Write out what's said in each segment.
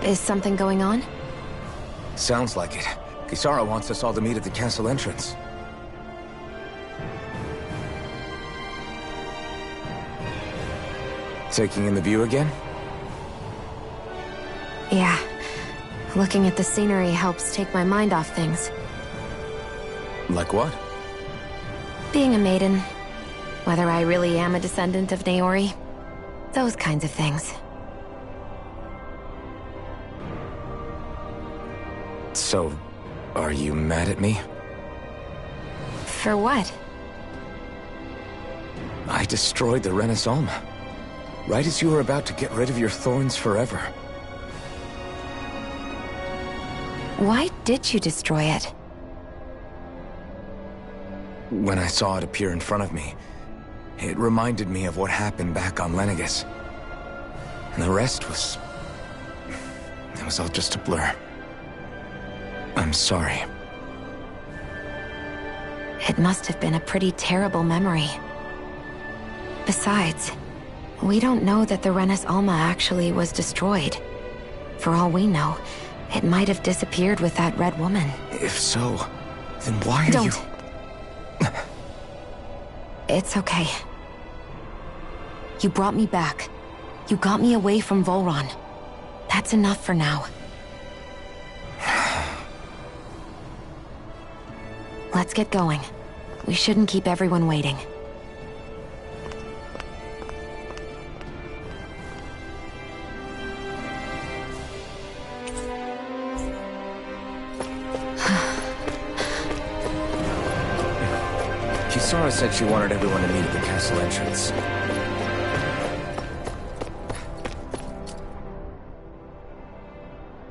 Is something going on? Sounds like it. Kisara wants us all to meet at the castle entrance. Taking in the view again? Yeah. Looking at the scenery helps take my mind off things. Like what? Being a maiden. Whether I really am a descendant of Naori. Those kinds of things. So, are you mad at me? For what? I destroyed the Renis Alma. Right as you were about to get rid of your thorns forever. Why did you destroy it? When I saw it appear in front of me, it reminded me of what happened back on Lenegis. And the rest was... it was all just a blur. I'm sorry. It must have been a pretty terrible memory. Besides, we don't know that the Renis Alma actually was destroyed. For all we know, it might have disappeared with that red woman. If so, then why are you... Don't. It's okay. You brought me back. You got me away from Volron. That's enough for now. Let's get going. We shouldn't keep everyone waiting. Kisara said she wanted everyone to meet at the castle entrance.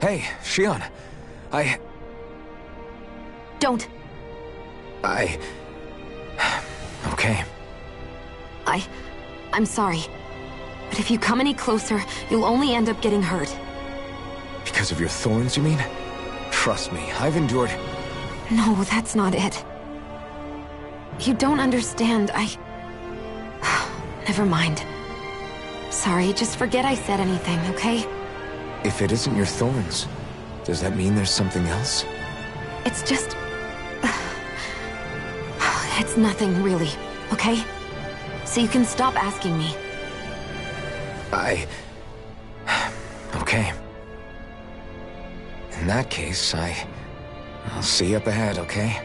Hey, Shion. Don't! Okay. I'm sorry. But if you come any closer, you'll only end up getting hurt. Because of your thorns, you mean? Trust me, I've endured... No, that's not it. You don't understand, Never mind. Sorry, just forget I said anything, okay? If it isn't your thorns, does that mean there's something else? It's just... It's nothing, really, okay? So you can stop asking me. Okay. In that case, I'll see you up ahead, okay?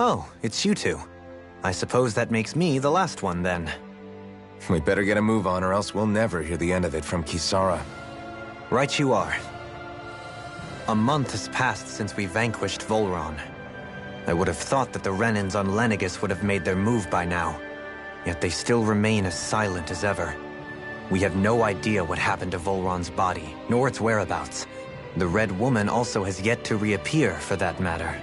Oh, it's you two. I suppose that makes me the last one, then. We better get a move on or else we'll never hear the end of it from Kisara. Right you are. A month has passed since we vanquished Volron. I would have thought that the Renans on Lenegis would have made their move by now. Yet they still remain as silent as ever. We have no idea what happened to Volron's body, nor its whereabouts. The Red Woman also has yet to reappear, for that matter.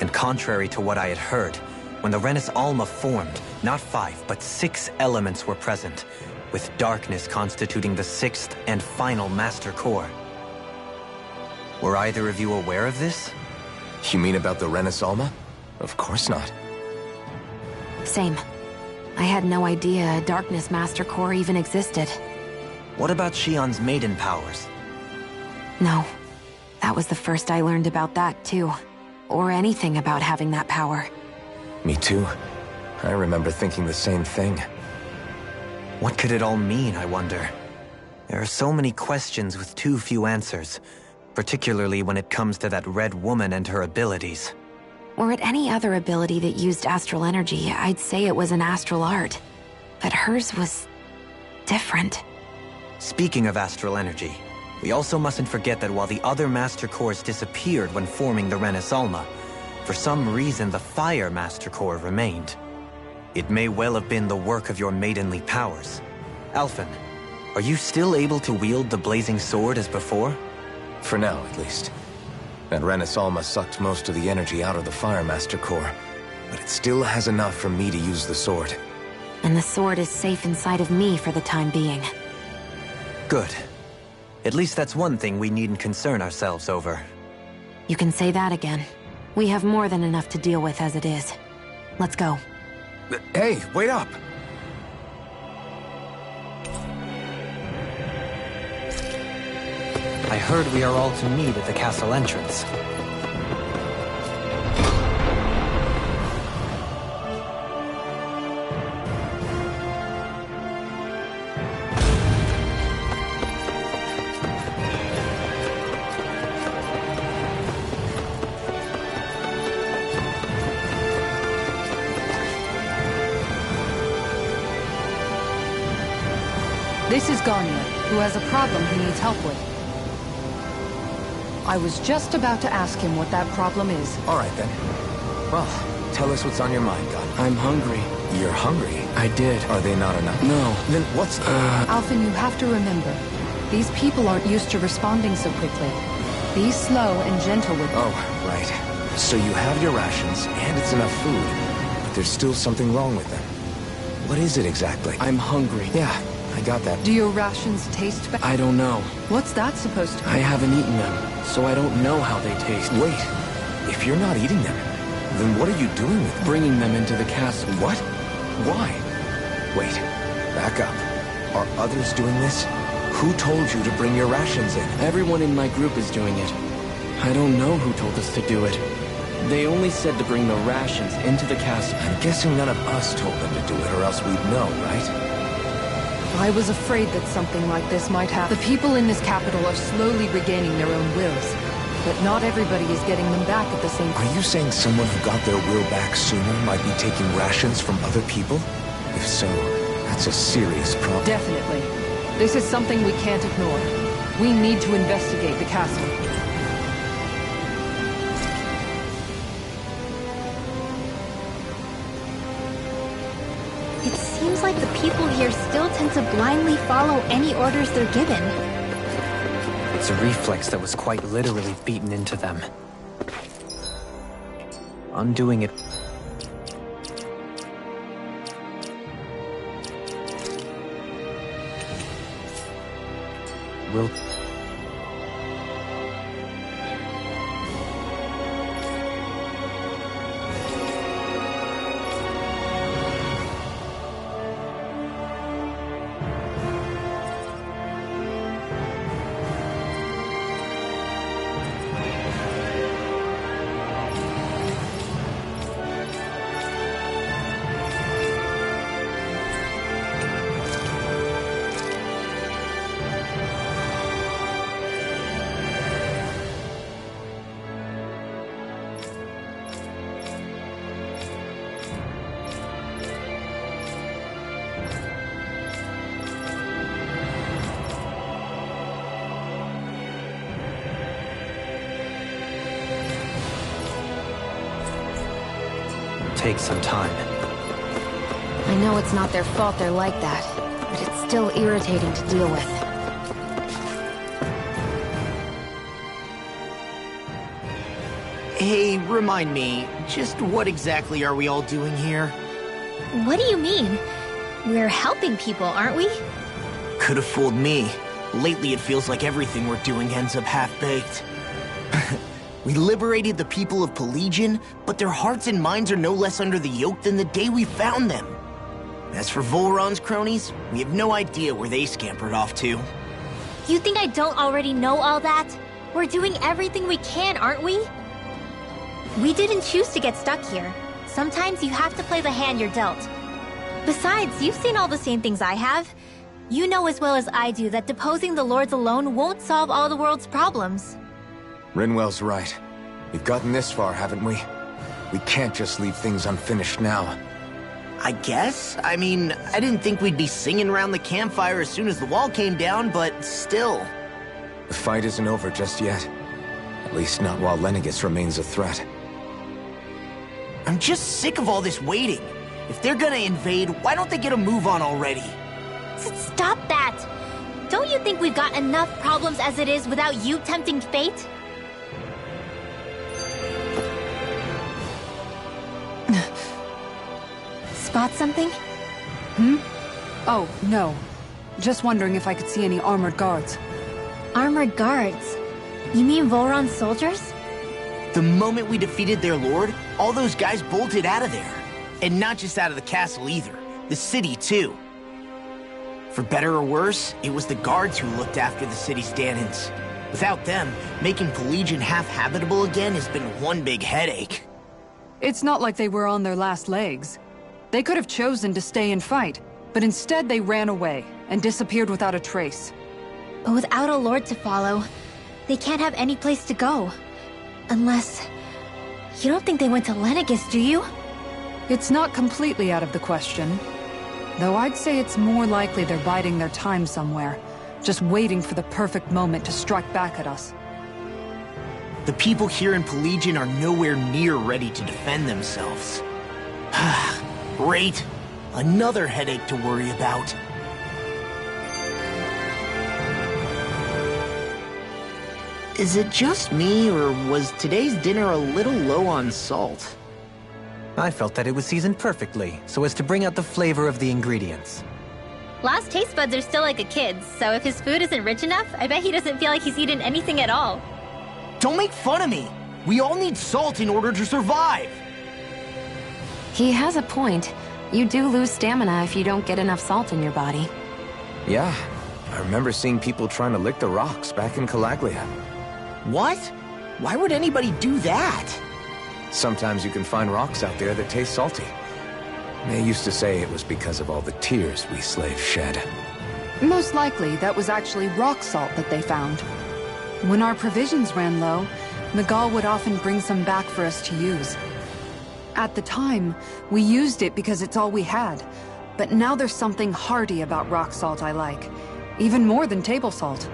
And contrary to what I had heard, when the Renis Alma formed, not 5, but 6 elements were present, with darkness constituting the 6th and final Master Core. Were either of you aware of this? You mean about the Renis Alma? Of course not. Same. I had no idea a Darkness Master Core even existed. What about Shion's maiden powers? No. That was the first I learned about that, too. Or anything about having that power. Me too. I remember thinking the same thing. What could it all mean, I wonder? There are so many questions with too few answers, particularly when it comes to that Red Woman and her abilities. Were it any other ability that used astral energy, I'd say it was an astral art. But hers was different. Speaking of astral energy, we also mustn't forget that while the other Master Cores disappeared when forming the Renis Alma, for some reason the Fire Master Core remained. It may well have been the work of your maidenly powers. Alphen, are you still able to wield the blazing sword as before? For now, at least. That Renis Alma sucked most of the energy out of the Fire Master Core, but it still has enough for me to use the sword. And the sword is safe inside of me for the time being. Good. At least that's one thing we needn't concern ourselves over. You can say that again. We have more than enough to deal with as it is. Let's go. Hey, wait up! I heard we are all to meet at the castle entrance. This is Ganya, who has a problem he needs help with. I was just about to ask him what that problem is. All right, then. Well, tell us what's on your mind, God. I'm hungry. You're hungry? I did. Are they not enough? No. Then what's... Alphen, you have to remember, these people aren't used to responding so quickly. Be slow and gentle with them. Oh, right. So you have your rations, and it's enough food, but there's still something wrong with them. What is it exactly? I'm hungry. Yeah, I got that. Do your rations taste bad? I don't know. What's that supposed to be? I haven't eaten them, so I don't know how they taste. Wait, if you're not eating them, then what are you doing with them? Bringing them into the castle. What? Why? Wait, back up. Are others doing this? Who told you to bring your rations in? Everyone in my group is doing it. I don't know who told us to do it. They only said to bring the rations into the castle. I'm guessing none of us told them to do it, or else we'd know, right? I was afraid that something like this might happen. The people in this capital are slowly regaining their own wills, but not everybody is getting them back at the same time. Are you saying someone who got their will back sooner might be taking rations from other people? If so, that's a serious problem. Definitely. This is something we can't ignore. We need to investigate the castle. It seems like the people here still tend to blindly follow any orders they're given. It's a reflex that was quite literally beaten into them. Undoing it will... take some time. I know it's not their fault they're like that, but it's still irritating to deal with. Hey, remind me, just what exactly are we all doing here? What do you mean? We're helping people, aren't we? Could have fooled me. Lately it feels like everything we're doing ends up half-baked. We liberated the people of Pelegion, but their hearts and minds are no less under the yoke than the day we found them. As for Volron's cronies, we have no idea where they scampered off to. You think I don't already know all that? We're doing everything we can, aren't we? We didn't choose to get stuck here. Sometimes you have to play the hand you're dealt. Besides, you've seen all the same things I have. You know as well as I do that deposing the lords alone won't solve all the world's problems. Rinwell's right. We've gotten this far, haven't we? We can't just leave things unfinished now. I guess? I mean, I didn't think we'd be singing around the campfire as soon as the wall came down, but still. The fight isn't over just yet. At least not while Lenegis remains a threat. I'm just sick of all this waiting. If they're gonna invade, why don't they get a move on already? Stop that! Don't you think we've got enough problems as it is without you tempting fate? Spot something? Oh, no. Just wondering if I could see any armored guards. Armored guards? You mean Volron's soldiers? The moment we defeated their lord, all those guys bolted out of there. And not just out of the castle either. The city, too. For better or worse, it was the guards who looked after the city's Dahnans. Without them, making Pelegion half-habitable again has been one big headache. It's not like they were on their last legs. They could have chosen to stay and fight, but instead they ran away and disappeared without a trace. But without a lord to follow, they can't have any place to go. Unless... You don't think they went to Lenegis, do you? It's not completely out of the question. Though I'd say it's more likely they're biding their time somewhere, just waiting for the perfect moment to strike back at us. The people here in Pelegion are nowhere near ready to defend themselves. Great. Another headache to worry about. Is it just me, or was today's dinner a little low on salt? I felt that it was seasoned perfectly, so as to bring out the flavor of the ingredients. Last taste buds are still like a kid's, so if his food isn't rich enough, I bet he doesn't feel like he's eaten anything at all. Don't make fun of me! We all need salt in order to survive! He has a point. You do lose stamina if you don't get enough salt in your body. Yeah, I remember seeing people trying to lick the rocks back in Calaglia. What? Why would anybody do that? Sometimes you can find rocks out there that taste salty. They used to say it was because of all the tears we slaves shed. Most likely, that was actually rock salt that they found. When our provisions ran low, Miguel would often bring some back for us to use. At the time, we used it because it's all we had. But now there's something hearty about rock salt I like. Even more than table salt.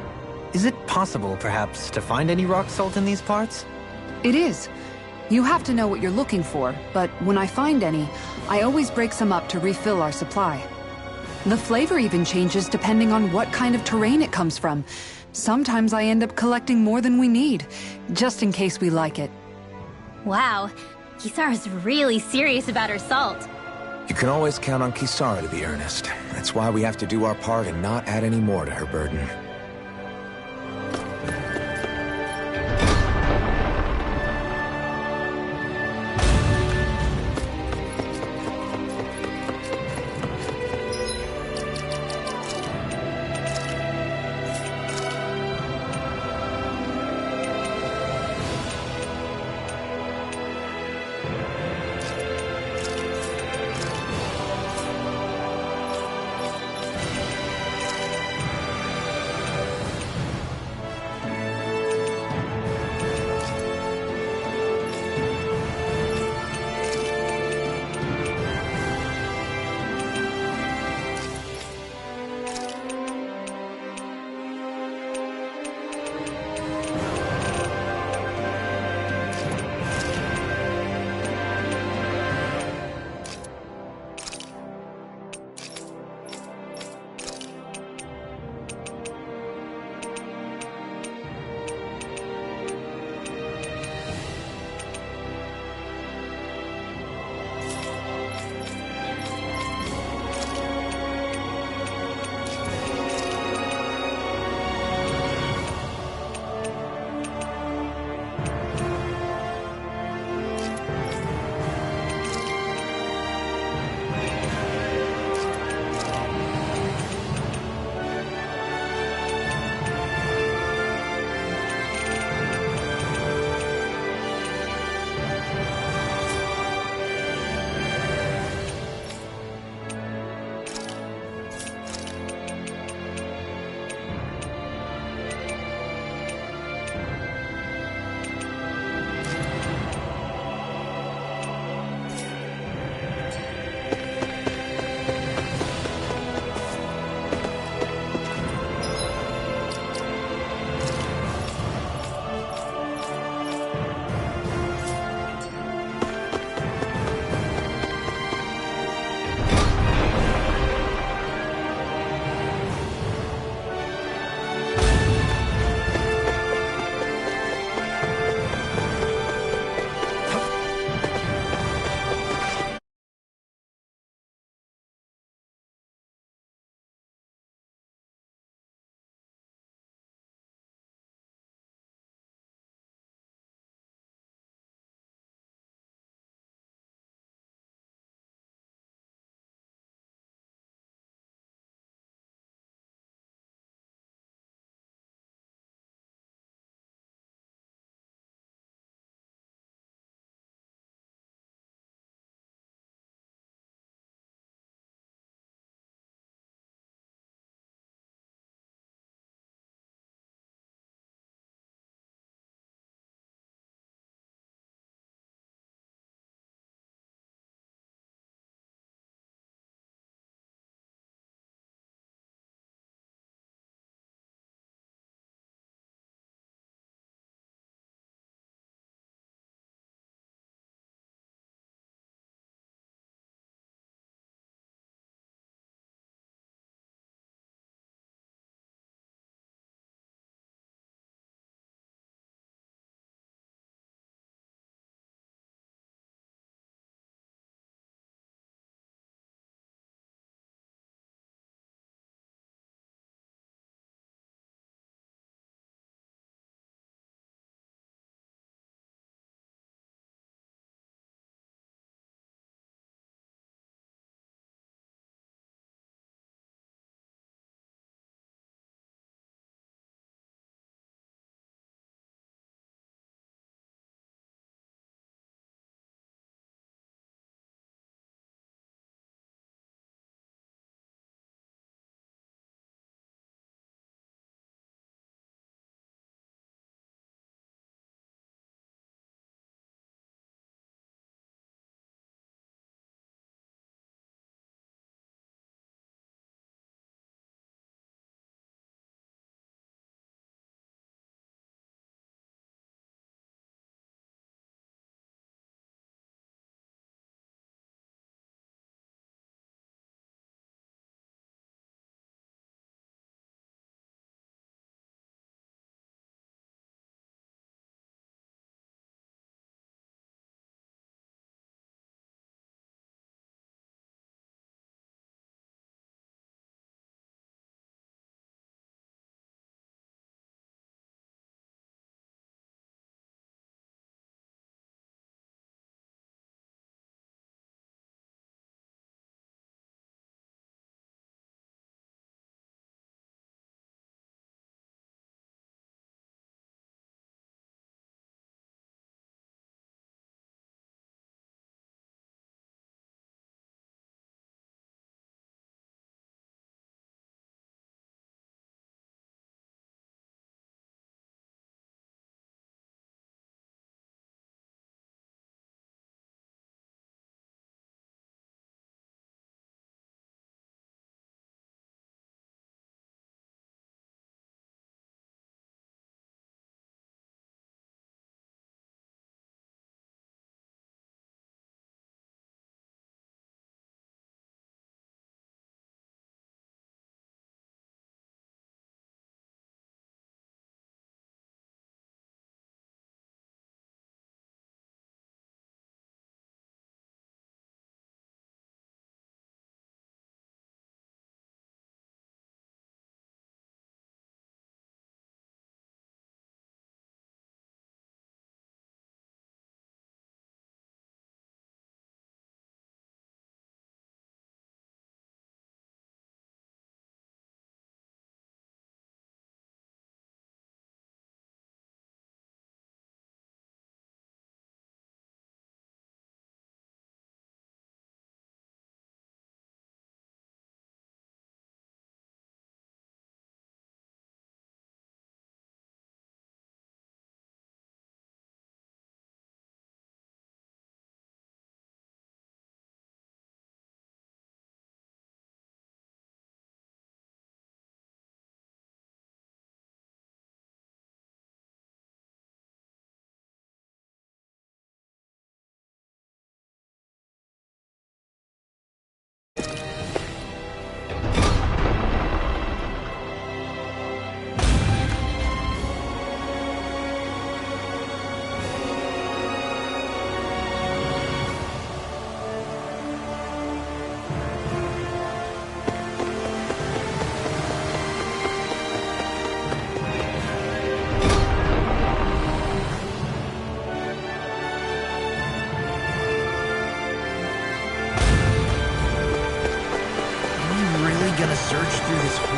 Is it possible, perhaps, to find any rock salt in these parts? It is. You have to know what you're looking for, but when I find any, I always break some up to refill our supply. The flavor even changes depending on what kind of terrain it comes from. Sometimes I end up collecting more than we need, just in case we like it. Wow, Kisara's really serious about her salt. You can always count on Kisara to be earnest. That's why we have to do our part and not add any more to her burden.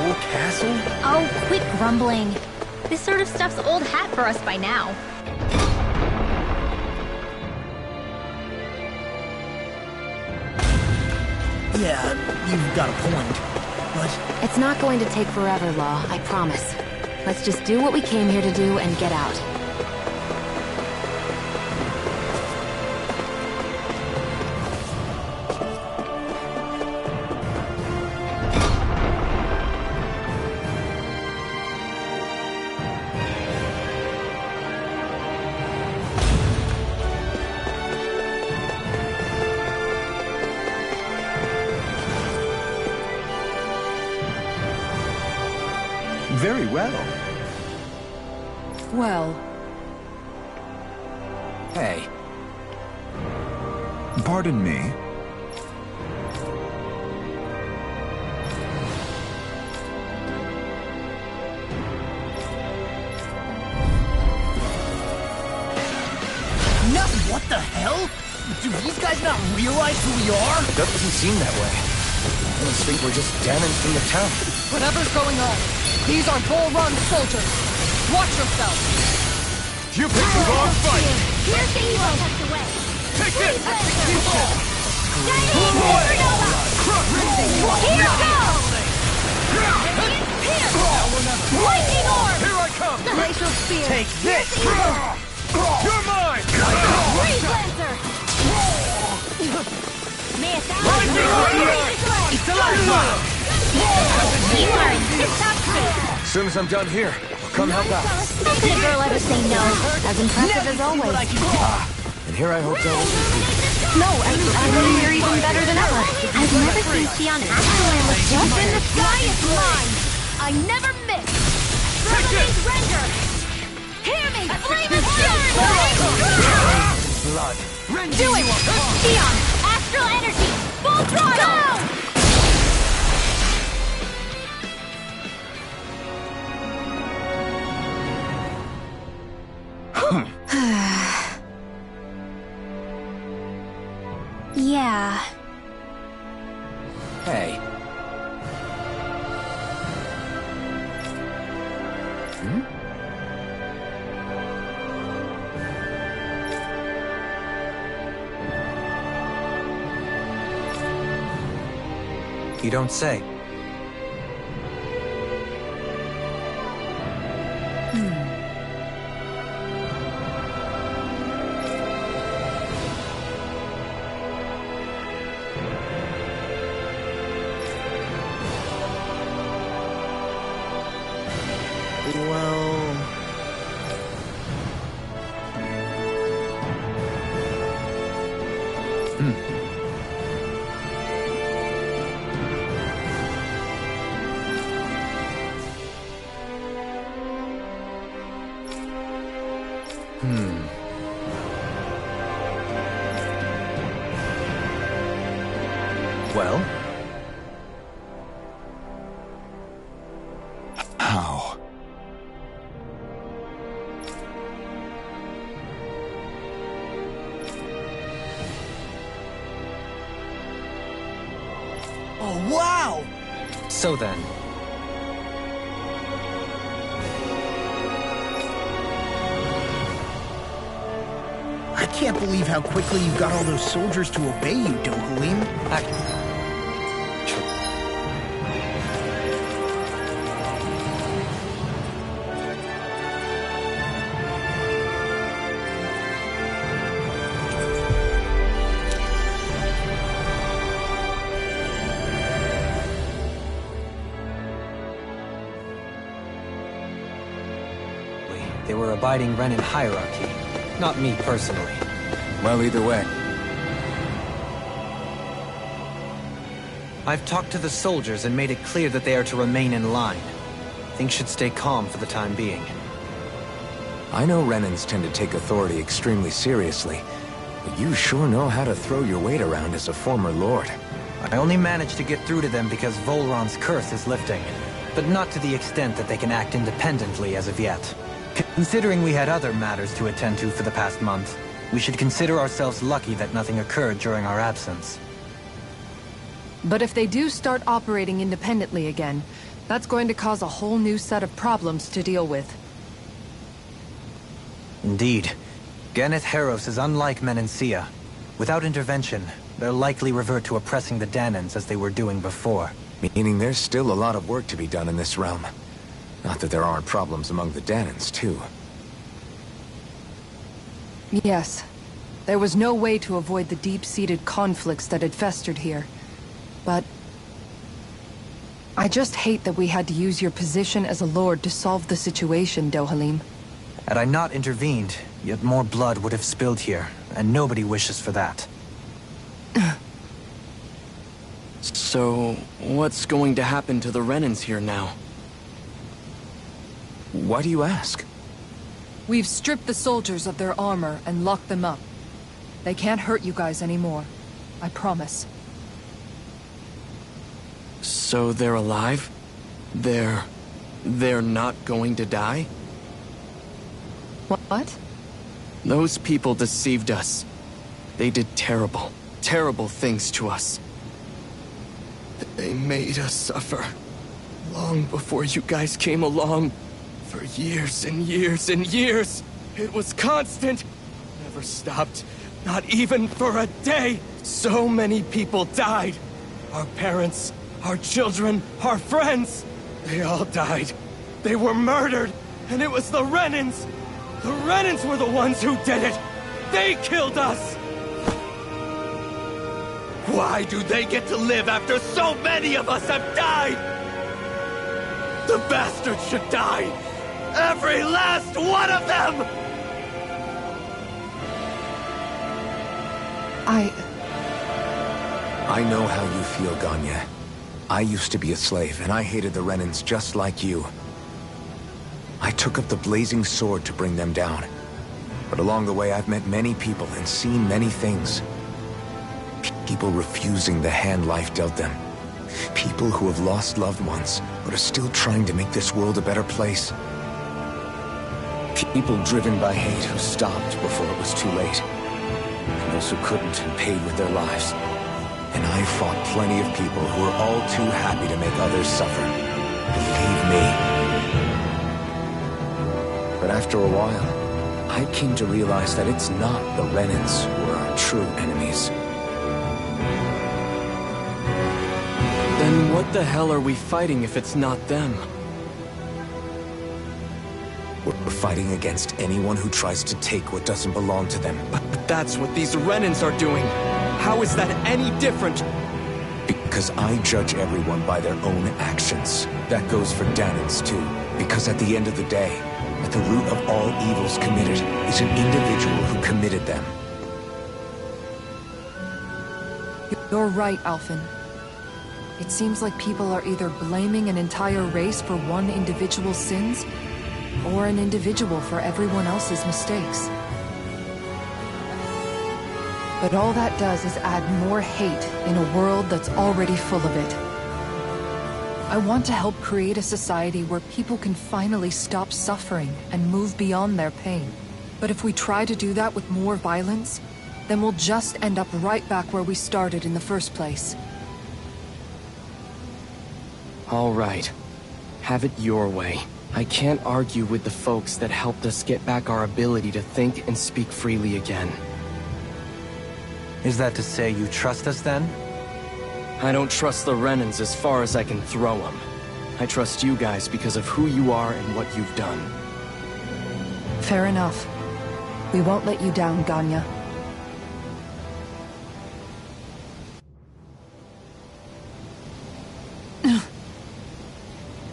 whole castle? Oh, quit grumbling. This sort of stuff's old hat for us by now. Yeah, you've got a point. But It's not going to take forever, Law, I promise. Let's just do what we came here to do and get out. Very well. Well, Hey, Pardon me. no, what the hell? Do these guys not realize who we are? it doesn't seem that way. I almost think we're just damning from the town. whatever's going on, these are Bull Run soldiers. Watch yourself. You picked the wrong fight! Here's the hero tucked away. Take this! Shining Supernova! Here goes! Pierce! Lightning Orb! Here I come! Glacial Spear! Take this! You're mine! Freeze Lancer! Mayest It's a lifeline! You are in tip-top shape! As soon as I'm done here, I'll come help out. How could a girl ever say no? As impressive as See what always. I can do. And here I hope to always be. No, I think you're even better than ever. I've never seen Xion Astroland with just in the sky is mine! I never miss! Revelate Render! Hear me! Flame of Fury! Blood. Do it! Xion! Astral Energy! Full throttle! Go! Yeah. Hey. You don't say. Well... Well? How? Oh, wow! So then, I can't believe how quickly you got all those soldiers to obey you, Dohalim. they were abiding Renan hierarchy, not me personally. Well, either way. I've talked to the soldiers and made it clear that they are to remain in line. Things should stay calm for the time being. I know Renans tend to take authority extremely seriously, but you sure know how to throw your weight around as a former lord. I only managed to get through to them because Volron's curse is lifting, but not to the extent that they can act independently as of yet. Considering we had other matters to attend to for the past month, we should consider ourselves lucky that nothing occurred during our absence. But if they do start operating independently again, That's going to cause a whole new set of problems to deal with. Indeed. Ganeth Heros is unlike Menancia. Without intervention, they'll likely revert to oppressing the Danans as they were doing before. Meaning there's still a lot of work to be done in this realm. Not that there aren't problems among the Danans, too. Yes. There was no way to avoid the deep-seated conflicts that had festered here. But I just hate that we had to use your position as a lord to solve the situation, Dohalim. Had I not intervened, yet more blood would have spilled here, and nobody wishes for that. So, what's going to happen to the Renans here now? Why do you ask? We've stripped the soldiers of their armor and locked them up. They can't hurt you guys anymore. I promise. So they're alive? They're not going to die? What? Those people deceived us. They did terrible, terrible things to us. They made us suffer. Long before you guys came along. For years and years and years. It was constant. Never stopped. Not even for a day. So many people died. Our parents, our children, our friends. They all died. They were murdered. And it was the Renans. The Renans were the ones who did it. They killed us. Why do they get to live after so many of us have died? The bastards should die. Every last one of them! I know how you feel, Ganya. I used to be a slave, and I hated the Renans just like you. I took up the blazing sword to bring them down. But along the way, I've met many people and seen many things. People refusing the hand life dealt them. People who have lost loved ones, but are still trying to make this world a better place. People driven by hate who stopped before it was too late. And those who couldn't and paid with their lives. And I fought plenty of people who were all too happy to make others suffer. Believe me. But after a while, I came to realize that it's not the Renans who are our true enemies. Then what the hell are we fighting if it's not them? We're fighting against anyone who tries to take what doesn't belong to them. But that's what these Renans are doing. How is that any different? Because I judge everyone by their own actions. That goes for Danans too. Because at the end of the day, at the root of all evils committed is an individual who committed them. You're right, Alphen. It seems like people are either blaming an entire race for one individual's sins, or an individual for everyone else's mistakes. But all that does is add more hate in a world that's already full of it. I want to help create a society where people can finally stop suffering and move beyond their pain. But if we try to do that with more violence, then we'll just end up right back where we started in the first place. All right. Have it your way. I can't argue with the folks that helped us get back our ability to think and speak freely again. Is that to say you trust us then? I don't trust the Renans as far as I can throw them. I trust you guys because of who you are and what you've done. Fair enough. We won't let you down, Ganya.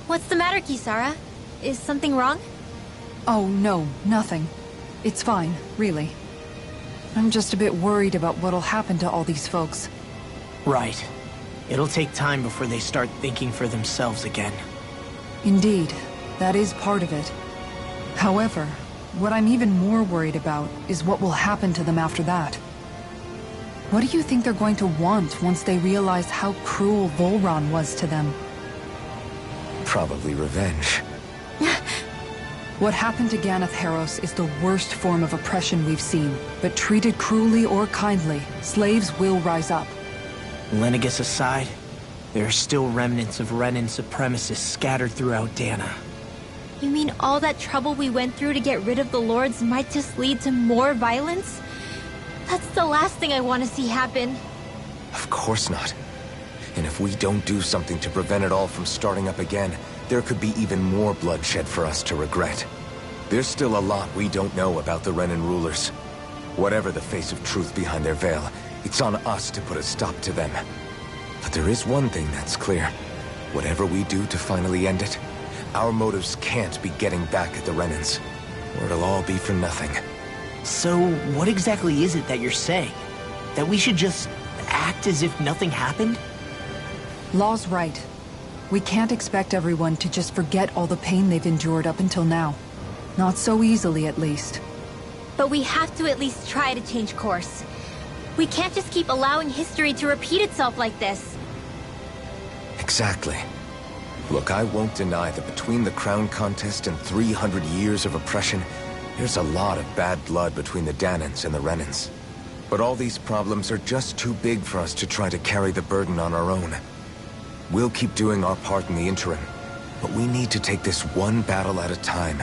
What's the matter, Kisara? Is something wrong? Oh, no, nothing. It's fine, really. I'm just a bit worried about what'll happen to all these folks. Right. It'll take time before they start thinking for themselves again. Indeed, that is part of it. However, what I'm even more worried about is what will happen to them after that. What do you think they're going to want once they realize how cruel Volron was to them? Probably revenge. What happened to Ganeth Heros is the worst form of oppression we've seen, but treated cruelly or kindly, slaves will rise up. Lenegis aside, There are still remnants of Renan supremacists scattered throughout Dana. You mean all that trouble we went through to get rid of the Lords might just lead to more violence? That's the last thing I want to see happen. Of course not. And if we don't do something to prevent it all from starting up again, there could be even more bloodshed for us to regret. There's still a lot we don't know about the Renan rulers. Whatever the face of truth behind their veil, it's on us to put a stop to them. But there is one thing that's clear. Whatever we do to finally end it, our motives can't be getting back at the Renans, or it'll all be for nothing. So, what exactly is it that you're saying? That we should just act as if nothing happened? Law's right. We can't expect everyone to just forget all the pain they've endured up until now. Not so easily, at least. But we have to at least try to change course. We can't just keep allowing history to repeat itself like this. Exactly. Look, I won't deny that between the crown contest and 300 years of oppression, there's a lot of bad blood between the Danans and the Renans. But all these problems are just too big for us to try to carry the burden on our own. We'll keep doing our part in the interim, but we need to take this one battle at a time.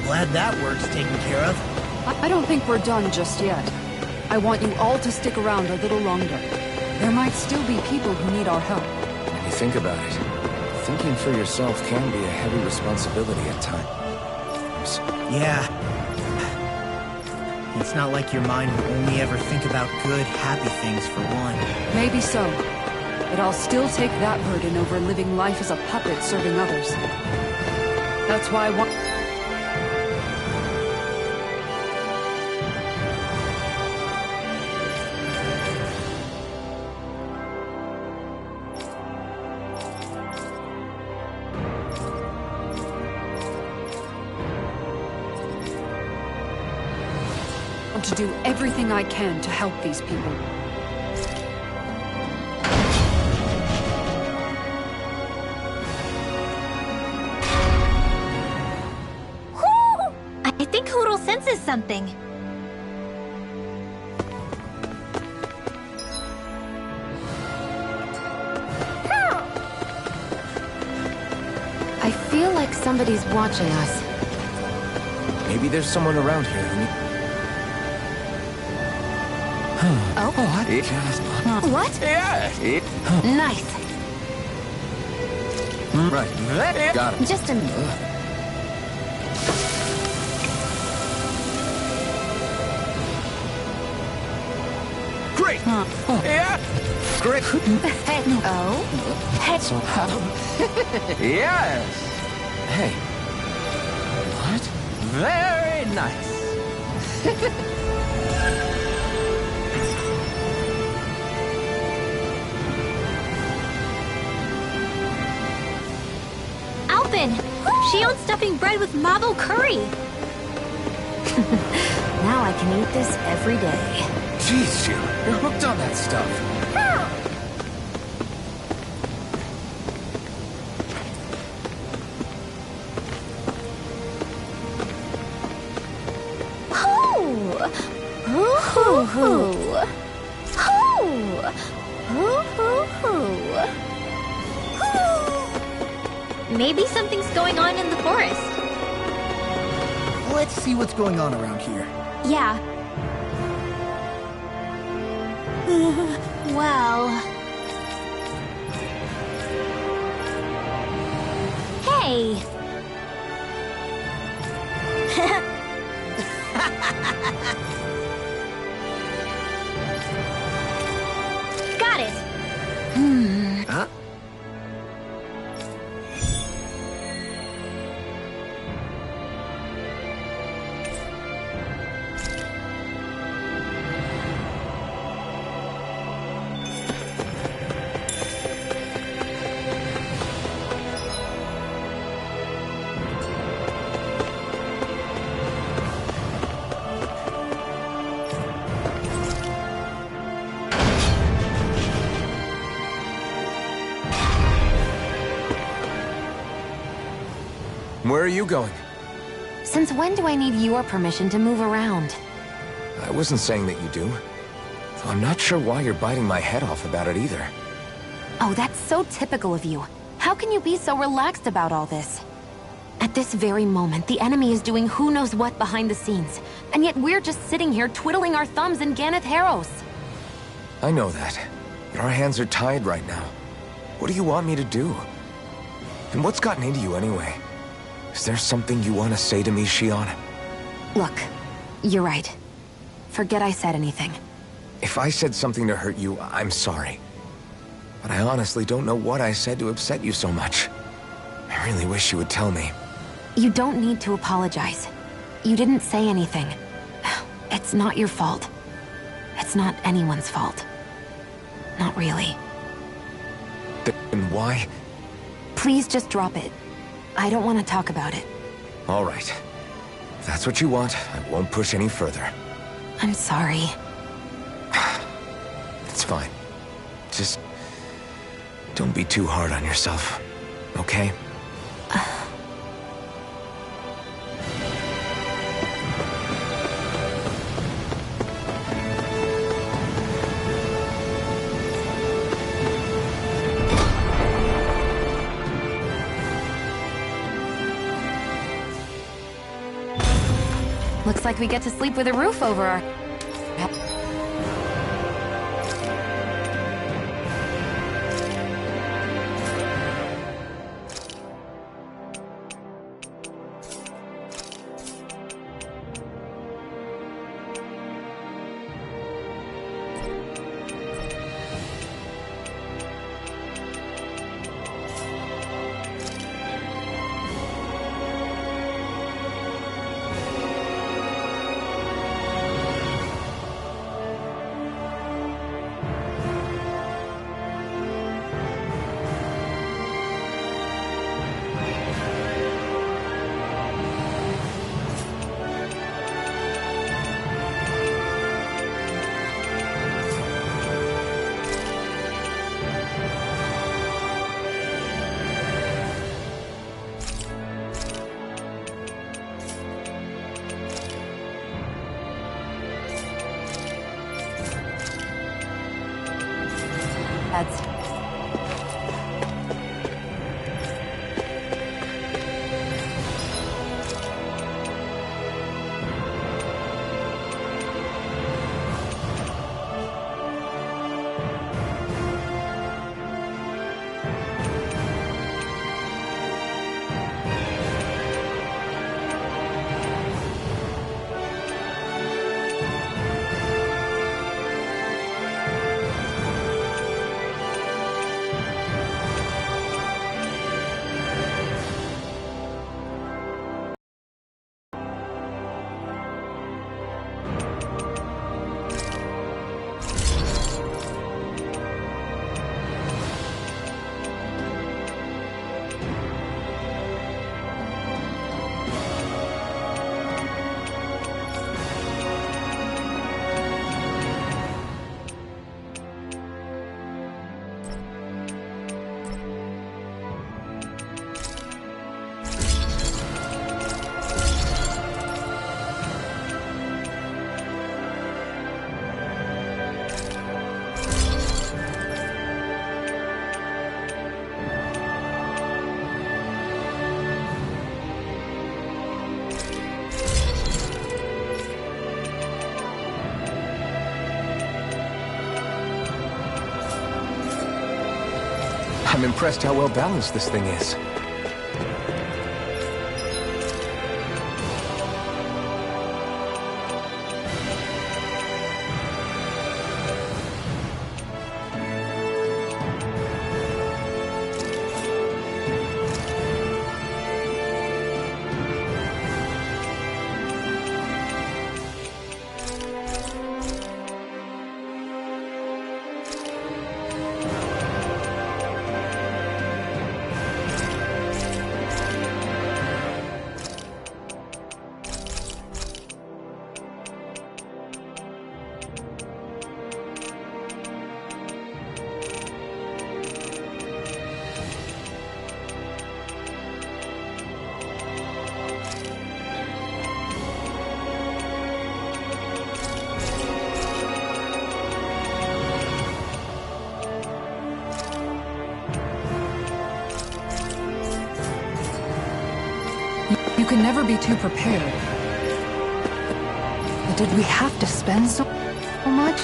Glad that work's taken care of. I don't think we're done just yet. I want you all to stick around a little longer. There might still be people who need our help. When you think about it, thinking for yourself can be a heavy responsibility at times. Yeah. It's not like your mind will only ever think about good, happy things for one. Maybe so. But I'll still take that burden over living life as a puppet serving others. That's why I want... to do everything I can to help these people. Whew! I think Hootle senses something. I feel like somebody's watching us. Maybe there's someone around here who Oh? What? Yeah. Nice. Right. Got him. Just a... Great. Yeah. Great. Hey. Oh? Hey. Yes! Hey. What? Very nice. Alphen! She owns stuffing bread with mabo curry! Now I can eat this every day. Jeez, Jill, you're hooked on that stuff. Maybe something's going on in the forest. Let's see what's going on around here. Yeah. Well... Hey! Got it! Huh? Where are you going? Since when do I need your permission to move around? I wasn't saying that you do. Though I'm not sure why you're biting my head off about it either. Oh, that's so typical of you. How can you be so relaxed about all this? At this very moment, the enemy is doing who knows what behind the scenes. And yet we're just sitting here twiddling our thumbs in Ganath Haros. I know that. But our hands are tied right now. What do you want me to do? And what's gotten into you anyway? Is there something you want to say to me, Shionne? Look, you're right. Forget I said anything. If I said something to hurt you, I'm sorry. But I honestly don't know what I said to upset you so much. I really wish you would tell me. You don't need to apologize. You didn't say anything. It's not your fault. It's not anyone's fault. Not really. Then why? Please just drop it. I don't want to talk about it. All right. If that's what you want, I won't push any further. I'm sorry. It's fine. Just don't be too hard on yourself, okay? Looks like we get to sleep with a roof over our... That's... I'm impressed how well balanced this thing is. You can never be too prepared. But did we have to spend so much?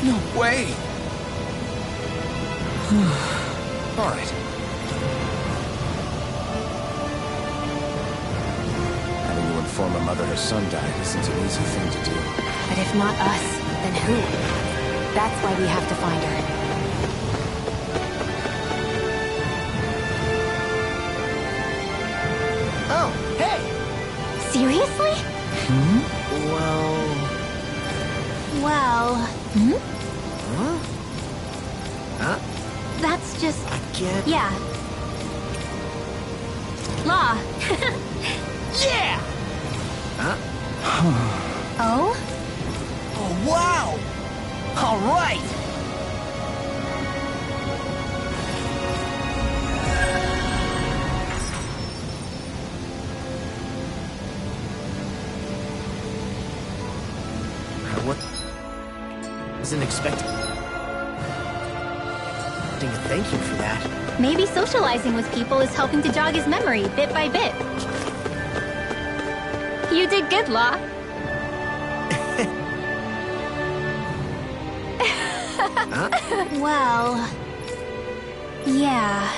No way! All right. Having to inform a mother her son died isn't an easy thing to do. But if not us, then who? That's why we have to find her. Oh, hey! Seriously? Well, Huh? that's just... I get... Yeah. Law. Yeah! Huh? Oh? Oh, wow! All right! Wasn't expecting a thank you for that. Maybe socializing with people is helping to jog his memory bit by bit. You did good, Law. Well... Yeah.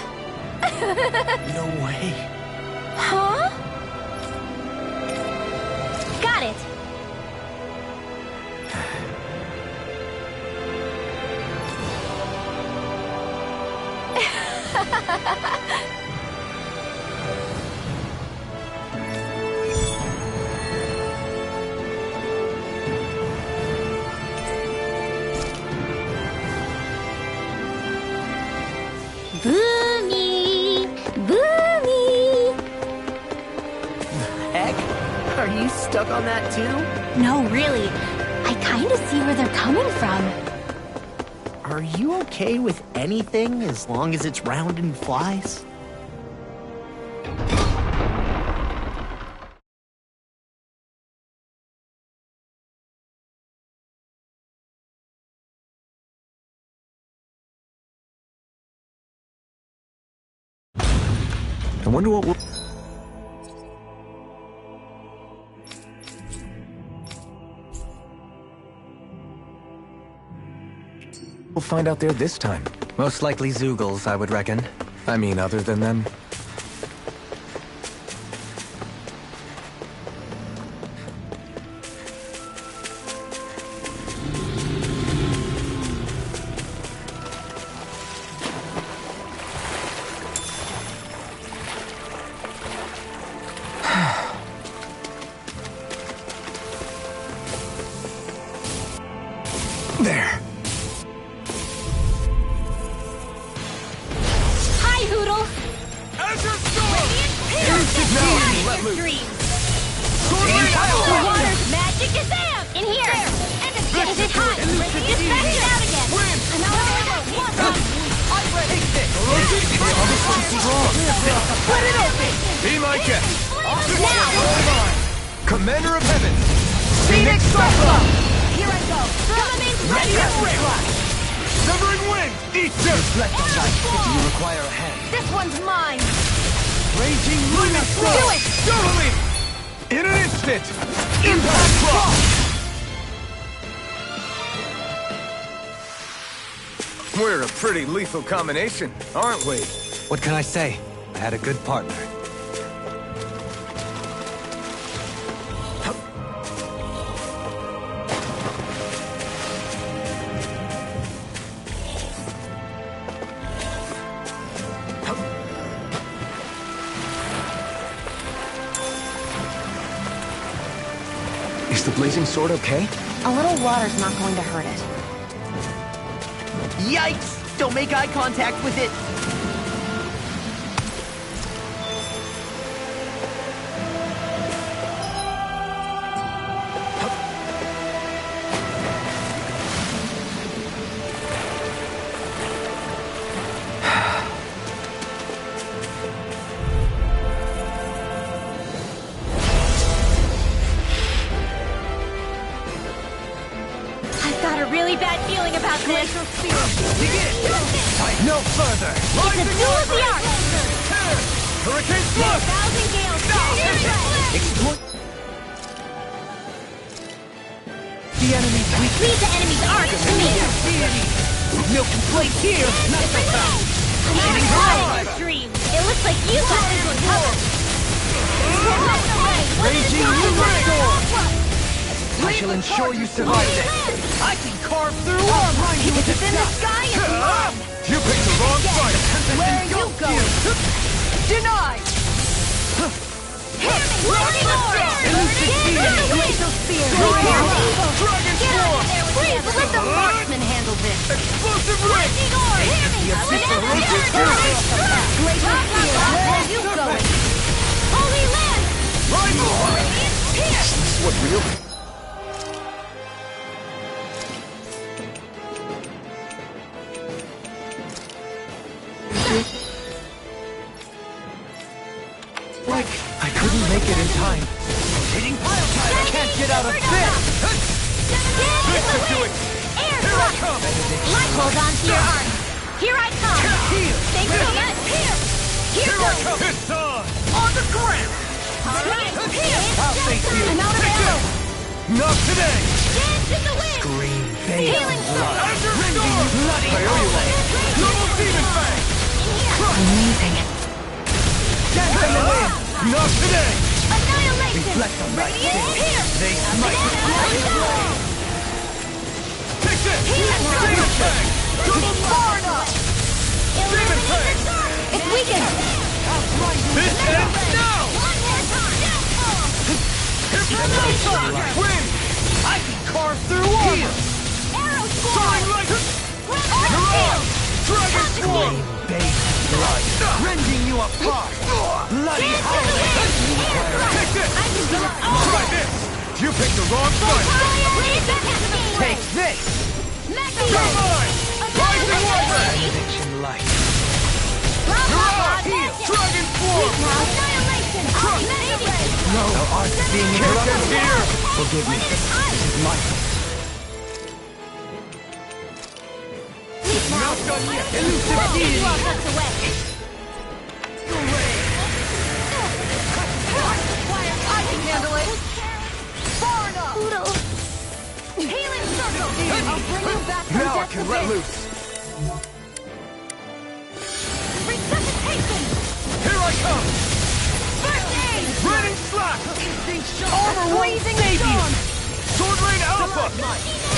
No way. Huh? Got it. Boomy! Boomy! Heck? Are you stuck on that too? No, really. I kinda see where they're coming from. Are you okay with anything as long as it's round and flies? I wonder what we'll find out there this time. Most likely Zeugles, I would reckon. I mean, other than them. There. Hi, Hoodle! Azure Storm! Let loose! The water's magic is out! In here! Is it hot? Dispatch it out again! I'm ready! Put it open! Be my guest! Now! Commander of Heaven! Phoenix Cyclone! Here I go! Ready to rip! Severing wind! Eat dirt! Do you require a hand? This one's mine! Raging Lunar Storm! Do it! Doubling! In an instant! Impact Rock! We're a pretty lethal combination, aren't we? What can I say? I had a good partner. Is the blazing sword okay? A little water's not going to hurt it. Yikes! Don't make eye contact with it! I've got a really bad feeling about this. No further! It's a duel of the arts! Hurricane Thrust! Thousand gales! Exploit the enemy's weak. Leave the enemy's arc to me! Milk and plate here! Another time! Dream! It looks like you got this one covered! Raging Lunar Storm! I shall ensure you survive this. I can carve through armor! If it's in the sky, it's mine! You picked the wrong fight! Where are you going? Denied! Rolling Aura! Glacial Spear! Dragon Swarm! Please let the marksman handle this! Explosive Ring! Glacial Spear! Where are you going? Holy Land! Right! Is this what real... Like, I couldn't make it in time. Hitting pile driver! Can't get out of this! This should do it! Air Here I come! Hold on to your arm! Here I come! Thanks so much! Here goes! It's on! On the ground! I'll face you. I'm out of arrows! Not today! Dance in the wind! Green Healing Storm! Azure Storm! Bloody I owe you one! Double Demon Fang! Amazing. Dance in the wind. Not today! Annihilation! Reflect on my Radiant sting. here! They smite with Take this! Demon Fang! Double far enough! Demon Fang! It's weakened! This ends now! One more time! Win! I can carve through armor! Arrow Soaring Swarm! Light! You're on! Dragon Swarm! bathed blood, rending you apart. Bloody Take this! Try this! You picked the wrong fight! Take this! You're mine! Rising Warfare! Benediction light. You're out! Dragon Swarm! Thou art being interrupted. Here! Forgive me. This is life. Not done yet! Elusive deity. I can handle it! Far enough! Healing circle! I'll bring you back from Now I death can to let this. loose. Resuscitation! Here I come! First aid! Raining Slack! Armor Freezing baby! storm! Sword Rain Alpha!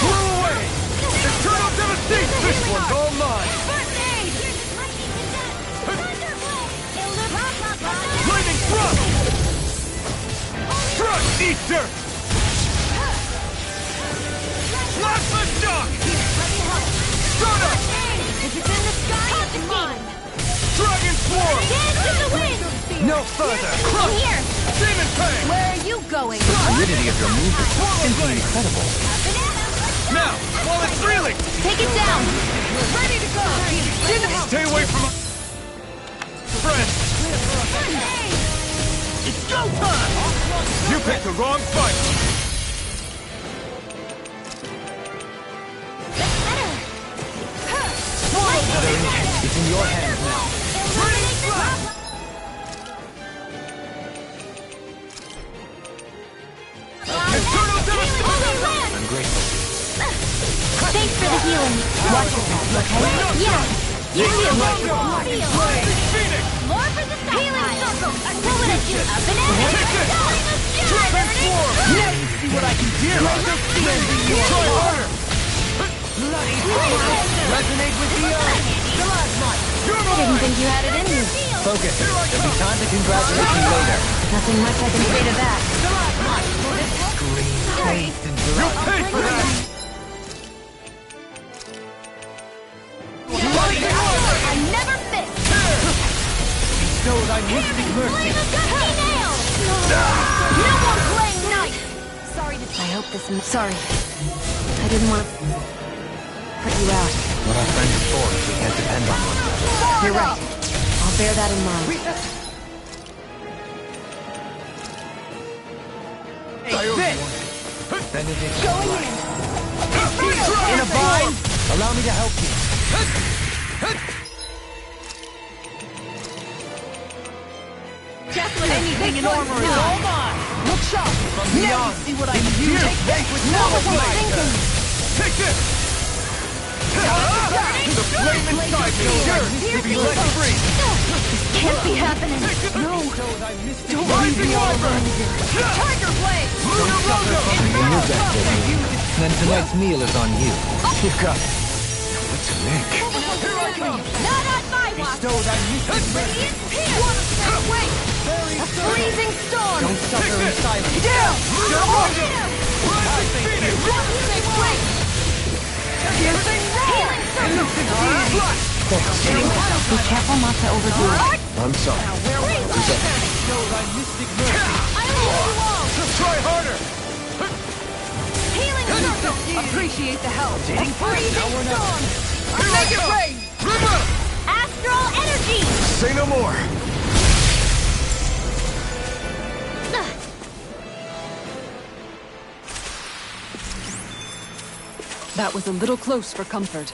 Blew away! Eternal Devastation! This one's all mine! First aid! Lightning Thrust! Thrust! Eat dirt! Plasma Shock! Stardust! If it's in the sky, it's mine! Dragon Swarm! Dance in the wind! No further. In here! Demon Fang! Where are you going? The fluidity of your movement is simply incredible. Now, while it's reeling! Take it down! Ready to go! Stay away from my... friend! picked the wrong fight! It's in your hands now. Eternal devastation! I'm grateful. Thanks for the healing. Watch yourself, okay? Yeah. You feel what you want. Phoenix! More for the healing circle. What would I do? Up and at it. Transform! Now you see what I can do! Try harder! Resonate with the I didn't think you had it in you. Focus. There'll be time to congratulate you later. Nothing much I can say to that. Green faith and You'll pay for that! I never miss. Bestow thy mystic mercy. No more playing nice. Sorry to... I hope this... Sorry. I didn't want to... put you out. What our friends are for if we can't depend on one another. You're right. I'll bear that in mind. Benedict. In a bind. Allow me to help you. Anything in armor is all mine. Look sharp! From beyond. See what I can do! Take this! The flame inside me yearns to be let free! Can't be happening. No! Don't Rising Wyvern! Tiger blade. Then tonight's meal is on you. You got it. What's a Nick? Here I come! Not on my watch. Bestow thy mystic mercy. Radiant pierce. One step away. A freezing storm. Don't suffer in silence. Down. Rising Phoenix! One big wait. Piercing healing circle. Be careful not to overdo it. I'm sorry. Bestow thy mystic mercy. I will hold you all. Try harder! Healing circle. Appreciate the help! Freezing storm. Make it rain! River! Astral energy. Say no more. That was a little close for comfort.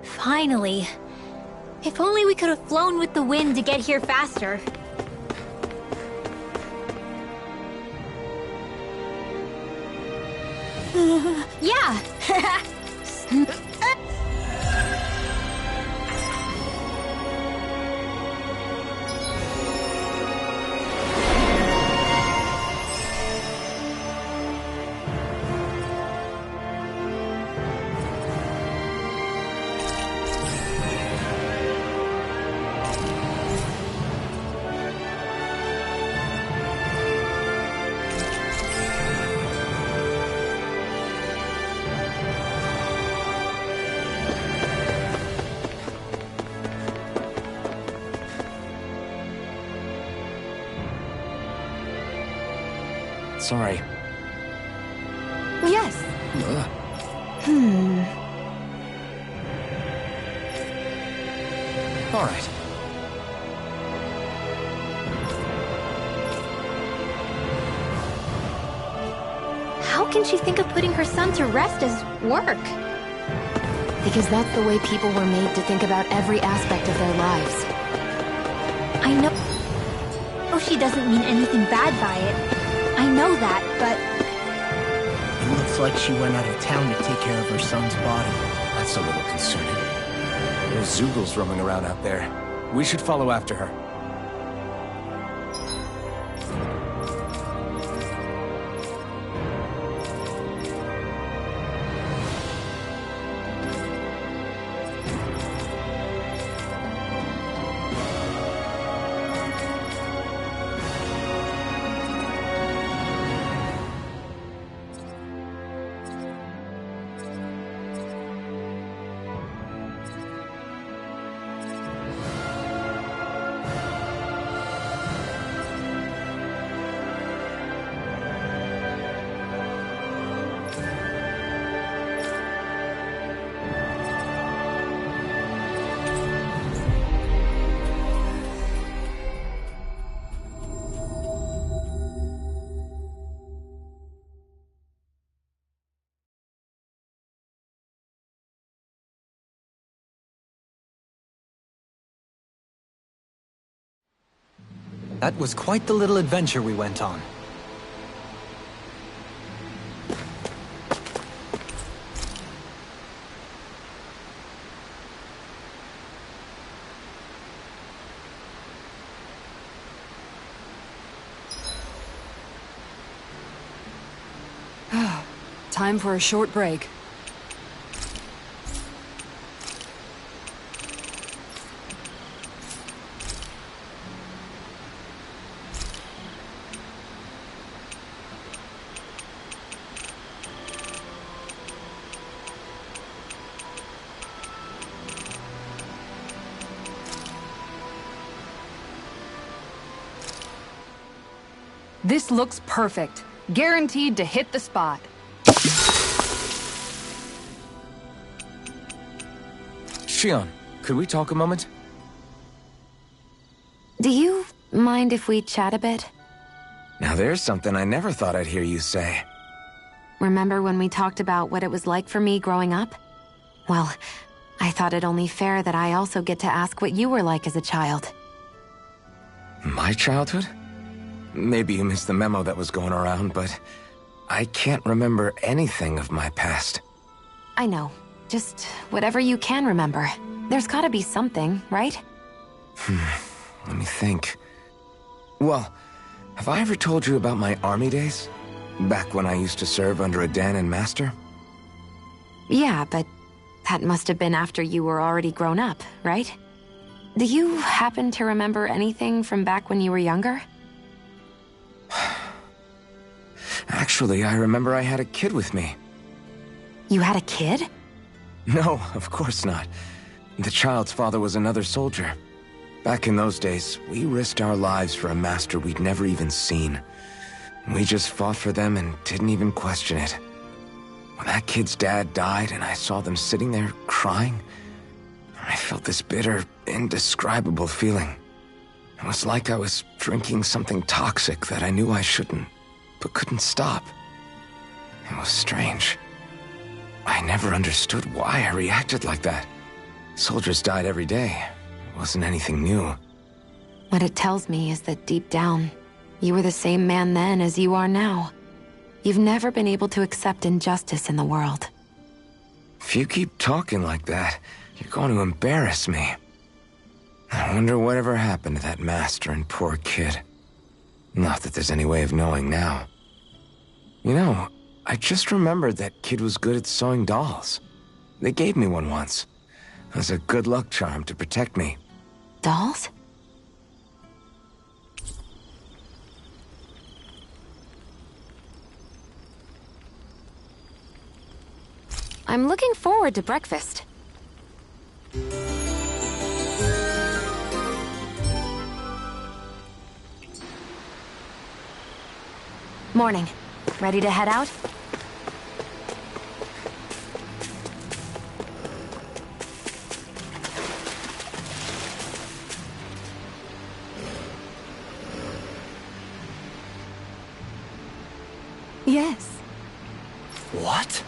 Finally. If only we could have flown with the wind to get here faster. Yeah! Sorry. Yes. All right. How can she think of putting her son to rest as work? Because that's the way people were made to think about every aspect of their lives. I know... Oh, she doesn't mean anything bad by it. I know that, but... It looks like she went out of town to take care of her son's body. That's a little concerning. There's Zeugles roaming around out there. We should follow after her. That was quite the little adventure we went on. Time for a short break. This looks perfect. Guaranteed to hit the spot. Shion, could we talk a moment? Do you mind if we chat a bit? Now there's something I never thought I'd hear you say. Remember when we talked about what it was like for me growing up? Well, I thought it only fair that I also get to ask what you were like as a child. My childhood? Maybe you missed the memo that was going around, but I can't remember anything of my past. I know. Just whatever you can remember. There's gotta be something, right? Let me think. Well, have I ever told you about my army days? Back when I used to serve under a Danan master? Yeah, but that must have been after you were already grown up, right? Do you happen to remember anything from back when you were younger? Actually, I remember I had a kid with me. You had a kid? No, of course not. The child's father was another soldier. Back in those days, we risked our lives for a master we'd never even seen. We just fought for them and didn't even question it. When that kid's dad died and I saw them sitting there crying, I felt this bitter, indescribable feeling. It was like I was drinking something toxic that I knew I shouldn't, but couldn't stop. It was strange. I never understood why I reacted like that. Soldiers died every day. It wasn't anything new. What it tells me is that deep down, you were the same man then as you are now. You've never been able to accept injustice in the world. If you keep talking like that, you're going to embarrass me. I wonder whatever happened to that master and poor kid. Not that there's any way of knowing now. You know, I just remembered that kid was good at sewing dolls. They gave me one once. It was a good luck charm to protect me. Dolls? I'm looking forward to breakfast. Morning. Ready to head out? Yes. What?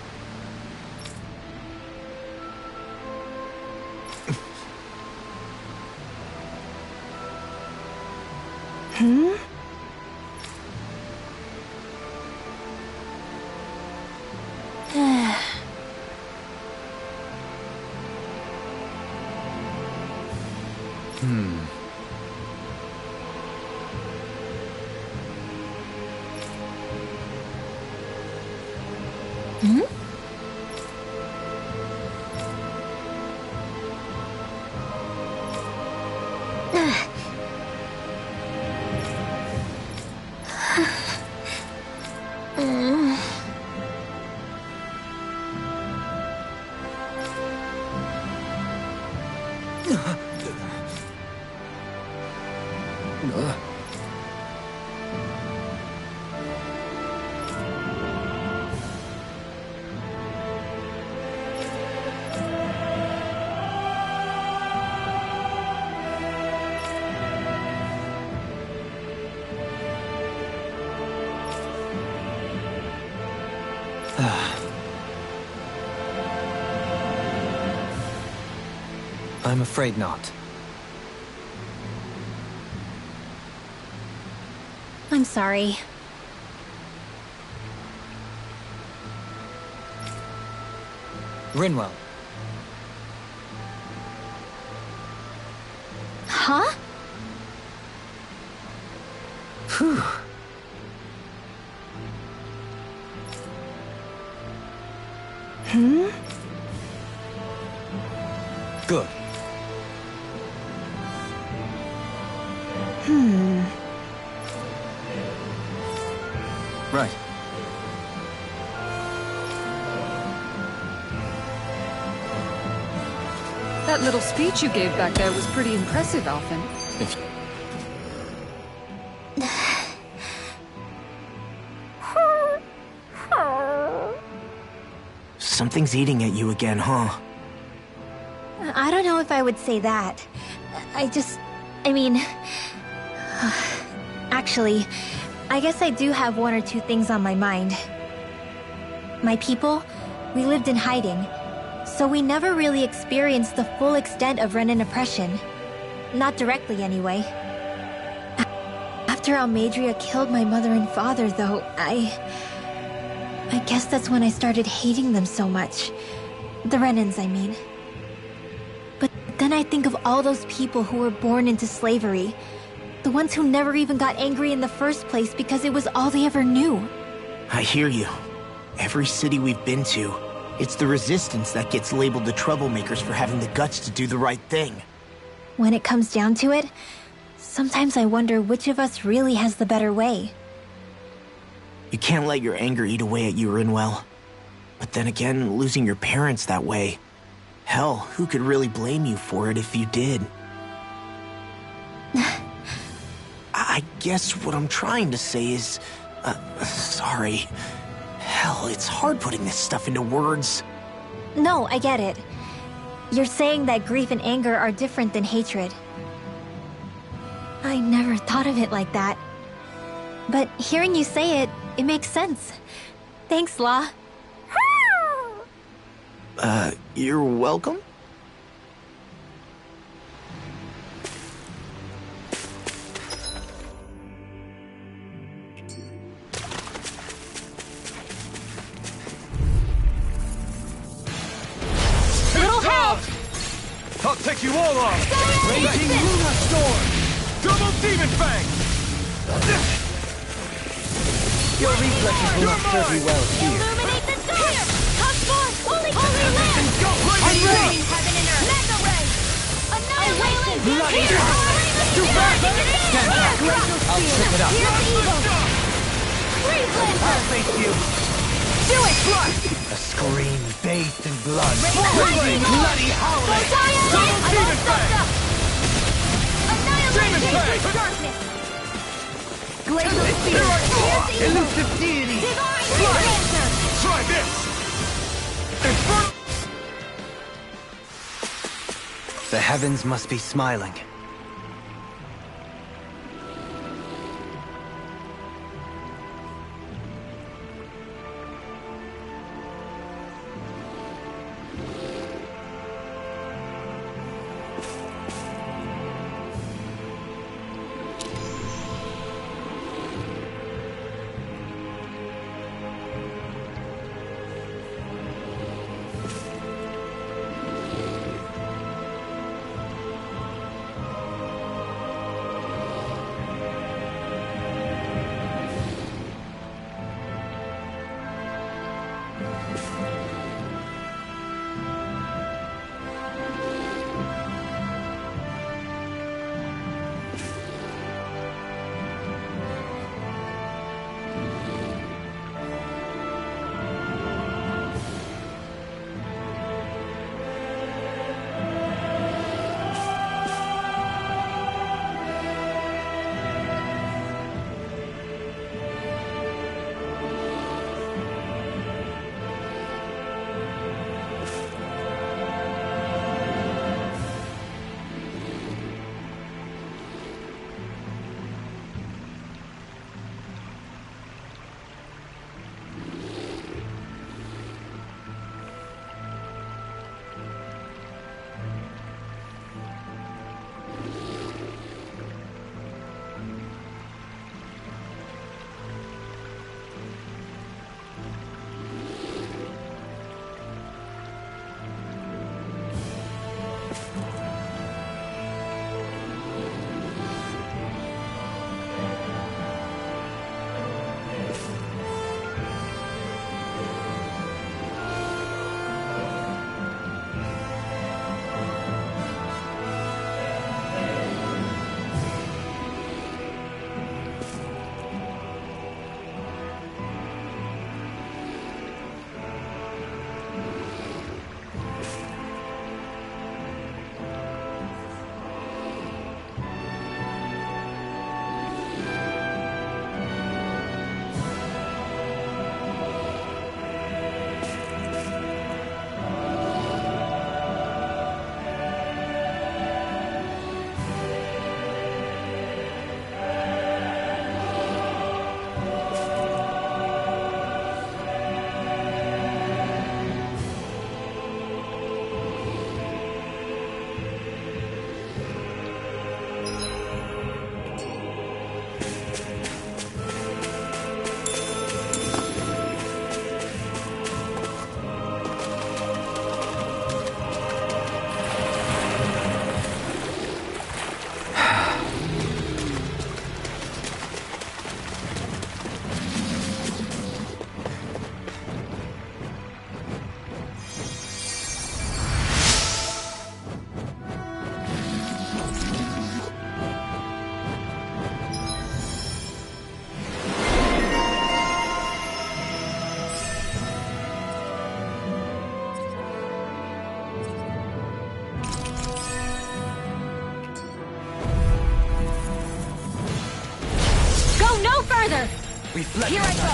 I'm afraid not. I'm sorry. Rinwell. Huh? Phew. Good. Right. That little speech you gave back there was pretty impressive, Alphen. If Something's eating at you again, huh? I don't know if I would say that. Actually, I guess I do have one or two things on my mind. My people, we lived in hiding, so we never really experienced the full extent of Renan oppression. Not directly, anyway. After Almeidrea killed my mother and father, though, I guess that's when I started hating them so much. The Renans, I mean. But then I think of all those people who were born into slavery. The ones who never even got angry in the first place because it was all they ever knew. I hear you. Every city we've been to, it's the resistance that gets labeled the troublemakers for having the guts to do the right thing. When it comes down to it, sometimes I wonder which of us really has the better way. You can't let your anger eat away at you, Rinwell. But then again, losing your parents that way... Hell, who could really blame you for it if you did? I guess what I'm trying to say is... sorry. Hell, it's hard putting this stuff into words. No, I get it. You're saying that grief and anger are different than hatred. I never thought of it like that. But hearing you say it, it makes sense. Thanks, Law. You're welcome? Little help! I'll take you all on! Raging Luna Storm! Double Demon Fang! your reflexes will not serve you well here. Illuminate the storm! Come forth! Holy land! Go! I'm ready! Heaven and earth! Mega ray! Annihilation! Bloody Here! Too fast! Stand back! I'll trip it up. Here's evil! Freeze I'll face you! Do it! A scream bathed in blood. Bloody howling! Double Demon Fang! Annihilation! Demon Fang! Darkness! Here I come! Elusive deity! Divine answer! Try this! Inferno! The heavens must be smiling. Here I go!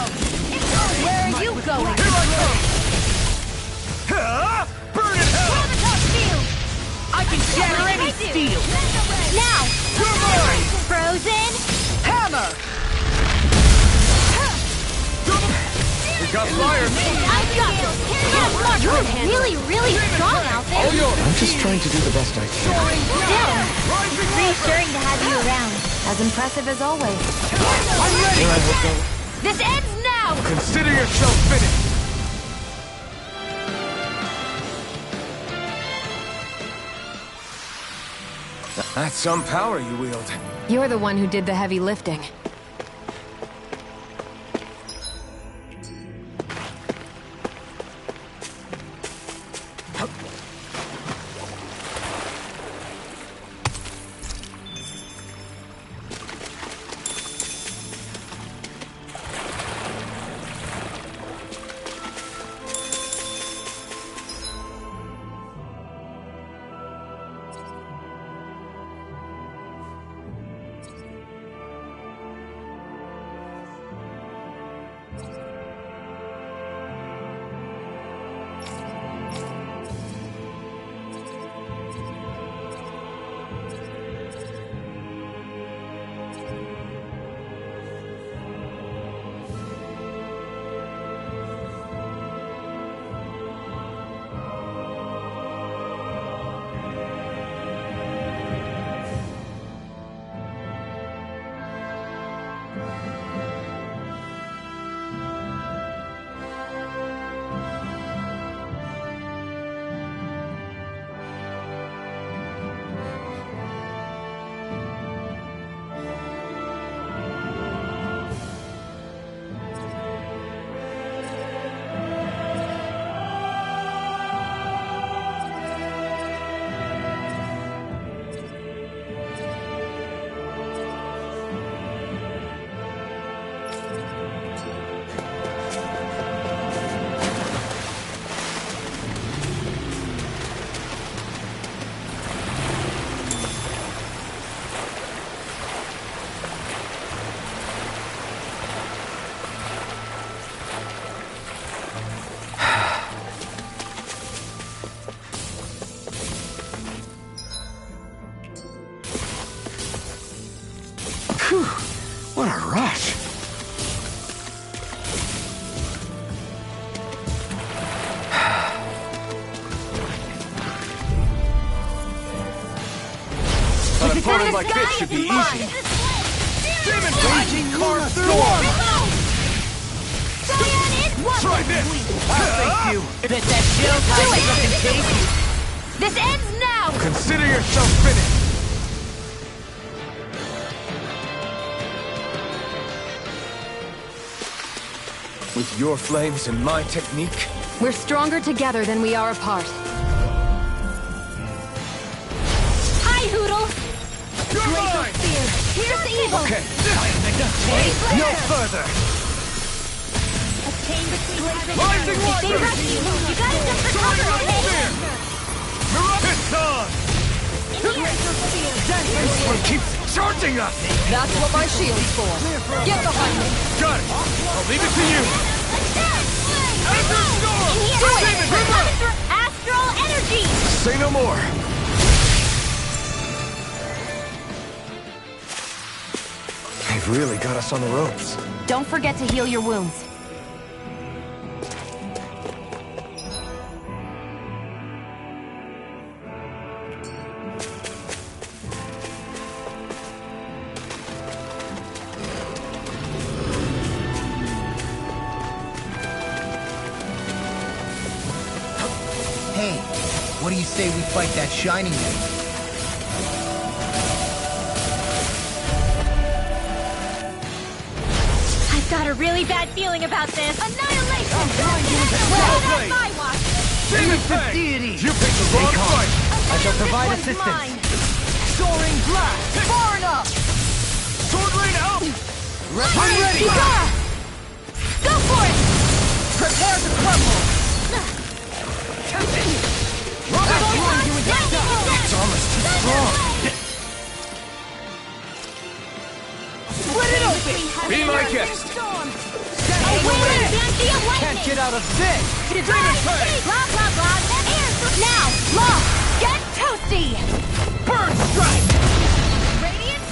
Where are you going? Here I come! Burn in hell! I can shatter any steel! Now! You're mine! Frozen! Hammer! We got fire! I've got this! Mark, you're really, really strong out there! All yours! I'm just trying to do the best I can. Still, reassuring to have you around. As impressive as always. I'm ready! This ends now! Consider yourself finished! That's some power you wield. You're the one who did the heavy lifting. Whew, what a rush. An opponent like this should be easy. Demon Raging Car Storm! Try this! Thank you. Bet that shield has something tasty. This ends now! Consider yourself finished! With your flames and my technique, We're stronger together than we are apart. Hi, Hoodle! You're mine! Here's evil! Okay, no further! A chain between Rising They Watcher! rush you! You gotta jump for cover, okay? It's on! this one keeps charging us! That's what my shield's for. Get behind me. Got it! I'll leave it to you! Astral energy! Say no more! They've really got us on the ropes. Don't forget to heal your wounds. Hey, what do you say we fight that shining one? I've got a really bad feeling about this. Annihilation! Well played. My watch! Demon Fang! You picked the wrong fight! I shall provide This one's assistance. mine. Soaring blast! Far enough! Sword Rain out! I'm ready! Go for it! Prepare to crumble! It's almost too strong. Split it open! Be my guest! Can't get out of this! Blah, blah, blah. Now, Law, get toasty! Burn strike! Radiant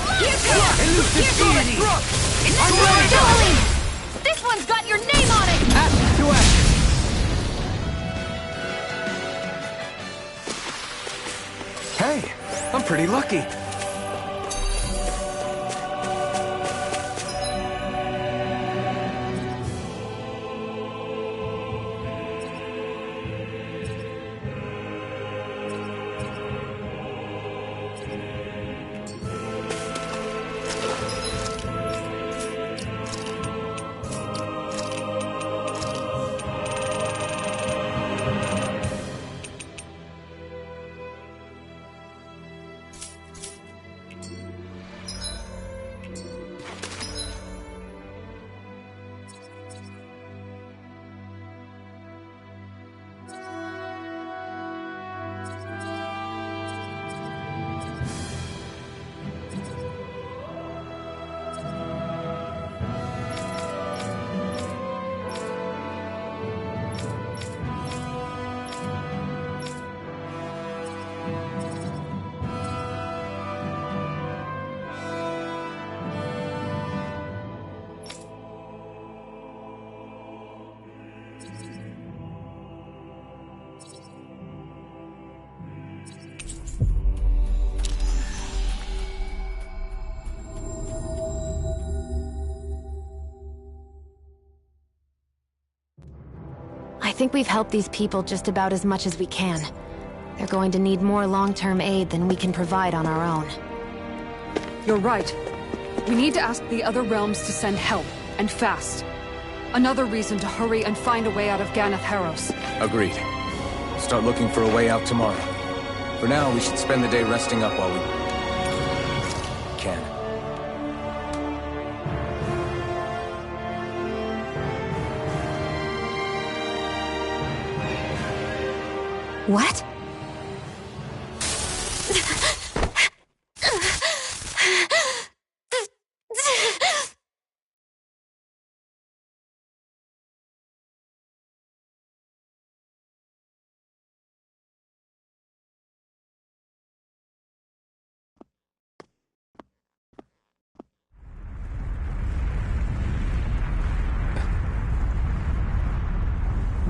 Elusive deity! This one's got your name on it! Ask to act! Hey, I'm pretty lucky. I think we've helped these people just about as much as we can. They're going to need more long-term aid than we can provide on our own. You're right. We need to ask the other realms to send help, and fast. Another reason to hurry and find a way out of Ganath Haros. Agreed. Start looking for a way out tomorrow. For now, we should spend the day resting up while we can. What?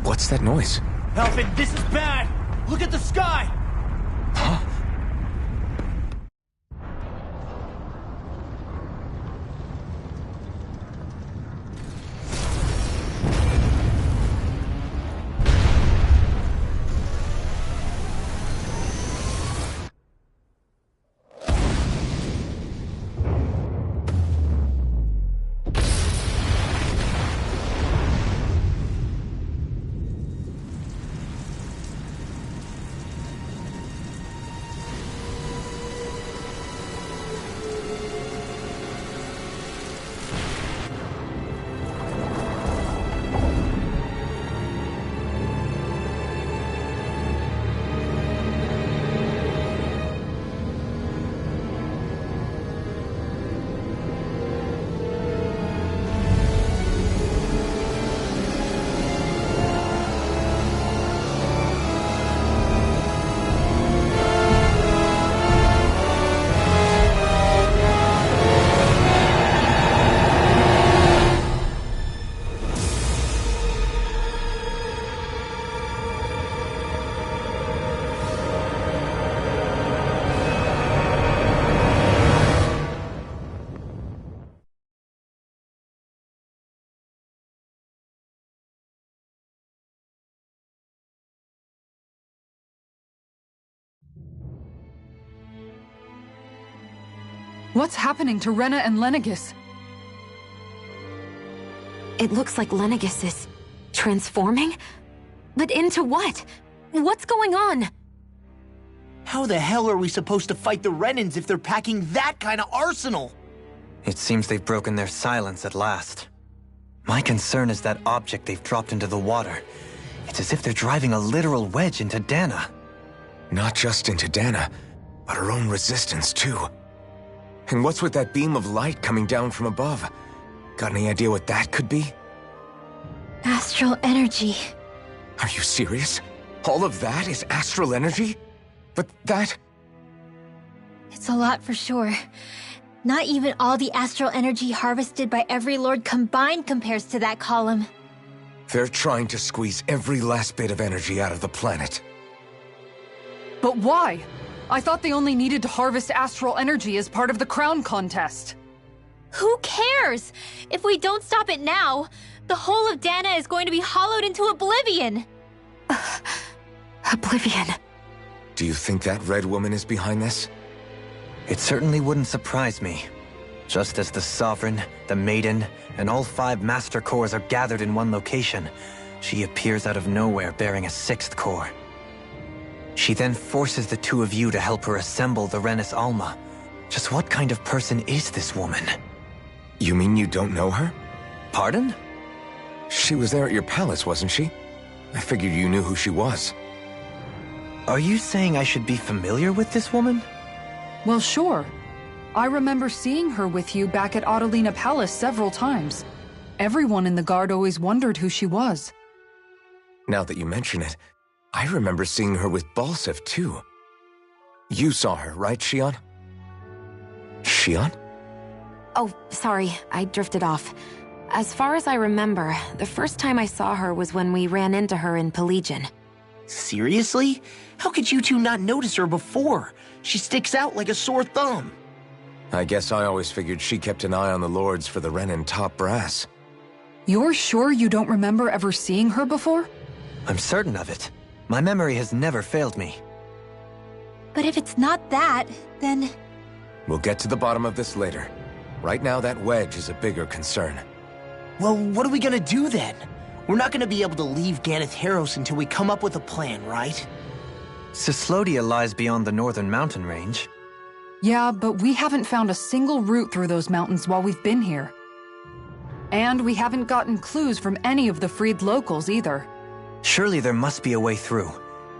What's that noise? Alvin, this is bad! Look at the sky! Huh? What's happening to Rena and Lenegis? It looks like Lenegis is transforming? But into what? What's going on? How the hell are we supposed to fight the Renans if they're packing that kind of arsenal? It seems they've broken their silence at last. My concern is that object they've dropped into the water. It's as if they're driving a literal wedge into Dana. Not just into Dana, but her own resistance too. And what's with that beam of light coming down from above? Got any idea what that could be? Astral energy. Are you serious? All of that is astral energy? But that... It's a lot for sure. Not even all the astral energy harvested by every lord combined compares to that column. They're trying to squeeze every last bit of energy out of the planet. But why? I thought they only needed to harvest astral energy as part of the crown contest. Who cares? If we don't stop it now, the whole of Dana is going to be hollowed into oblivion. Oblivion. Do you think that red woman is behind this? It certainly wouldn't surprise me. Just as the Sovereign, the Maiden, and all 5 Master Cores are gathered in one location, she appears out of nowhere bearing a 6th core. She then forces the 2 of you to help her assemble the Renis Alma. Just what kind of person is this woman? You mean you don't know her? Pardon? She was there at your palace, wasn't she? I figured you knew who she was. Are you saying I should be familiar with this woman? Well, sure. I remember seeing her with you back at Adelina Palace several times. Everyone in the guard always wondered who she was. Now that you mention it, I remember seeing her with Balseph, too. You saw her, right, Shion? Shion? Oh, sorry, I drifted off. As far as I remember, the first time I saw her was when we ran into her in Pelagian. Seriously? How could you two not notice her before? She sticks out like a sore thumb. I guess I always figured she kept an eye on the lords for the Renin top brass. You're sure you don't remember ever seeing her before? I'm certain of it. My memory has never failed me. But if it's not that, then... We'll get to the bottom of this later. Right now, that wedge is a bigger concern. Well, what are we gonna do then? We're not gonna be able to leave Ganath Haros until we come up with a plan, right? Cyslodia lies beyond the northern mountain range. Yeah, but we haven't found a single route through those mountains while we've been here. And we haven't gotten clues from any of the freed locals either. Surely there must be a way through.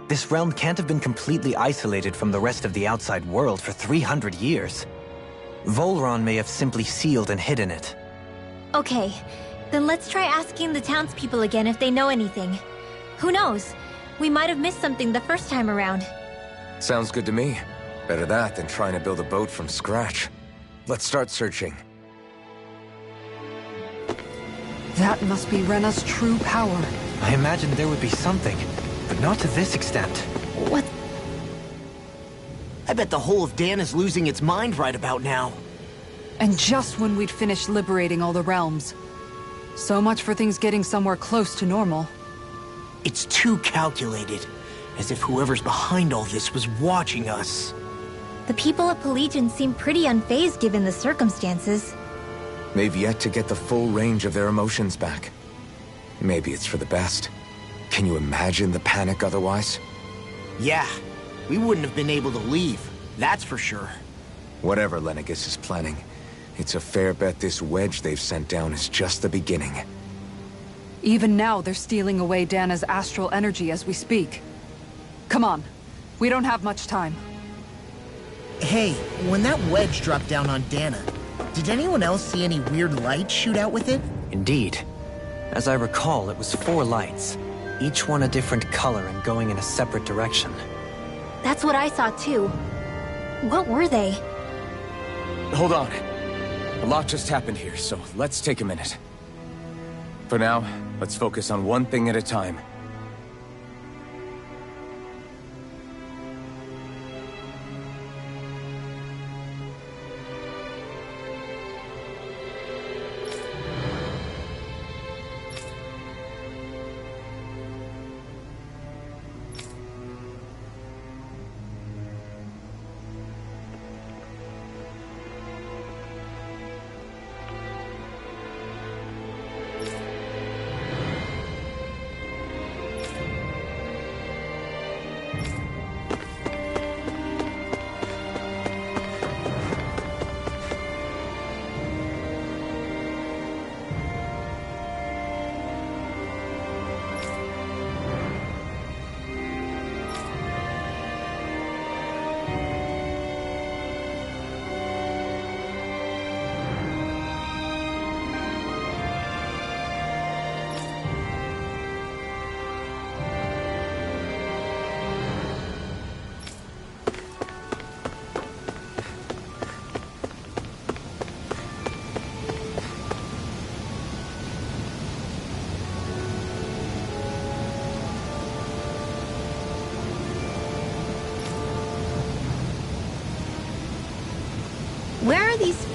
This realm can't have been completely isolated from the rest of the outside world for 300 years. Volron may have simply sealed and hidden it. Okay, then let's try asking the townspeople again if they know anything. Who knows? We might have missed something the first time around. Sounds good to me. Better that than trying to build a boat from scratch. Let's start searching. That must be Rena's true power. I imagined there would be something, but not to this extent. What? I bet the whole of Dan is losing its mind right about now. And just when we'd finished liberating all the realms. So much for things getting somewhere close to normal. It's too calculated. As if whoever's behind all this was watching us. The people of Pelagian seem pretty unfazed given the circumstances. They've yet to get the full range of their emotions back. Maybe it's for the best. Can you imagine the panic otherwise? Yeah, we wouldn't have been able to leave, that's for sure. Whatever Lenegis is planning, it's a fair bet this wedge they've sent down is just the beginning. Even now, they're stealing away Dana's astral energy as we speak. Come on, we don't have much time. Hey, when that wedge dropped down on Dana, did anyone else see any weird lights shoot out with it? Indeed. As I recall, it was 4 lights, each one a different color and going in a separate direction. That's what I saw too. What were they? Hold on. A lot just happened here, so let's take a minute. For now, let's focus on one thing at a time.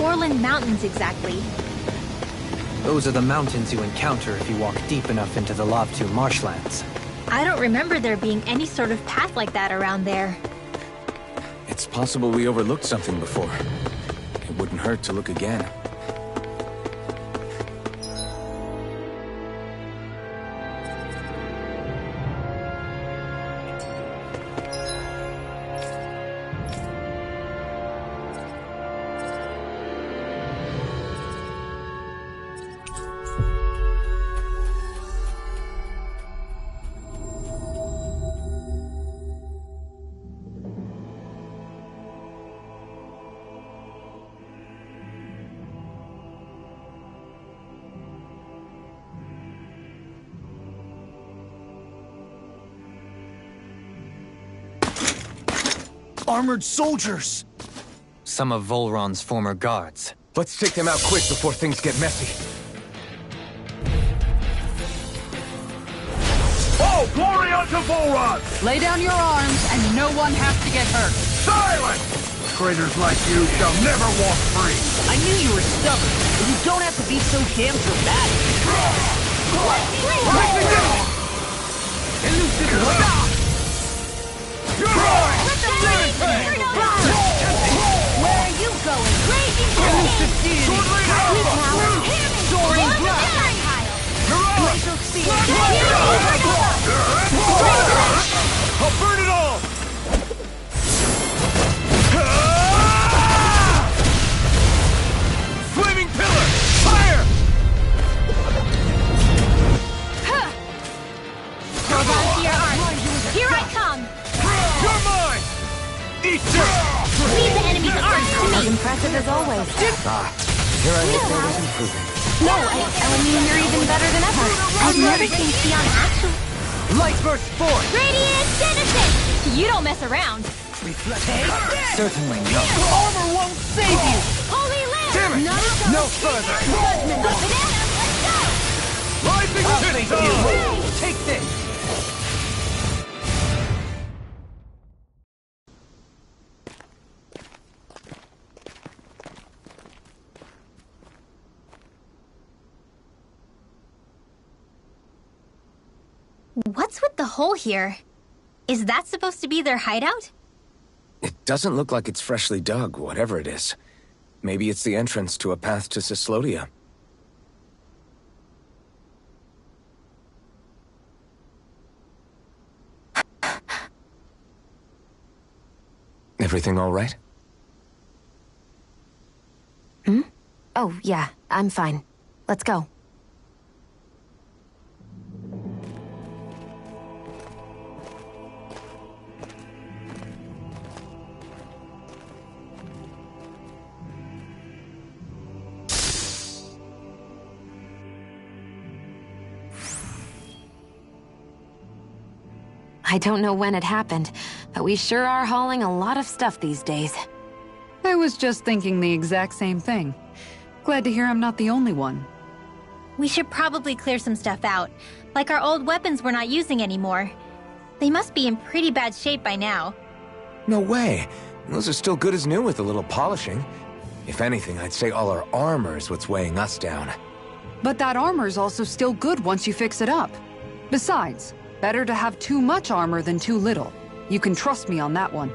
Orland Mountains exactly? Those are the mountains you encounter if you walk deep enough into the Lavtu marshlands. I don't remember there being any sort of path like that around there. It's possible we overlooked something before. It wouldn't hurt to look again. Armored soldiers! Some of Volron's former guards. Let's take them out quick before things get messy. Oh, glory unto Volron! Lay down your arms, and no one has to get hurt. Silence! Traitors like you shall never walk free! I knew you were stubborn, but you don't have to be so damn dramatic. Where are you going? Raging I'll burn it all! Flaming pillar! Fire! Hold on to your arms. Here I come! You're mine! Eat this! Leave the enemy's arms to As me! impressive as always. Here I look always improving. No, I mean, you're even better than ever. I've never seen Sion actually. Light burst forth! Radiant Genesis! You don't mess around. Certainly not. Armor won't save you! Holy Lamb! Damn it! Naruto, No further! Judgment of Banana, let's Rising Thank Pistol! you! Take this! go! What's with the hole here? Is that supposed to be their hideout? It doesn't look like it's freshly dug, whatever it is. Maybe it's the entrance to a path to Cyslodia. Everything all right? Oh, yeah, I'm fine. Let's go. I don't know when it happened, but we sure are hauling a lot of stuff these days. I was just thinking the exact same thing. Glad to hear I'm not the only one. We should probably clear some stuff out. Like our old weapons we're not using anymore. They must be in pretty bad shape by now. No way. Those are still good as new with a little polishing. If anything, I'd say all our armor is what's weighing us down. But that armor's also still good once you fix it up. Besides, better to have too much armor than too little. You can trust me on that one.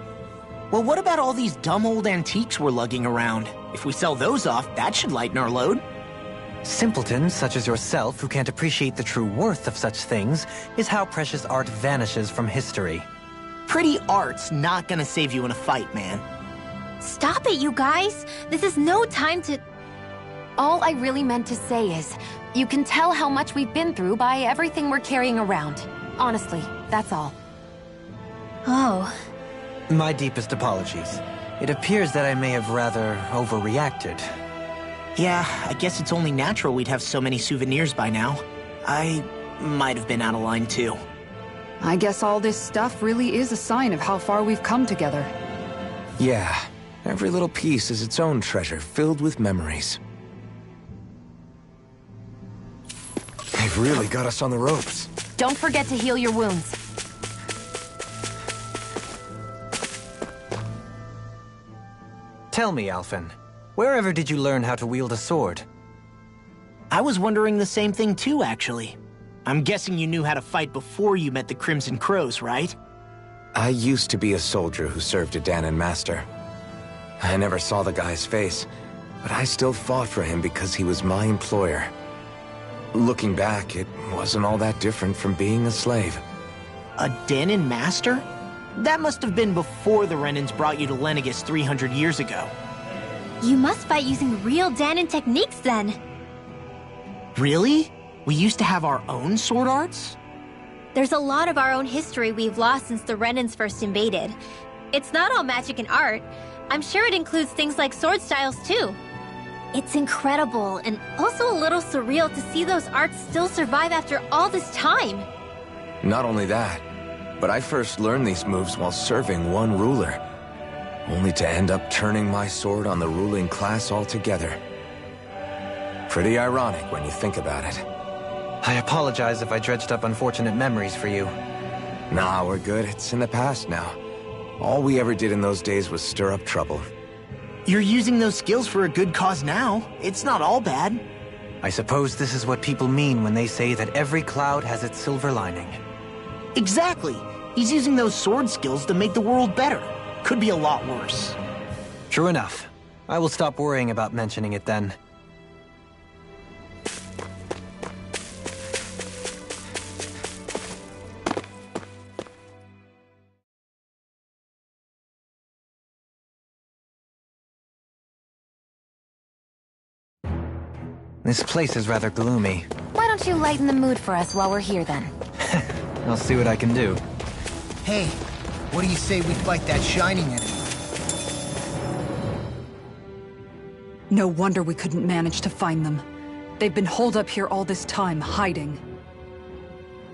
Well, what about all these dumb old antiques we're lugging around? If we sell those off, that should lighten our load. Simpletons such as yourself who can't appreciate the true worth of such things is how precious art vanishes from history. Pretty art's not gonna save you in a fight, man. Stop it, you guys! This is no time to... All I really meant to say is, you can tell how much we've been through by everything we're carrying around. Honestly, that's all. Oh. My deepest apologies. It appears that I may have rather overreacted. Yeah, I guess it's only natural we'd have so many souvenirs by now. I might have been out of line too. I guess all this stuff really is a sign of how far we've come together. Yeah, every little piece is its own treasure filled with memories. They've really got us on the ropes. Don't forget to heal your wounds. Tell me, Alphen, Wherever did you learn how to wield a sword? I was wondering the same thing too, actually. I'm guessing you knew how to fight before you met the Crimson Crows, right? I used to be a soldier who served a Dahnan master. I never saw the guy's face, but I still fought for him because he was my employer. Looking back, it wasn't all that different from being a slave. A Dahnan master? That must have been before the Renans brought you to Lenegis 300 years ago. You must fight using real Dahnan techniques then. Really? We used to have our own sword arts? There's a lot of our own history we've lost since the Renans first invaded. It's not all magic and art. I'm sure it includes things like sword styles too. It's incredible and also a little surreal to see those arts still survive after all this time. Not only that, but I first learned these moves while serving one ruler, only to end up turning my sword on the ruling class altogether. Pretty ironic when you think about it. I apologize if I dredged up unfortunate memories for you. Nah, we're good. It's in the past now. All we ever did in those days was stir up trouble. You're using those skills for a good cause now. It's not all bad. I suppose this is what people mean when they say that every cloud has its silver lining. Exactly. He's using those sword skills to make the world better. Could be a lot worse. True enough. I will stop worrying about mentioning it then. This place is rather gloomy. Why don't you lighten the mood for us while we're here then? I'll see what I can do. Hey, what do you say we fight that shining enemy? No wonder we couldn't manage to find them. They've been holed up here all this time, hiding.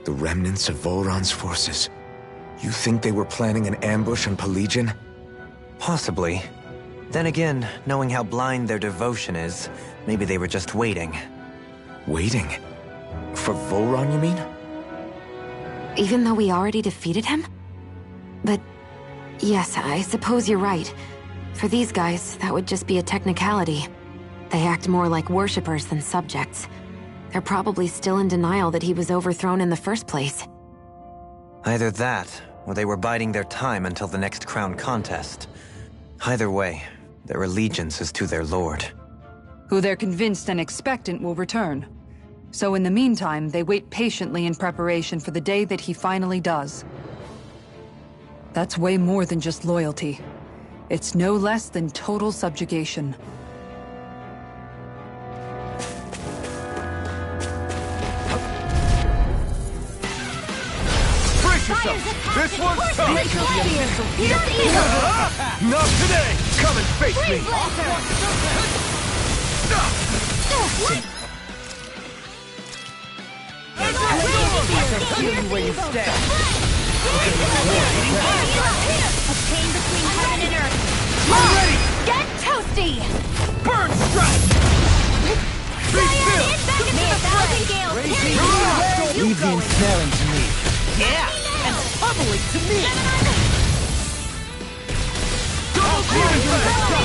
The remnants of Volron's forces. You think they were planning an ambush on Pelegion? Possibly. Then again, knowing how blind their devotion is, maybe they were just waiting. Waiting? For Volron, you mean? Even though we already defeated him? But yes, I suppose you're right. For these guys, that would just be a technicality. They act more like worshippers than subjects. They're probably still in denial that he was overthrown in the first place. Either that, or they were biding their time until the next crown contest. Either way, their allegiance is to their lord. Who they're convinced and expectant will return. So in the meantime, they wait patiently in preparation for the day that he finally does. That's way more than just loyalty. It's no less than total subjugation. Brace yourself! This one's tough! Not today! Come and face me! Feel you where you stand. A chain between heaven and earth. Ready! Get toasty! Burn strike! Be still! May a thousand gales carry you. Leave the ensnaring to me. Yeah, and pummeling to me.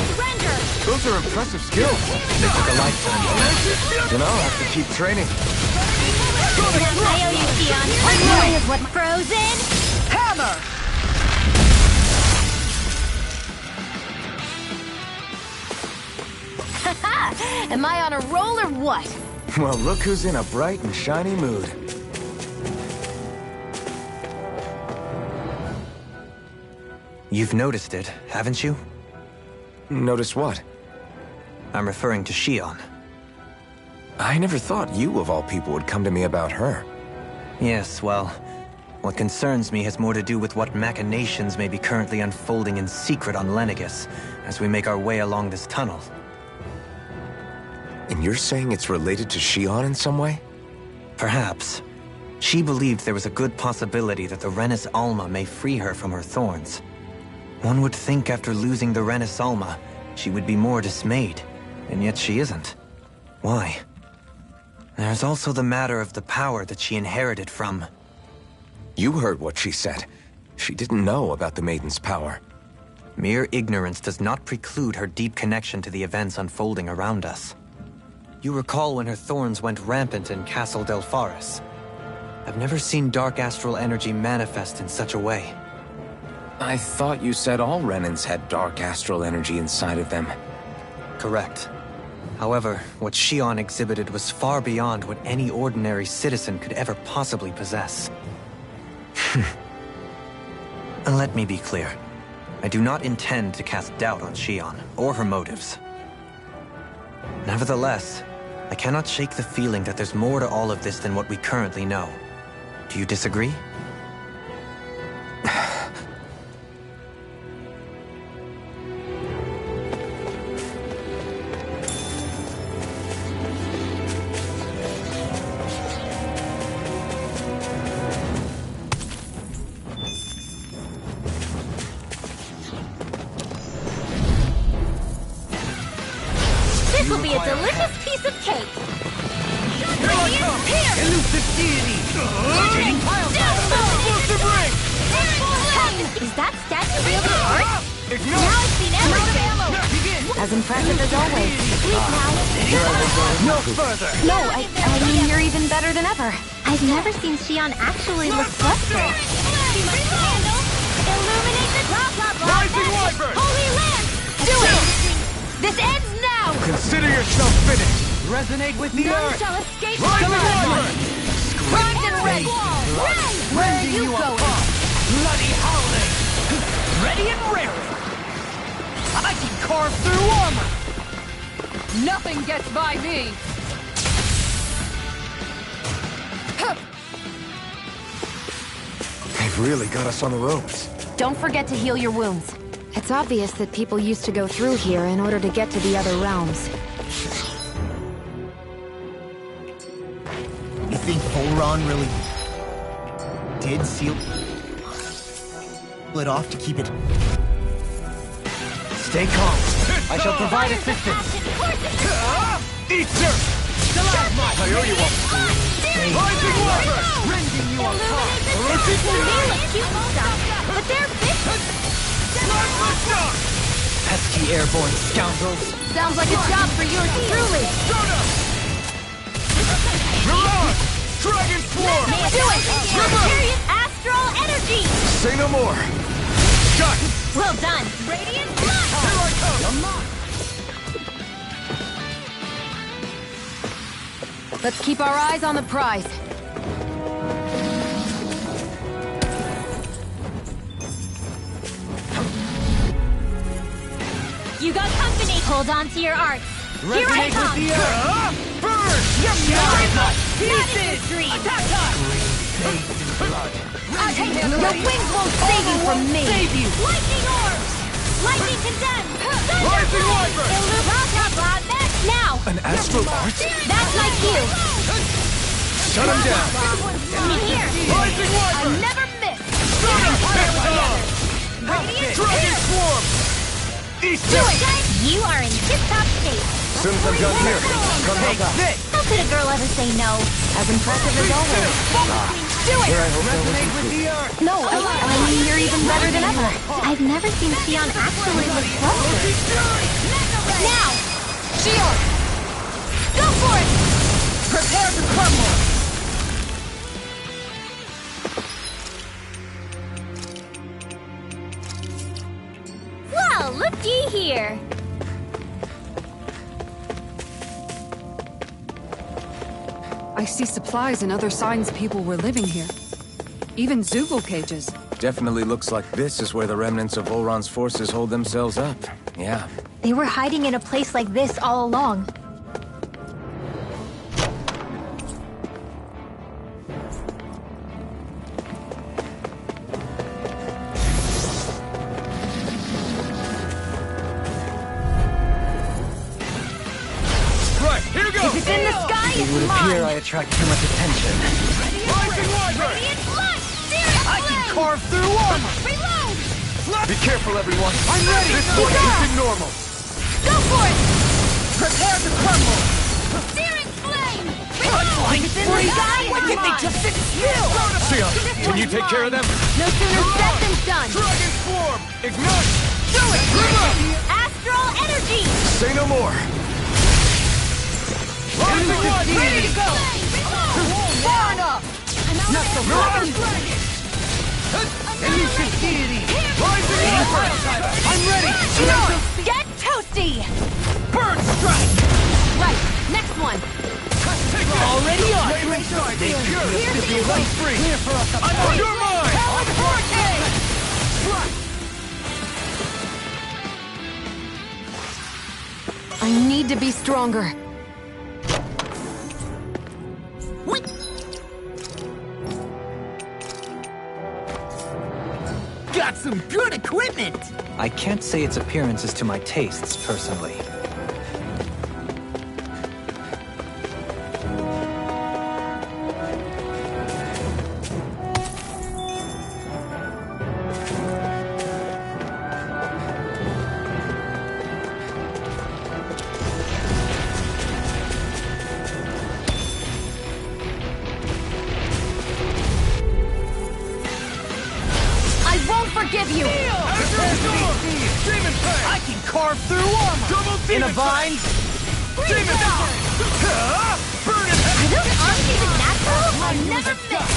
Surrender! Those are impressive skills. They took a lifetime. You know, I'll have to keep training. I owe you, Xion. Knowing is what frozen Hammer! Am I on a roll or what? Well, look who's in a bright and shiny mood. You've noticed it, haven't you? Notice what? I'm referring to Xion. I never thought you, of all people, would come to me about her. Yes, well, what concerns me has more to do with what machinations may be currently unfolding in secret on Lenegis as we make our way along this tunnel. And you're saying it's related to Xion in some way? Perhaps. She believed there was a good possibility that the Renis Alma may free her from her thorns. One would think after losing the Renis Alma, she would be more dismayed, and yet she isn't. Why? There's also the matter of the power that she inherited from... You heard what she said. She didn't know about the Maiden's power. Mere ignorance does not preclude her deep connection to the events unfolding around us. You recall when her thorns went rampant in Castle Delpharis. I've never seen dark astral energy manifest in such a way. I thought you said all Renans had dark astral energy inside of them. Correct. However, what Xion exhibited was far beyond what any ordinary citizen could ever possibly possess. And let me be clear. I do not intend to cast doubt on Xion, or her motives. Nevertheless, I cannot shake the feeling that there's more to all of this than what we currently know. Do you disagree? This will be a delicious piece of cake. Elusive deity! Explosive ring! Is that statue really art? Ignore! Now I've seen everything. As impressive as always. Please now. No further! No, I mean you're even better than ever. I've never seen Xion actually look flustered. Illuminate the blah blah blah. Rising Wyvern! Holy Land! Do it! This ends now! Consider yourself finished! Resonate with the None earth! shall escape Rising my Wyvern! Primed and ready! Where are Rending you you going? apart! Bloody howling! Ready and raring! I can carve through armor! Nothing gets by me! They've really got us on the ropes. Don't forget to heal your wounds. It's obvious that people used to go through here in order to get to the other realms. You think Volron really did seal it off to keep it? Stay calm. I shall provide assistance. Eater! I owe you one! Rising Wyvern! Rending you apart! They look cute and stuff, but they're vicious. Pesky airborne scoundrels. Sounds like a job for yours truly. Mirage! Dragon Swarm! Do it! Mysterious astral energy! Say no more! Shut! Well done! Radiant blood! Here I come! Let's keep our eyes on the prize. You got company! Hold on to your arts! Here I Resonate with come! the earth! Burn! Pieces! Attack time! Your wings won't save you from me! Lightning orbs! Lightning condemned! Rising Wyvern! Now! An astral art? That's my cue! Shut him down! Me here! Rising Wyvern! Never miss! Dragon Swarm! Easter! You are in tip-top shape! As soon as I'm done here, come help out. How could a girl ever say no? As impressive as always. Do it! Here I hope there Resonate wasn't with proof. the earth! No, I mean you're even better than ever. I've never seen Xion actually look flustered. Now! Xion! Go for it! Prepare to crumble! Well, looky here! I see supplies and other signs people were living here. Even Zoogle cages. Definitely looks like this is where the remnants of Volron's forces hold themselves up. Yeah. They were hiding in a place like this all along. Right, here goes! If it's in the sky, It it's would appear I mine! attract too much attention. Rising Wyvern! I can carve through armor! Reload! Be careful, everyone! I'm ready! This one isn't normal! Go for it! Prepare to crumble! Searing flame! If it's in the sky, it's mine! Sion, can you take care of them? No sooner said than done! Dragon Swarm! Ignite! Do it! Astral energy! Say no more! Ready to go! Far enough! Not so fast! Elusive deity! I'm ready! Get toasty! Burn strike! Right, next one. Already on! Free! Clear for us up Under your mind! Powered hurricane! I need to be stronger. Got some good equipment! I can't say its appearance is to my tastes, personally. Forgive you! I can carve through armor! In a vine! Demon Burn it! Those arms even natural? I never miss!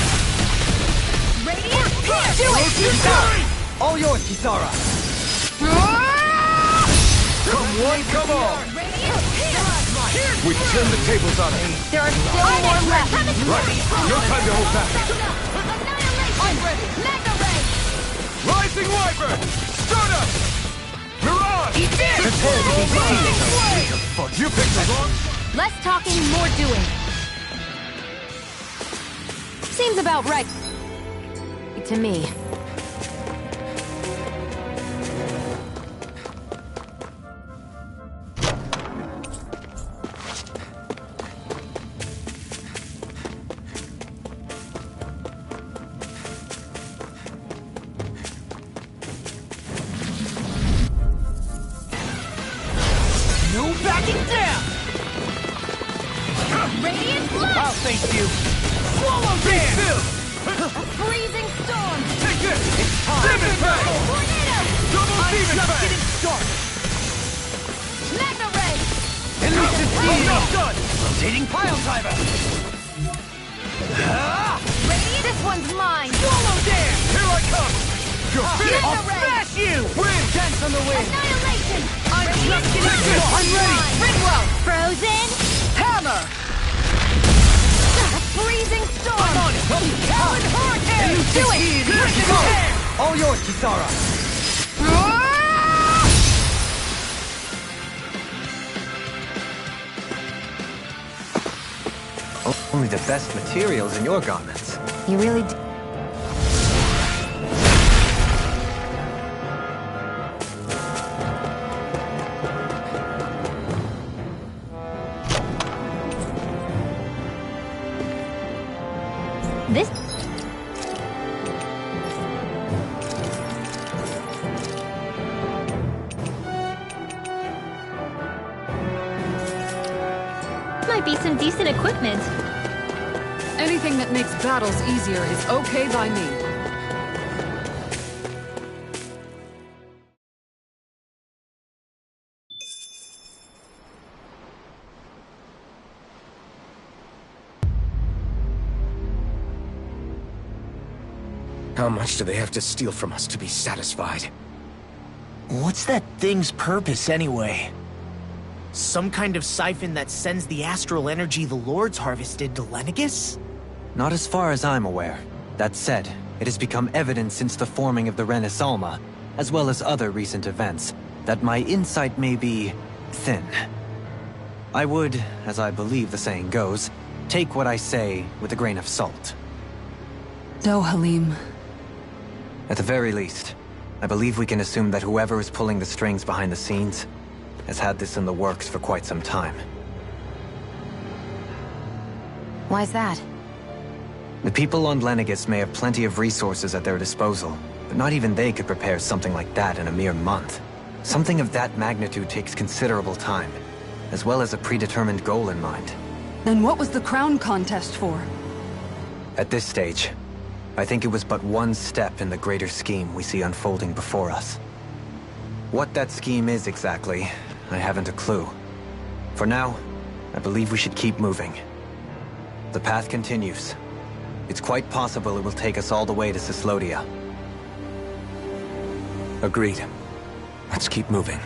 Radiant Pierce! Do it! All yours, Kisara! Come one, come all! Radiant Pierce! We turn the tables on it. There are still more left. Right, no time to hold back. Annihilation! I'm ready! Mega Ray! Rising Wyvern! Start up! Mirage! He did! You picked the wrong... Less talking, more doing. Seems about right. To me. No backing down! Radiant Blast! I'll thank you! Swallow dance! Freezing Storm! Take this! It's time! Demon Bang! Tornado! Double I'm Demon just Bang! getting started! Mega Ray! Elusive deity! Almost done! Rotating pile driver! Radiant! This one's mine! Swallow dance! Here I come! You're finished! I'll Mega Ray! smash you! Win! Dance on the wind! Annihilation! I'm just getting started! I'm ready! Ringwell! Frozen! Hammer! Freezing Storm! I'm on it! Talon Hurricane! Do it! Go! All yours, Kisara! Only the best materials in your garments. You really do. This... might be some decent equipment. Anything that makes battles easier is okay by me. How much do they have to steal from us to be satisfied? What's that thing's purpose, anyway? Some kind of siphon that sends the astral energy the Lords harvested to Lenegis? Not as far as I'm aware. That said, it has become evident since the forming of the Renaissance, as well as other recent events, that my insight may be thin. I would, as I believe the saying goes, take what I say with a grain of salt. No, Halim. At the very least, I believe we can assume that whoever is pulling the strings behind the scenes has had this in the works for quite some time. Why's that? The people on Lenegis may have plenty of resources at their disposal, but not even they could prepare something like that in a mere month. Something of that magnitude takes considerable time, as well as a predetermined goal in mind. Then what was the crown contest for? At this stage, I think it was but one step in the greater scheme we see unfolding before us. What that scheme is exactly, I haven't a clue. For now, I believe we should keep moving. The path continues. It's quite possible it will take us all the way to Cyslodia. Agreed. Let's keep moving.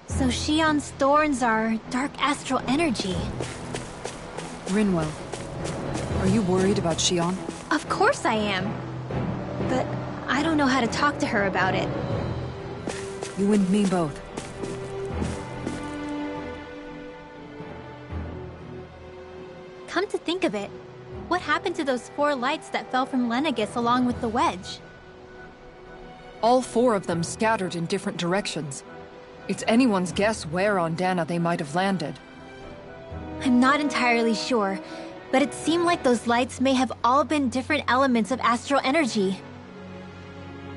So Shion's thorns are dark astral energy. Rinwell, are you worried about Shion? Of course I am. But I don't know how to talk to her about it. You and me both. Come to think of it, what happened to those 4 lights that fell from Lenegis along with the wedge? All 4 of them scattered in different directions. It's anyone's guess where on Dana they might have landed. I'm not entirely sure, but it seemed like those lights may have all been different elements of astral energy.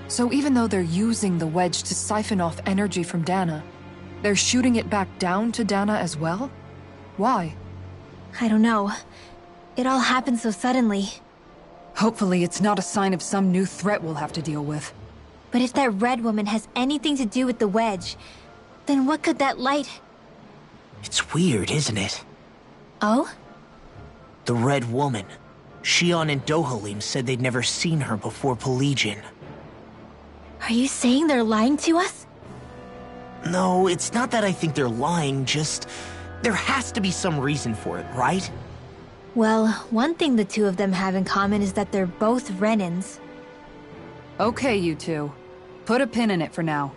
So even though they're using the wedge to siphon off energy from Dana, they're shooting it back down to Dana as well? Why? I don't know. It all happened so suddenly. Hopefully it's not a sign of some new threat we'll have to deal with. But if that red woman has anything to do with the wedge, then what could that light... It's weird, isn't it? Oh? The Red Woman. Shion and Dohalim said they'd never seen her before Pelegion. Are you saying they're lying to us? No, it's not that I think they're lying, just... There has to be some reason for it, right? Well, one thing the two of them have in common is that they're both Renins. Okay, you two. Put a pin in it for now.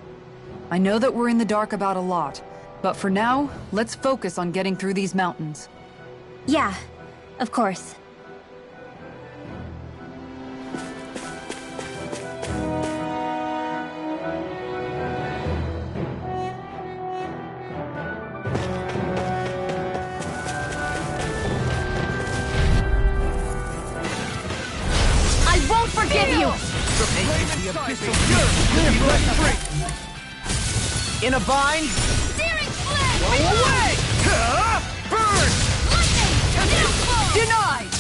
I know that we're in the dark about a lot, but for now, let's focus on getting through these mountains. Yeah, of course. I won't forgive you! In a bind? Searing flame! Go away! Burn! Lightning! Denied!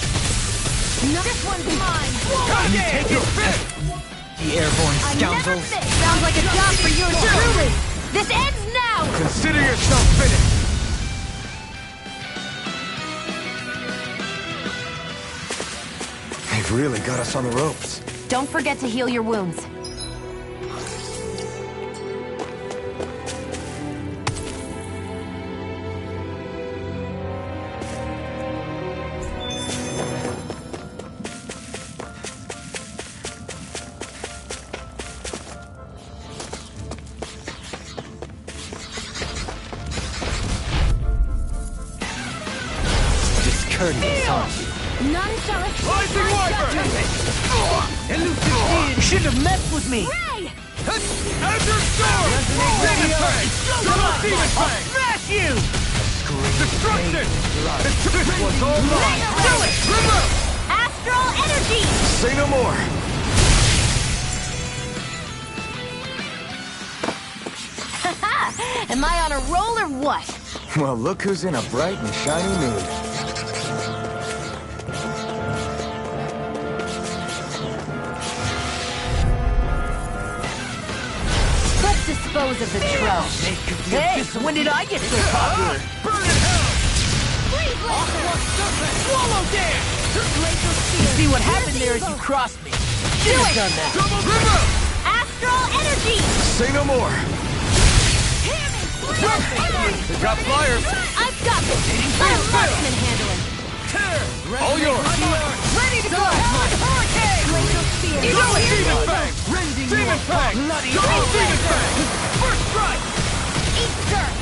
This one's mine! Can you take it? The airborne I never scoundrels! fit! Sounds like a job for yours truly! This ends now! Consider yourself finished! They've really got us on the ropes. Don't forget to heal your wounds. Discourteous, aren't you? None shall escape Rising my Wyvern! judgment! Elusive You shouldn't have messed with me! Ray! Azure Storm! Demon Fang! Demon Fang! Smash you! Destruction! This was all mine! Do it! Remove! Astral energy! Say no more! Am I on a roll or what? Well, look who's in a bright and shiny mood. Let's dispose of the troll. Hey, when did I get so popular? Burn in hell! Please listen! Swallow dance! See what happened there is you crossed me. Do it! Done that. Double remove! Astral energy! Say no more! They got flyers! I've got this! Let Marksman handle him! Tear! All yours! Ready to go! Hurricane! Glacial Spear! You know it! Demon Fang! Demon Fang! Double Demon Fang! First strike! Eat dirt!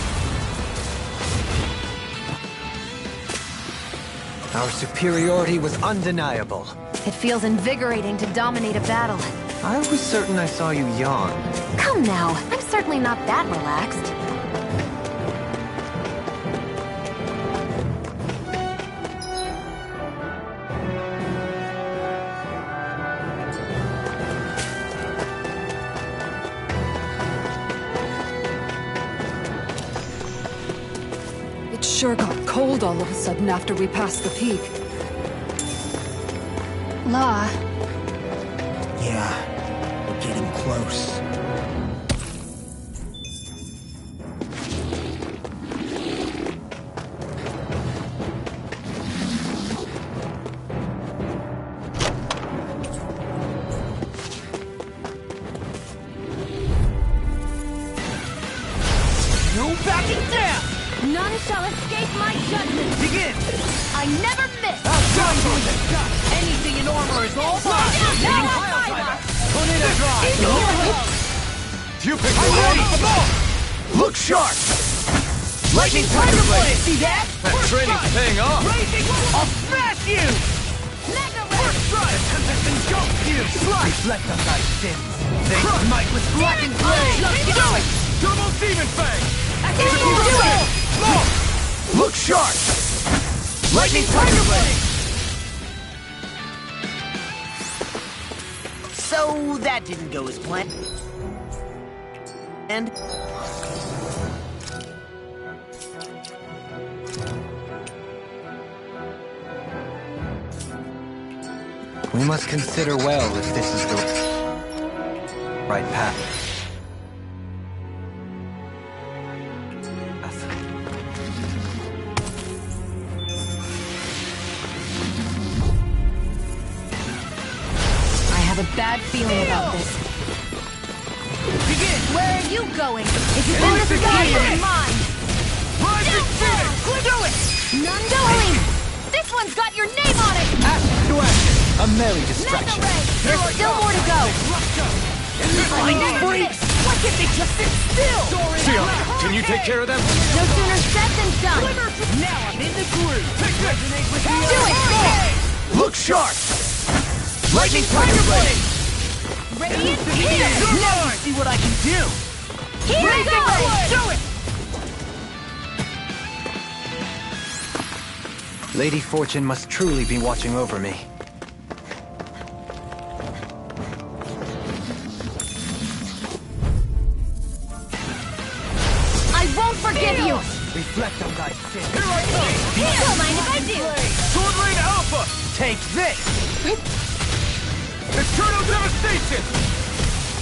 Our superiority was undeniable. It feels invigorating to dominate a battle. I was certain I saw you yawn. Come now, I'm certainly not that relaxed. It sure got cold all of a sudden after we passed the peak. Law, Yeah, we're getting close. No backing down! None shall escape my judgment. Begin! I never miss. Anything in armor is all mine! Now I'm fine. Tornado drive! You pick I'm ready! Look sharp! Lightning Tiger Blade! See that? That training's paying off! Raising! I'll smash you! Mega First strike! Tempest engulf you! Slice! Reflect on thy sins! They smite with blackened blade! Just do it! Turbo Demon Fang! Look sharp! Lightning Tiger Blade! So that didn't go as planned. And We must consider well if this is the right path. I have a bad feeling about this. Begin! Where are you going? If it's in the sky, it's mine. Rising Phoenix! Do it! None going. This one's got your name on it. Action to action! A merry Mega distraction. Ray. There's still more to go. Flying freaks! Why can't they just sit still? Shion, can you take care of them? No sooner said than done. Now I'm in the groove! Resonate with the Do it! Look sharp! Lightning Tiger Blade! Radiant here. Now you see what I can do! Here we go. Do it! Lady Fortune must truly be watching over me. I won't forgive you. Reflect on thy sins. Here I come! Don't mind if I do. Sword Rain Alpha! Take this! Eternal Devastation!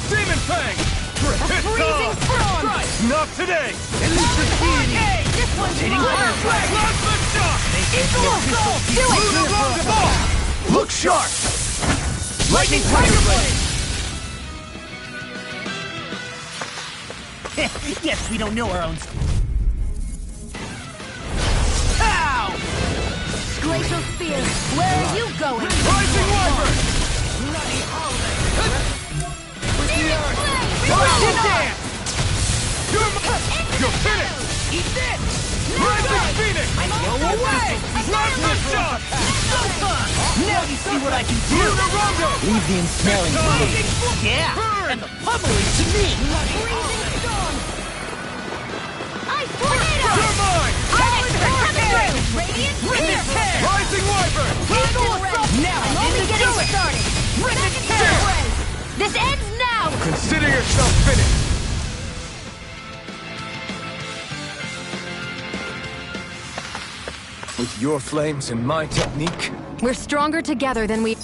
Demon Fang! Freezing storm. Not today! Electricity! This one's Hitting mine. Plasma Shock! Do it. Look sharp! Lightning Tiger Blade! yes, we don't know our own. Ow! Glacial Spear. Where are you going? Rising Wyvern! Bloody Holiday! With the earth! Rising Dance! You're finished! Eat this! Rising Phoenix! Go away! Plasma Shock! Now you see what I can do. Lunarondo! Leave the ensnaring to me. Yeah, and the pummeling to me. Ice Tornado. You're mine! Radiant Ripid Tear! Rising Wyvern! Now I'm I'm only in the getting do it. started. Ripid Second Tear! ray. This ends now. Consider yourself finished! With your flames and my technique, We're stronger together than we...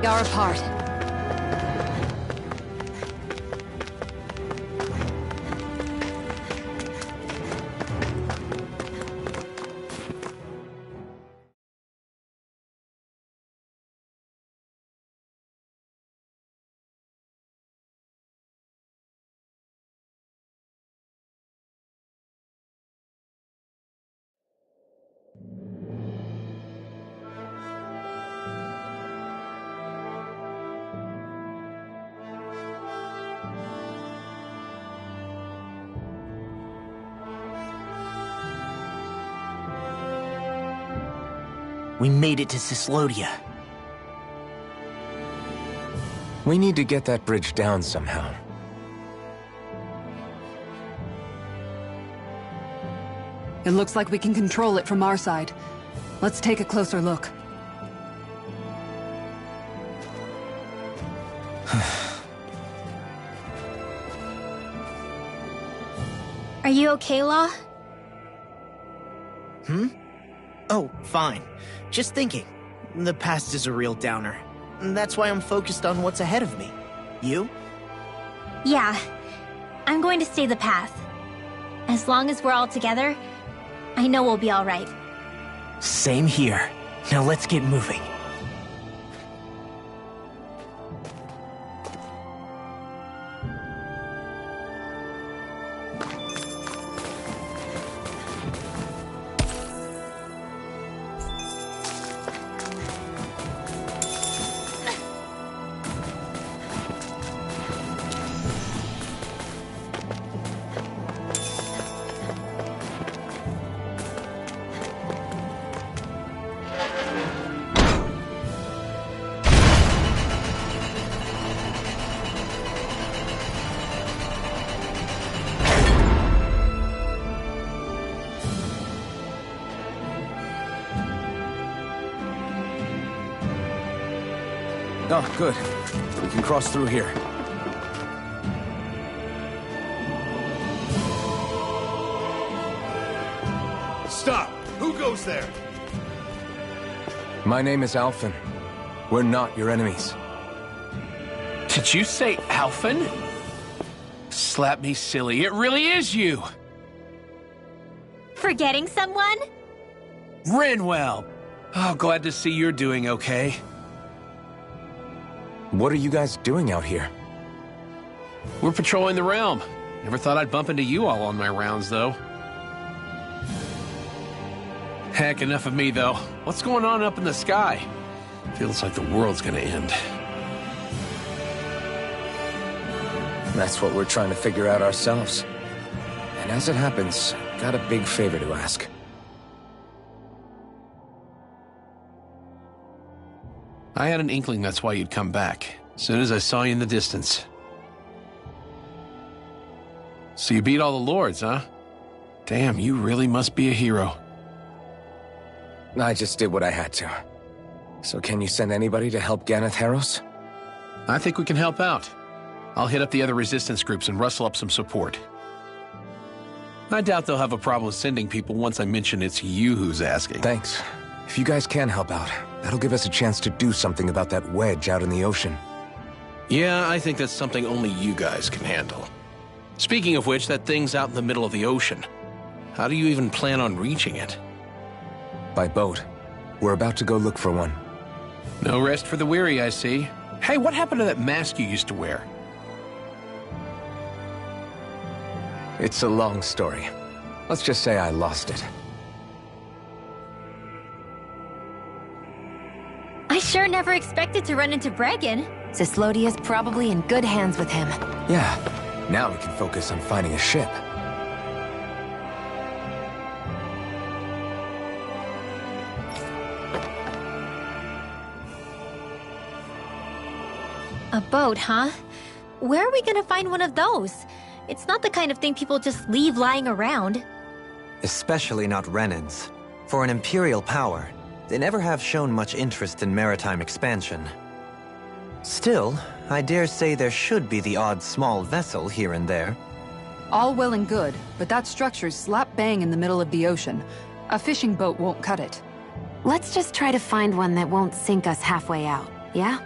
are apart. We made it to Cyslodia. we need to get that bridge down somehow. It looks like we can control it from our side. Let's take a closer look. Are you okay, Law? Oh, fine. Just thinking. The past is a real downer. That's why I'm focused on what's ahead of me. You? Yeah, I'm going to stay the path. As long as we're all together, I know we'll be all right. Same here. Now let's get moving. Oh, good. We can cross through here. Stop! Who goes there? My name is Alphen. We're not your enemies. Did you say Alphen? Slap me silly, it really is you! Forgetting someone? Rinwell! Oh, glad to see you're doing okay. What are you guys doing out here? We're patrolling the realm. Never thought I'd bump into you all on my rounds, though. Heck, enough of me, though. What's going on up in the sky? Feels like the world's gonna end. That's what we're trying to figure out ourselves. And as it happens, got a big favor to ask. I had an inkling that's why you'd come back, as soon as I saw you in the distance. So you beat all the lords, huh? Damn, you really must be a hero. I just did what I had to. So can you send anybody to help Ganeth Heros? I think we can help out. I'll hit up the other resistance groups and rustle up some support. I doubt they'll have a problem sending people once I mention it's you who's asking. Thanks. If you guys can help out, that'll give us a chance to do something about that wedge out in the ocean. Yeah, I think that's something only you guys can handle. Speaking of which, that thing's out in the middle of the ocean. How do you even plan on reaching it? By boat. We're about to go look for one. No rest for the weary, I see. Hey, what happened to that mask you used to wear? It's a long story. Let's just say I lost it. I sure never expected to run into Bregan. Cyslodia's probably in good hands with him. Yeah. Now we can focus on finding a ship. A boat, huh? Where are we gonna find one of those? It's not the kind of thing people just leave lying around. Especially not Renans. For an Imperial power, they never have shown much interest in maritime expansion. Still, I dare say there should be the odd small vessel here and there. All well and good, but that structure's slap bang in the middle of the ocean. A fishing boat won't cut it. Let's just try to find one that won't sink us halfway out, yeah?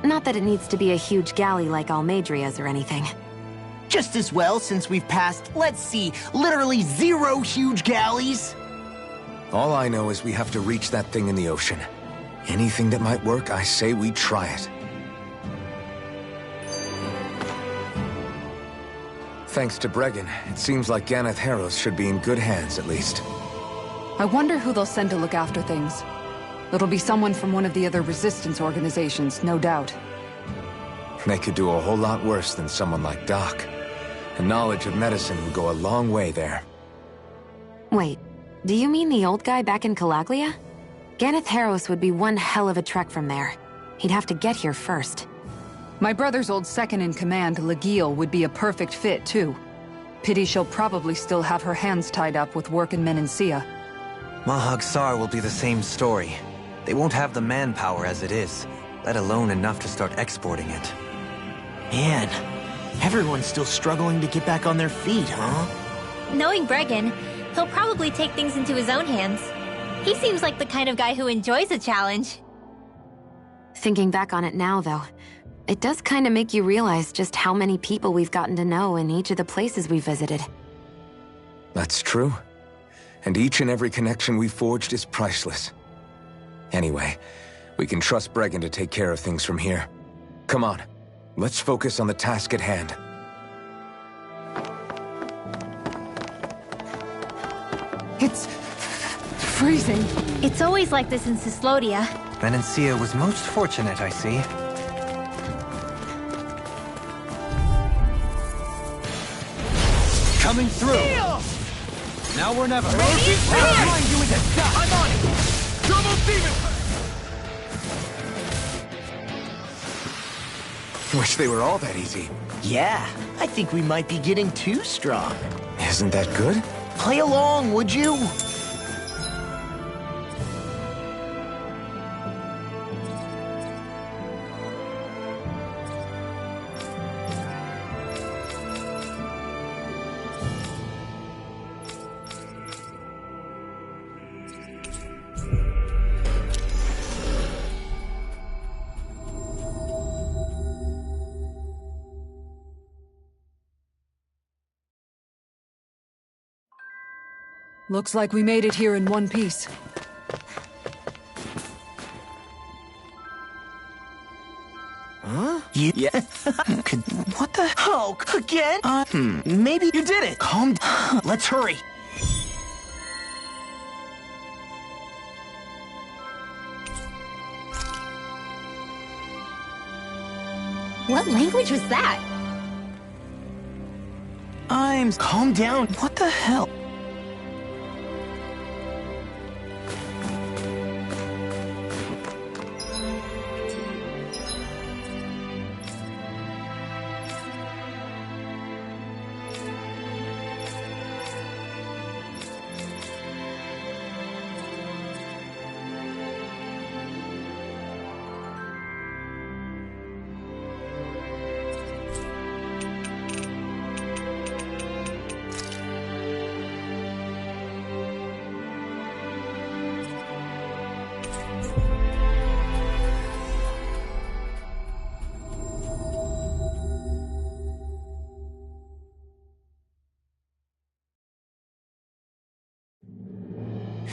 Not that it needs to be a huge galley like Almeidria's or anything. Just as well, since we've passed, let's see, literally 0 huge galleys. All I know is we have to reach that thing in the ocean. Anything that might work, I say we try it. Thanks to Bregan, it seems like Ganeth Heros should be in good hands, at least. I wonder who they'll send to look after things. It'll be someone from one of the other resistance organizations, no doubt. They could do a whole lot worse than someone like Doc. And knowledge of medicine would go a long way there. Wait, do you mean the old guy back in Calaglia? Ganeth Heros would be one hell of a trek from there. He'd have to get here first. My brother's old second-in-command, Legil, would be a perfect fit, too. Pity she'll probably still have her hands tied up with work in Menancia. Mahag Saar will be the same story. They won't have the manpower as it is, let alone enough to start exporting it. Man, everyone's still struggling to get back on their feet, huh? Knowing Bregan, he'll probably take things into his own hands. He seems like the kind of guy who enjoys a challenge. Thinking back on it now, though, it does kind of make you realize just how many people we've gotten to know in each of the places we visited. That's true. And each and every connection we forged is priceless. Anyway, we can trust Bregan to take care of things from here. Come on, let's focus on the task at hand. It's freezing. It's always like this in Cyslodia. Venencia was most fortunate, I see. Coming through! Now or never. I'm on it! Double demon! Wish they were all that easy. Yeah, I think we might be getting too strong. Isn't that good? Play along, would you? Looks like we made it here in one piece. Huh? Yeah. What the hell? Again? Maybe you did it. Calm down. Let's hurry. What language was that? Calm down. What the hell?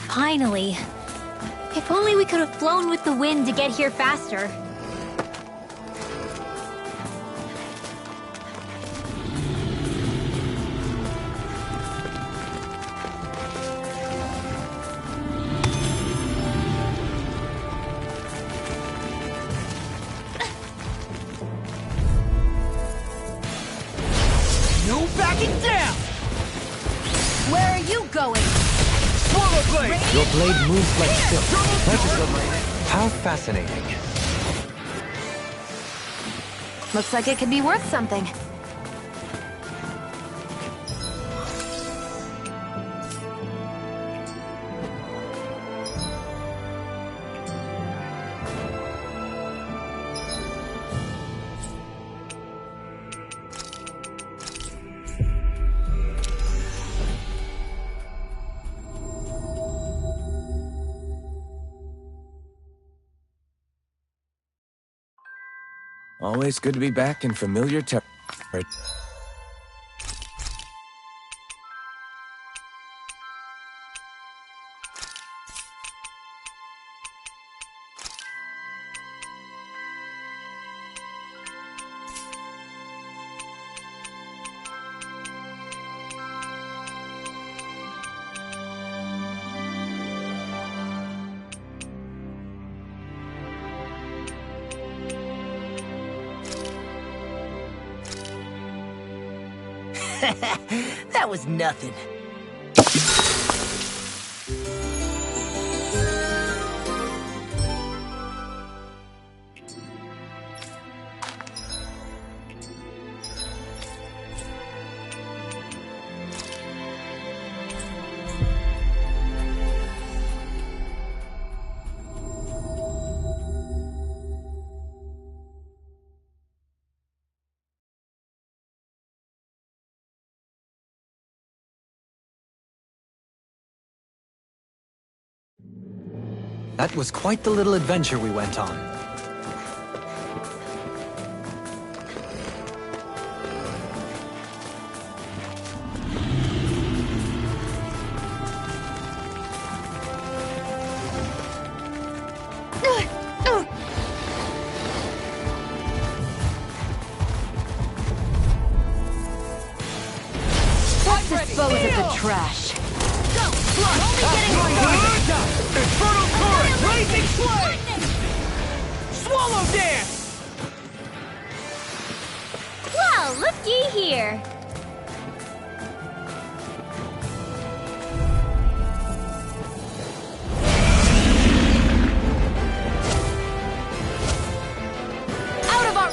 Finally. If only we could have flown with the wind to get here faster. No backing down! Where are you going? Your blade moves like silk. How fascinating. Looks like it could be worth something. Always good to be back in familiar territory. That was nothing. That was quite the little adventure we went on. Let's dispose of the trash. Infernal Current! Blazing Flame! Swallow Dance! Well, looky here. Out of our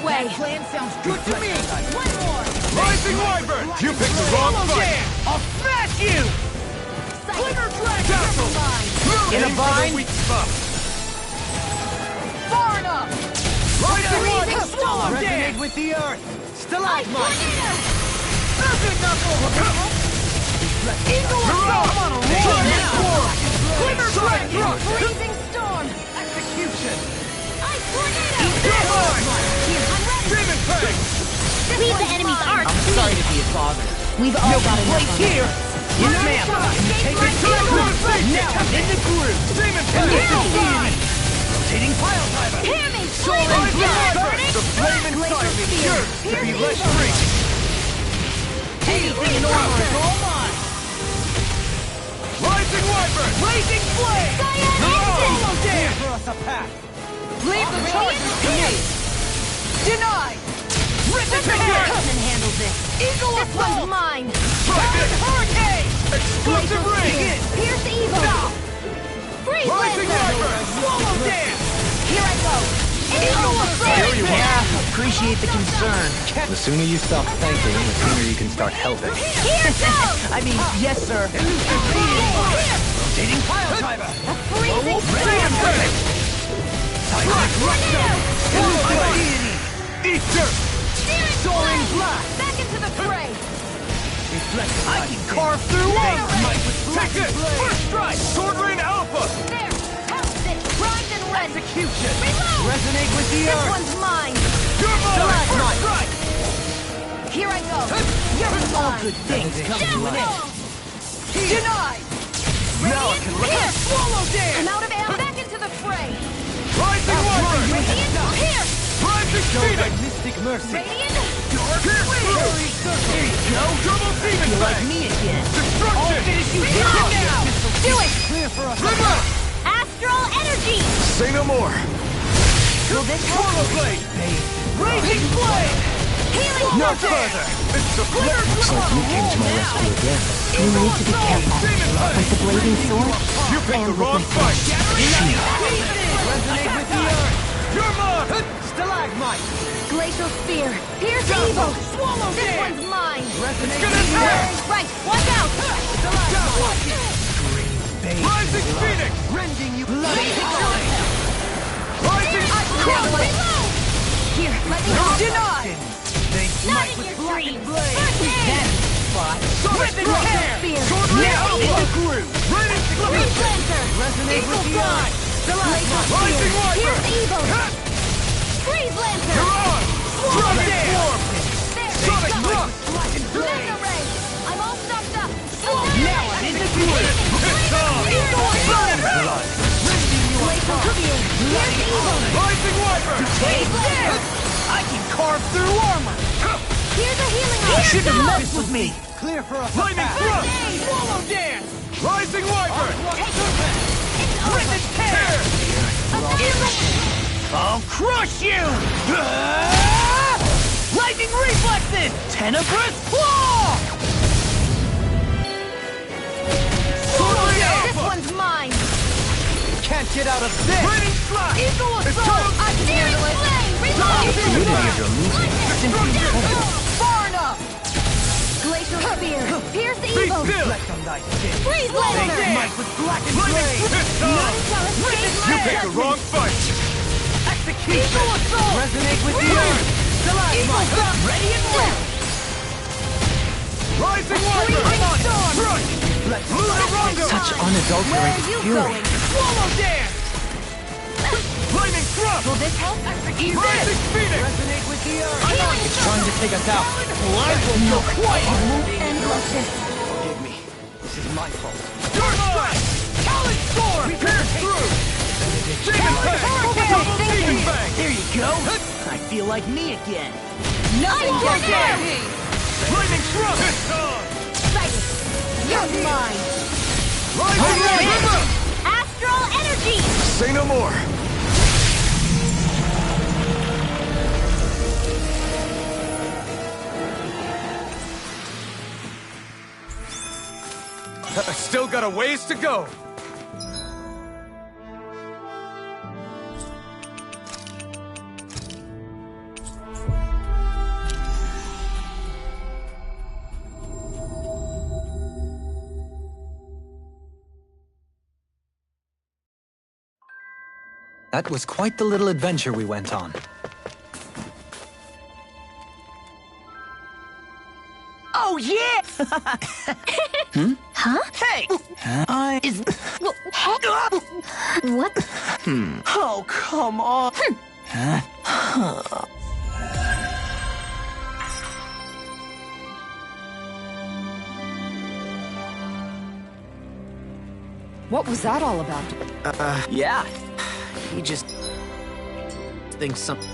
way. Plan sounds good to me! One more. Rising Wyvern! You picked the wrong Swallow fight! Dance! I'll smash you! Glitter Dragon! Castle! In a Aim for vine? the weak spot! Far enough! Rising Freezing Wyvern! Swallow Dance! with the earth! Stalagmite! Perfect Knuckle! Eagle Assault! I'm on a roll now! Glitter Dragon! Freezing storm. Execution! Ice tornado. Demon Fang! Leave the enemy's arc. I'm sorry to be a bother. We've all got enough Right of here! Yes, ma'am! Take it to the groove! Now, in the groove! Demon Fang! Rotating pile driver! Hear me. Soaring blast! The flame inside me yearns to be let free! Anything in armor is all mine! Rising Wyvern! Blazing flame! Swallow Dance! For us a path! Leave the charges to me! Denied! Rip it to here! Come and handle this. Eagle This one's Assault! mine. Solid Hurricane! Explosive Ring! Pierce evil. Freeze Rising Lancer. Wyvern! Swallow Dance! Here I go. Eagle Assault! Yeah, appreciate the concern. The sooner you stop thanking, the sooner you can start helping. Here goes. I mean, yes, sir. Rotating pile driver! Freezing Demon Fang! Eat dirt! Soaring blast! Back into the fray. I can carve through armor! Take this! First strike! Sword Rain Alpha! There. Pounce it. Grind and rend. Execution! Reload. Resonate with the This earth! one's mine. You're mine! First strike! Here I go. You're mine. Good things come to an end. Denied! Now I can let Here. Swallow Dance! I'm out of ammo. Back into the fray. Rising Wyvern! Radiant. Here. Rising Phoenix! Mystic Mercy! Radiant. Pierce through! There you go! Double Demon Fang! Me again! I'll Destruction! finish you here now! Do it. Clear for us! River! Astral energy. Say no more! Will this help? Swallow Blade! Raging Flame! Healing No circle. further! It's the flare! Looks like you came to my rescue again. You need to be careful. Demon Fang! With the blazing sword You picked the and with wrong my fight! Resonate with the earth! You're mine! Stalagmite! glacial spear. Pierce evil. Swallow This Dance! one's mine. Resonate Get with in the there! earth! Right. Watch out. Rising Phoenix! Rending you bloody Rising Reload. Here. Let me help. Denied! Not in your dreams. First aid. Rip and tear! Spear. Now in the groove! Radiant Freeze Lancer. Resonate with the earth! Rising Wyvern! Pierce evil. Freeze Lancer. You're on! Swallow Dance! There. Sonic Go. Rock! Mega ray. I'm all stocked up. Now I'm in the groove! It's on! Glacial spear. Pierce evil. Rising Wyvern! Take this! I can carve through armor! Here's a healing You item. shouldn't have messed with me! Clear for us! Lightning Thrust! Swallow Dance! Rising Wyvern! Rip and tear! I'll crush you! Lightning reflexes! Tenebrous claw! Swallow This Dance! one's mine. Can't get out of this! Raining Slash! Eagle It's Assault! I can handle it. Far enough! Glacial spear. Pierce Be evil. still! Freeze Lancer. Might with black and Lightning gray! It's on! You picked the wrong fight! Execution! Eagle Assault! Resonate with the earth! Eagle Assault! Ready and ready! Rising Wyvern! Freezing storm! Crush! Such unadulterated fury. Swallow dance! Lightning thrust! Will this help? Rising Phoenix! Resonate with the earth. It's trying to take us out. Life will go quiet! And like this. Forgive me. This is my fault. Your strike! Talon Storm! Pierce through! Demon Fang! Double Demon Fang! There you go. I feel like me again. Nothing gets there. Lightning thrust! You're mine. Rising Astral energy. Say no more. Still got a ways to go. That was quite the little adventure we went on. Oh, yeah! Huh? Hey! What? Oh, come on! What was that all about? Yeah. He just thinks something.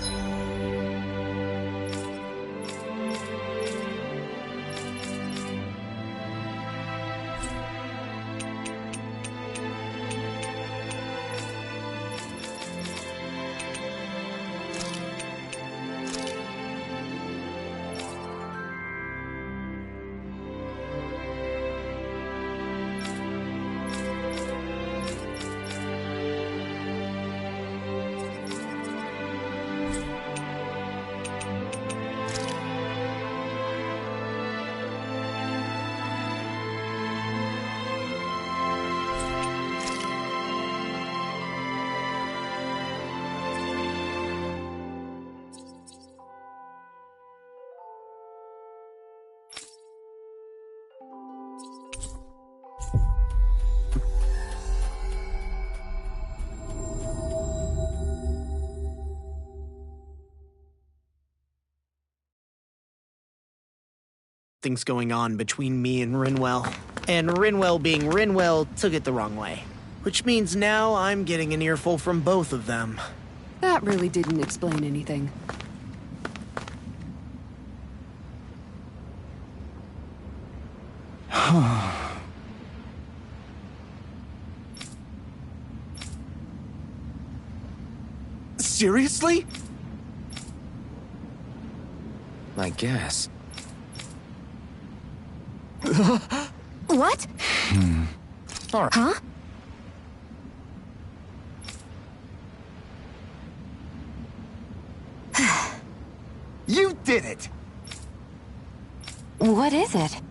Things going on between me and Rinwell. And Rinwell being Rinwell took it the wrong way. Which means now I'm getting an earful from both of them. That really didn't explain anything. Seriously? I guess. What? All right. Huh? You did it! What is it?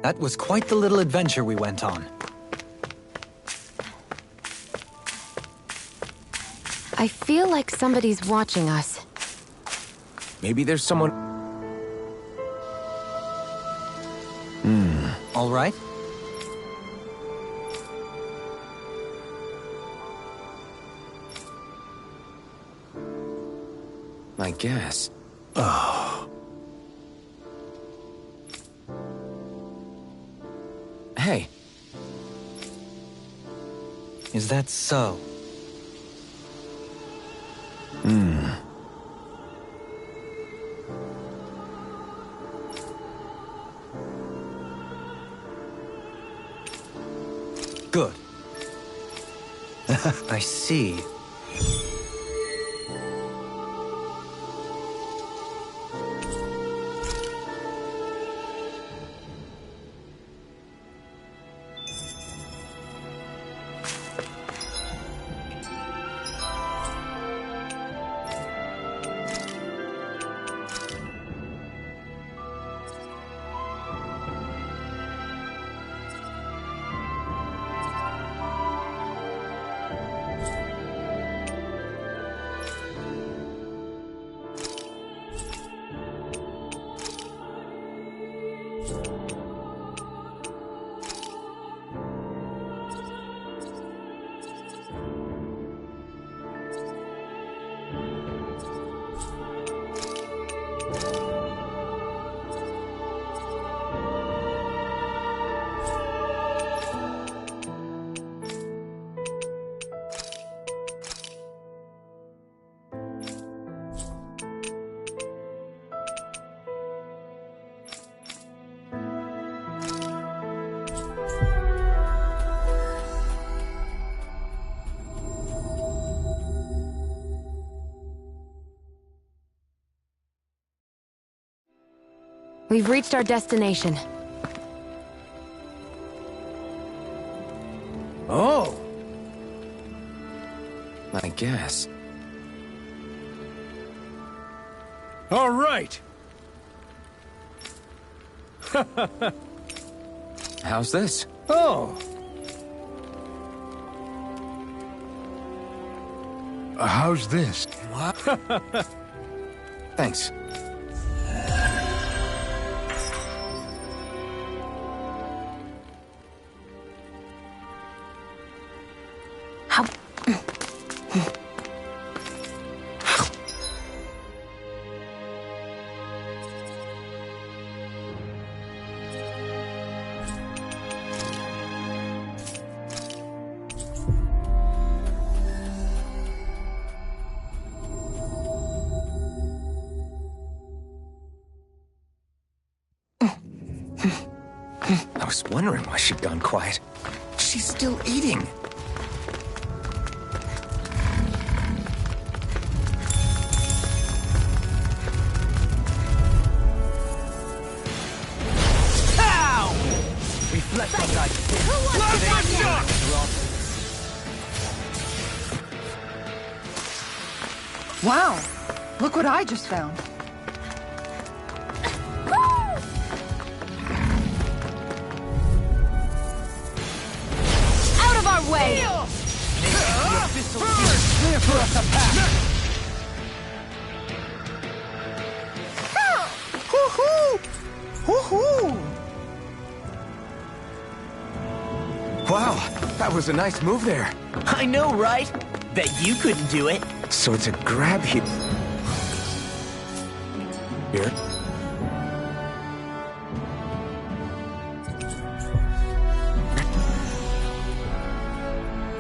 That was quite the little adventure we went on. I feel like somebody's watching us. Maybe there's someone... All right? I guess. Hey. Is that so? Good. I see. We've reached our destination. Oh! I guess. All right. How's this? Oh. How's this? What? Thanks. How... I was wondering why she'd gone quiet. She's still eating. Ow! Reflect on that. Wow! Look what I just found. Out of our way! Clear for us a path. Wow, that was a nice move there. I know, right? Bet you couldn't do it. So it's a grab here. Here.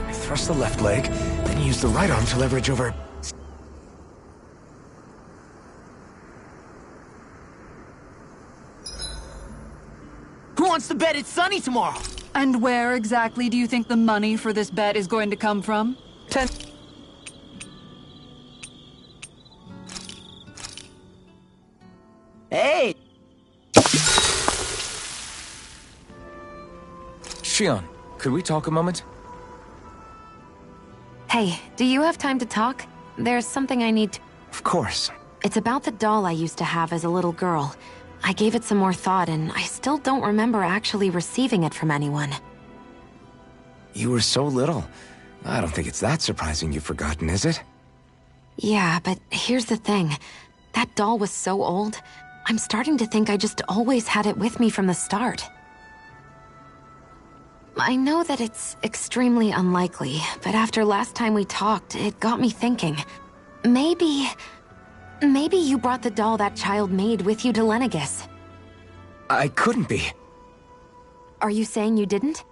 I thrust the left leg, then use the right arm to leverage over. Who wants to bet it's sunny tomorrow? And where exactly do you think the money for this bet is going to come from? 10. Hey! Shion, could we talk a moment? Hey, do you have time to talk? There's something I need to... Of course. It's about the doll I used to have as a little girl. I gave it some more thought, and I still don't remember actually receiving it from anyone. You were so little. I don't think it's that surprising you've forgotten, is it? Yeah, but here's the thing. That doll was so old, I'm starting to think I just always had it with me from the start. I know that it's extremely unlikely, but after last time we talked, it got me thinking. Maybe you brought the doll that child made with you to Lenegis. I couldn't be. Are you saying you didn't?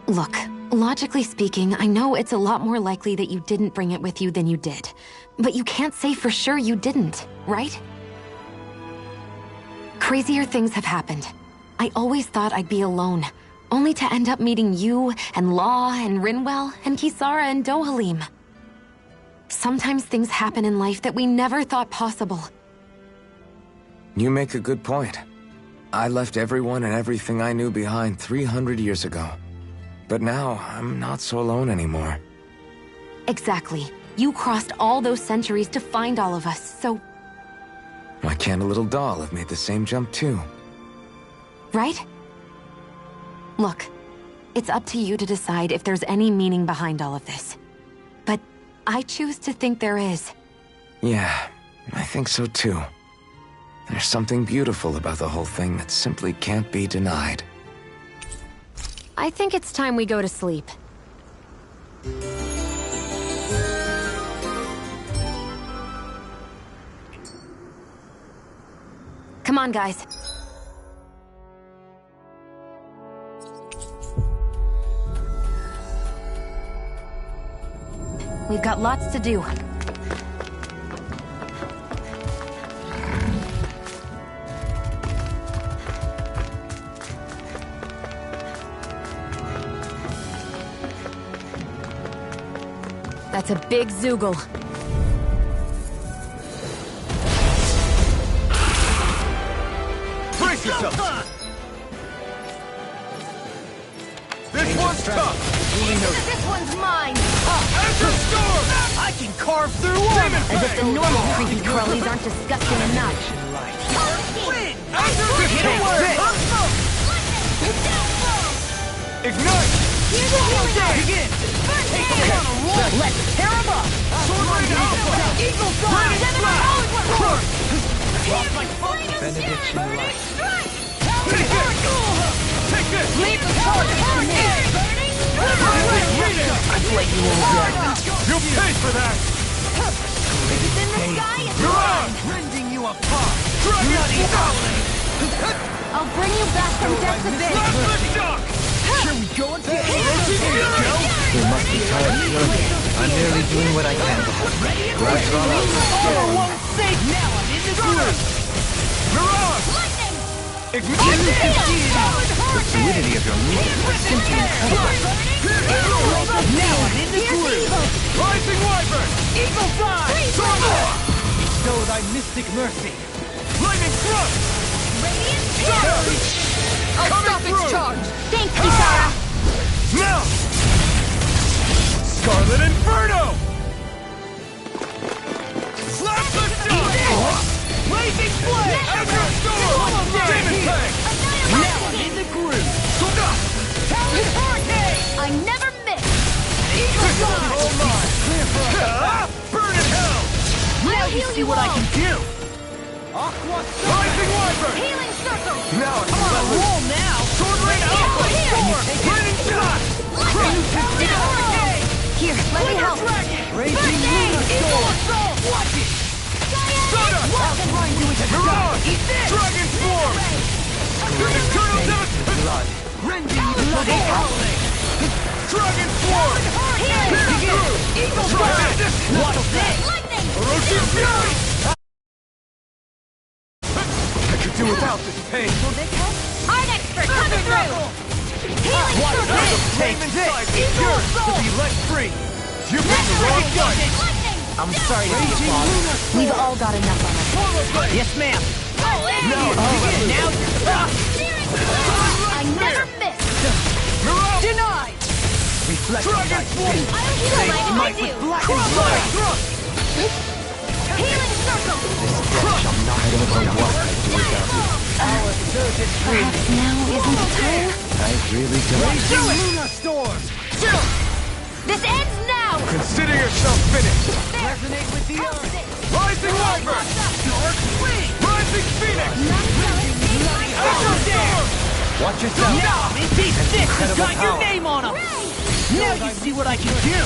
Look, logically speaking, I know it's a lot more likely that you didn't bring it with you than you did. But you can't say for sure you didn't, right? Crazier things have happened. I always thought I'd be alone, only to end up meeting you, and Law, and Rinwell, and Kisara, and Dohalim. Sometimes things happen in life that we never thought possible. You make a good point. I left everyone and everything I knew behind 300 years ago. But now, I'm not so alone anymore. Exactly. You crossed all those centuries to find all of us, so... Why can't a little doll have made the same jump too? Right? Look, it's up to you to decide if there's any meaning behind all of this. But I choose to think there is. Yeah, I think so too. There's something beautiful about the whole thing that simply can't be denied. I think it's time we go to sleep. Come on, guys. We've got lots to do. That's a big Zoogle. Brace yourself! This one's tough! This one's mine! Enter Storm! I can carve through armor! As if the normal creepy crawlies aren't disgusting enough. Win! Hit a word! Ignite! Begin! Take on a roll! Let's tear him up! Sword Rain Alpha! Eagle Fire! Lost my focus! Benediction light. Take this! Take this! Leave the target to me! I've let you all down. You'll pay for that! Mirage! Rending you apart! Dragon Howling! I'll bring you back from death's abyss! Slap the shock! Here we go again! You must be tired slowly. I'm merely doing what I can. Gloves roll out. Armor won't save now! I'm in the groove! Mirage! Ignite! The fluidity of your movement is simply incredible. Now I'm in the groove! Rising Wyvern! Eagle Fire! Stormlord! Bestow thy mystic mercy! Lightning Thrust! I'll Coming stop through. its charge! Thanks, Kisara! Now! Scarlet Inferno! Slap the shock! Blazing Flame! Enter Storm! Demon Tank! Now I'm in the groove! Talon Hurricane! I never miss! Eagle Fire! Oh my! Burn in hell! Now you see what I can do! Aqua Rising Wyvern! Healing circle! Now I'm on a roll now! Sword Rain Alpha! Lightning Shot! Here, let me help! Raging Luna Storm! Watch it! Stardust! I'll grind you into Mirage! dust! Eat this! Dragon Swarm! Eternal Devastation! Blood. Rending bloody howling! Dragon Swarm! Pierce through! Eagle Try Fire! this! Watch this! Orochi Fury! I could do without this pain. Art expert, coming through! Healing Watch circle! this! Take this! Yours to be let free! You picked the wrong fight! I'm sorry to be bothered. We've all got enough on us. Yes, ma'am. Now you're stuck. I never miss! Mirage! Denied. Reflect Dragon Swarm! I'll heal like I Might do! with black and white. Healing circle! Shall not know what I do without you. Our surge is free. Perhaps now isn't the time? I really don't. Raging Luna Storm. This ends now! Consider yourself finished! Resonate with the earth. Rising Wyvern! Dark Wing. Rising Phoenix! Bloody Enter Storm! Watch yourself. Now, Minty Six has Incredible got your power. name on him. Now you see what I can do.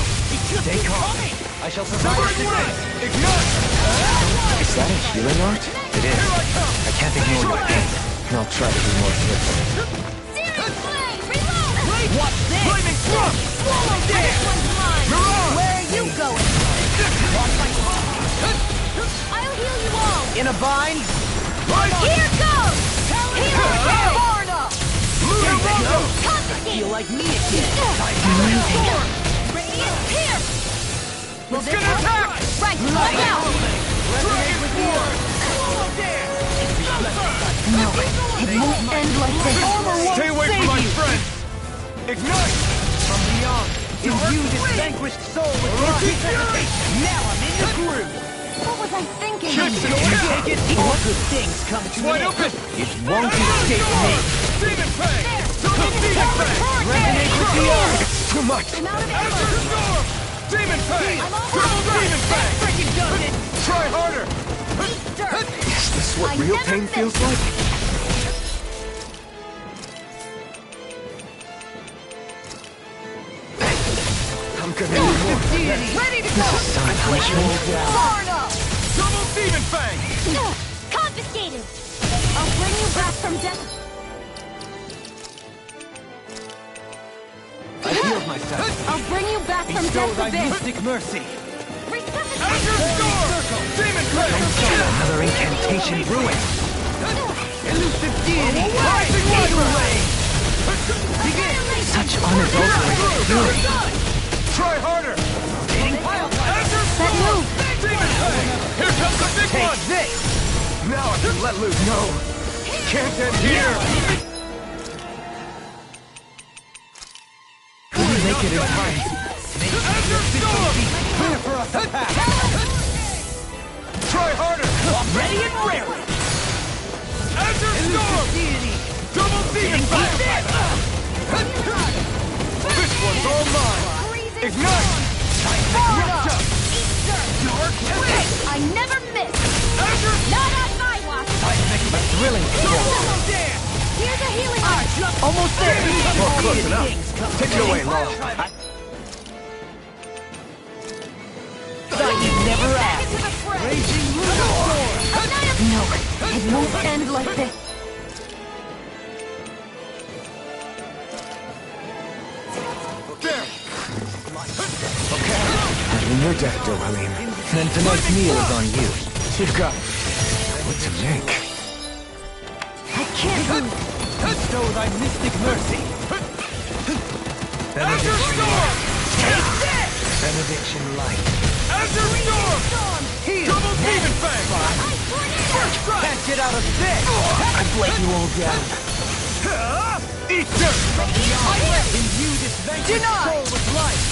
Stay calm. I shall survive Sword today. Rain! Ignite! Is that a healing art? It is. Here I come! I can't ignore your pain. I'll try to be more careful. Watch this. Lightning Thrust! Swallow this one's mine! Mirage! Where are you going? I'll heal you all! In a bind. Here goes! Healing circle! Lunarondo! Feel like me again. Radiant here! Will this gonna help? attack! Right, look out! Dragon Swarm! No, it won't end like this. Stay away from my friend! Ignite! From beyond, imbue this vanquished soul with Orochi your Fury! Now I'm in the groove. What was I thinking? Kicks and Take it. All good things come to Wide an open! end. It won't escape me. Demon Fang! Demon Fang! Resonate with the earth. It's too much! I'm out of Enter ammo. Storm! Demon Fang! Triple Demon Fang! Freaking does it. Try harder! Is this what real pain feels like? I'm gonna need more. Ready to go. Son of punishment. Far enough. Double Demon Fang! Confiscated! I'll bring you back from death. I healed myself. I'll bring you back from Bestow death's thy abyss. mystic mercy. Enter Storm! Demon Fang! Another incantation ruined. Elusive deity. Rising Wyvern! Such unadulterated fury. Try harder! Enter That move! Demon Fang! Here comes the big Take one! this. Now I can let loose. No! can't end here! We'll make it in time. Azure Storm! Clear for us to pass! Try harder! Ready and raring! Azure Storm! Double Demon Fire! This one's all mine! Ignite! I never miss! Azure Not on my watch! A thrilling thrill. Here's a healing art! Almost there! Well, close enough. Take it away, Law. Thought you'd never Back ask. into the fray! Raging Lunar No, it won't end like this. there! And you're dead, Dohalim. Then tonight's meal is on you. You've got what to make. I can't Bestow thy mystic mercy. Azure Storm! Take this! Benediction light. Azure Storm! Double Demon Fang! First strike! Can't get out of this! I'll let you all down. Eat dirt! Imbue this vanquished soul with life.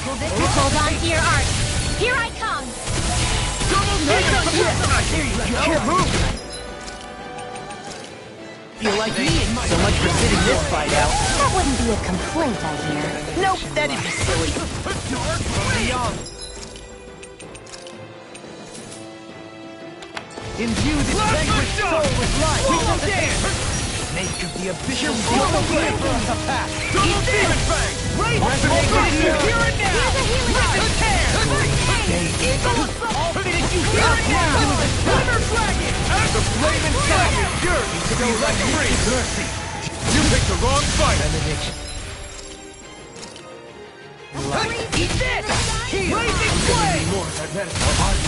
Hold on to your art. Here I come. Double Demon Fang! Here you go. Can't move! Feel like me. So much for sitting this fight out. That wouldn't be a complaint, I hear. Nope, that'd be silly. Beyond. Imbue this vanquished soul with life. Swallow dance! Make of the abyssal swallow clear for us to pass. Double Demon Fang! Resonate with you here and now. Here's a healing art! Eagle assault! I'll finish you here and now. Thunder Dragon! As the flame inside is yours to be let free! Mercy. You picked the wrong fight! Benediction. Eat this! Blazing flame!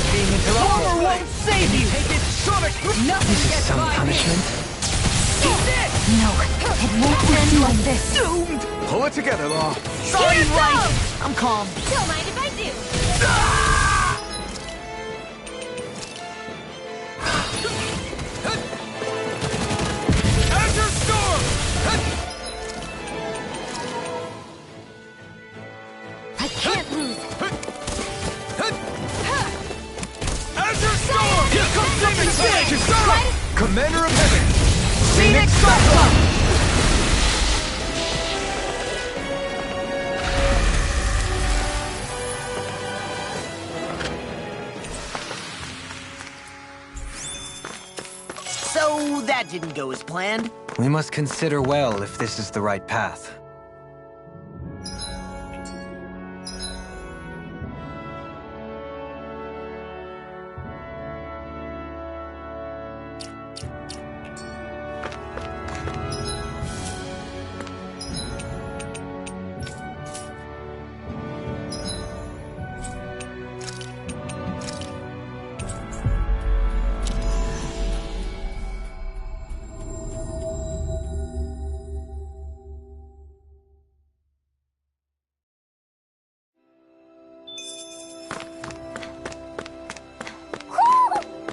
Being interrupted. Armor won't save you! Take it, Sonic! Nothing gets Some by me! punishment? Eat this! No, it won't end like this. Doomed! Pull it together, Law. Sorry, right! I'm calm. Don't mind if I do. Azure Storm! I can't lose. Azure Storm! Here comes Demon Fang! Commander of Heaven! Phoenix Cyclone! So that didn't go as planned. We must consider well if this is the right path.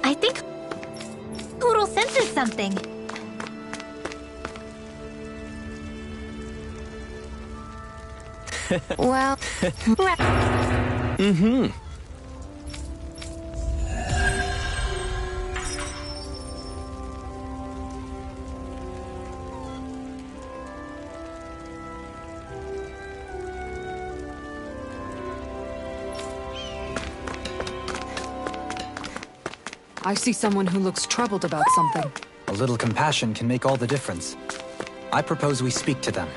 I think Poodle senses something. Well, I see someone who looks troubled about something. A little compassion can make all the difference. I propose we speak to them.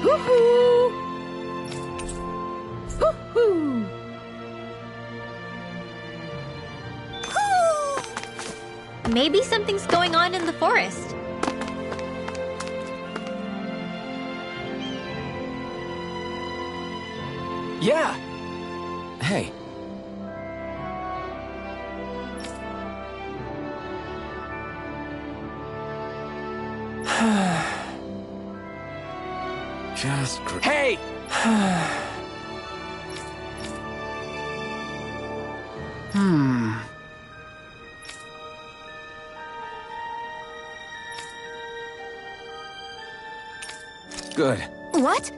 Woohoo! Woohoo! Woohoo! Maybe something's going on in the forest. Yeah! Hey. Hey! Good. What?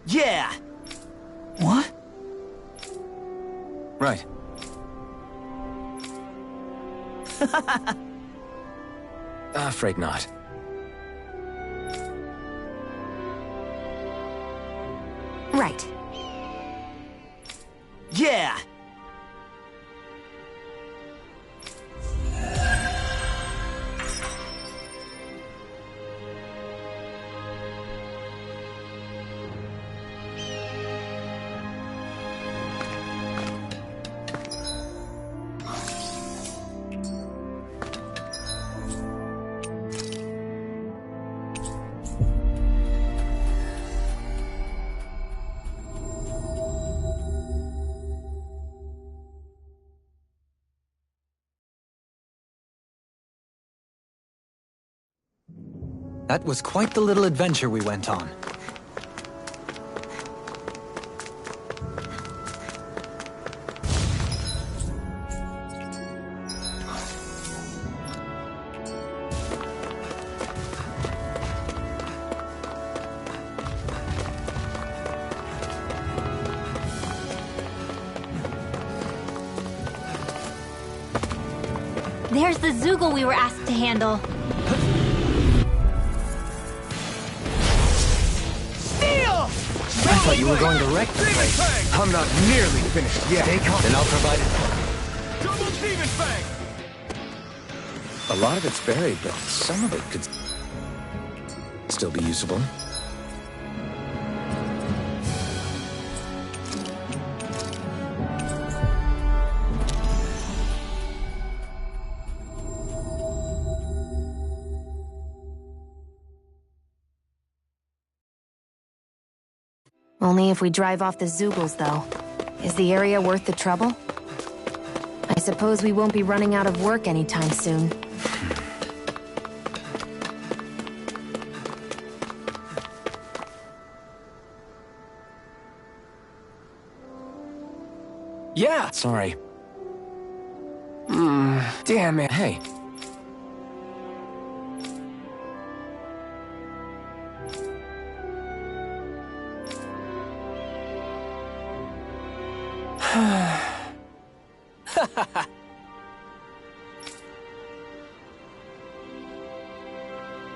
Yeah! What? Right. Afraid not. Right. Yeah! That was quite the little adventure we went on. There's the Zoogle we were asked to handle. I thought you were going to wreck the place. I'm not nearly finished yet. Stay calm. Then I'll provide it. Double Demon Fang! A lot of it's buried, but some of it could still be usable. Only if we drive off the Zoogles, though. Is the area worth the trouble? I suppose we won't be running out of work anytime soon. Yeah! Sorry. Damn it. Hey.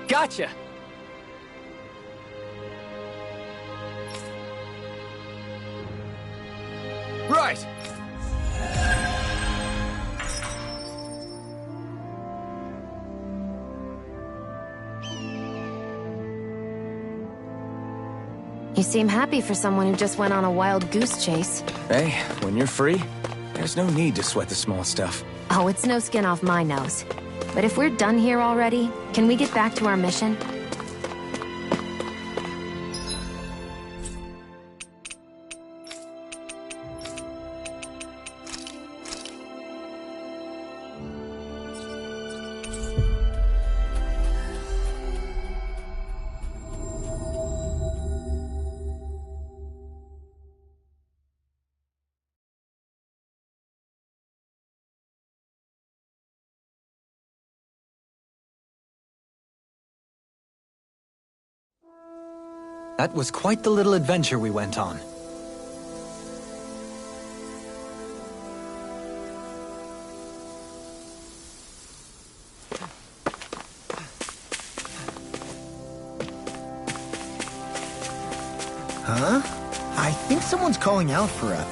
Gotcha! Right! You seem happy for someone who just went on a wild goose chase. Hey, when you're free, there's no need to sweat the small stuff. Oh, it's no skin off my nose. But if we're done here already, can we get back to our mission? That was quite the little adventure we went on. Huh? I think someone's calling out for us.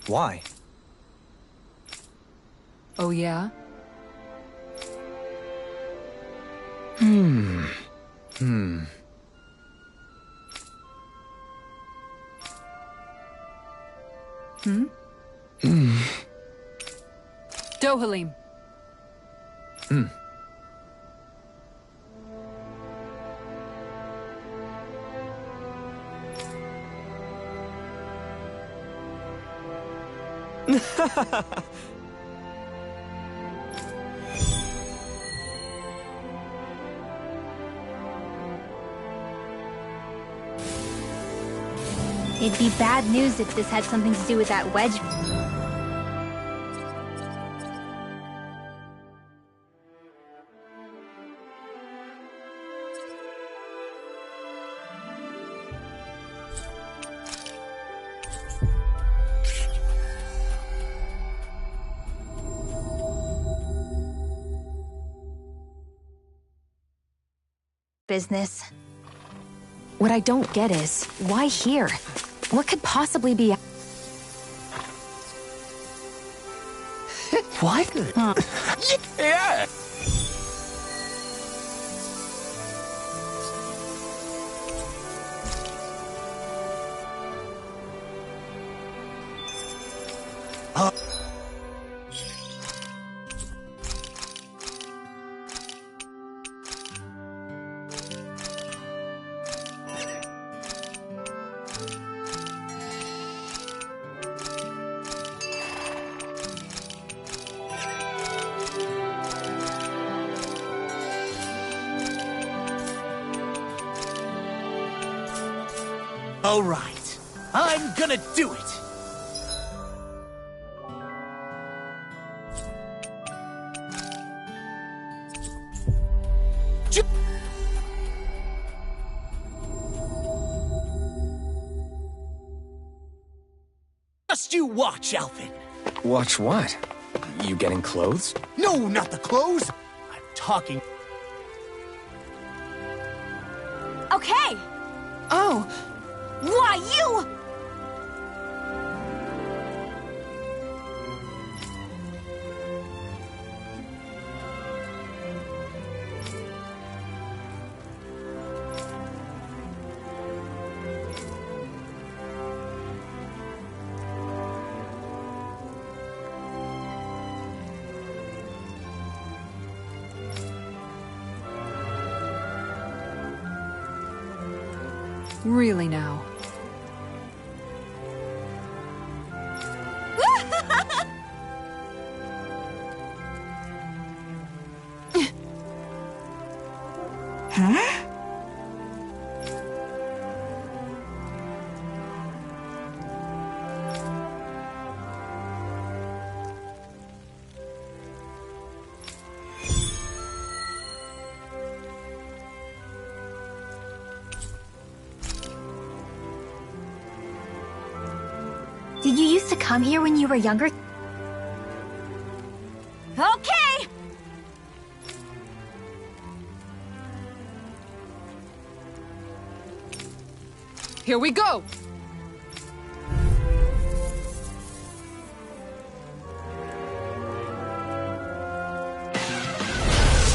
Why? Oh, yeah? Hmm. Dohalim. It'd be bad news if this had something to do with that wedge. Business. What I don't get is, why here? What could possibly be... What? Yeah! All right, I'm gonna do it. Just you watch, Alvin. Watch what? You getting clothes? No, not the clothes. I'm talking. Okay! Oh! Why, you... Really now. Did you used to come here when you were younger? Okay! Here we go!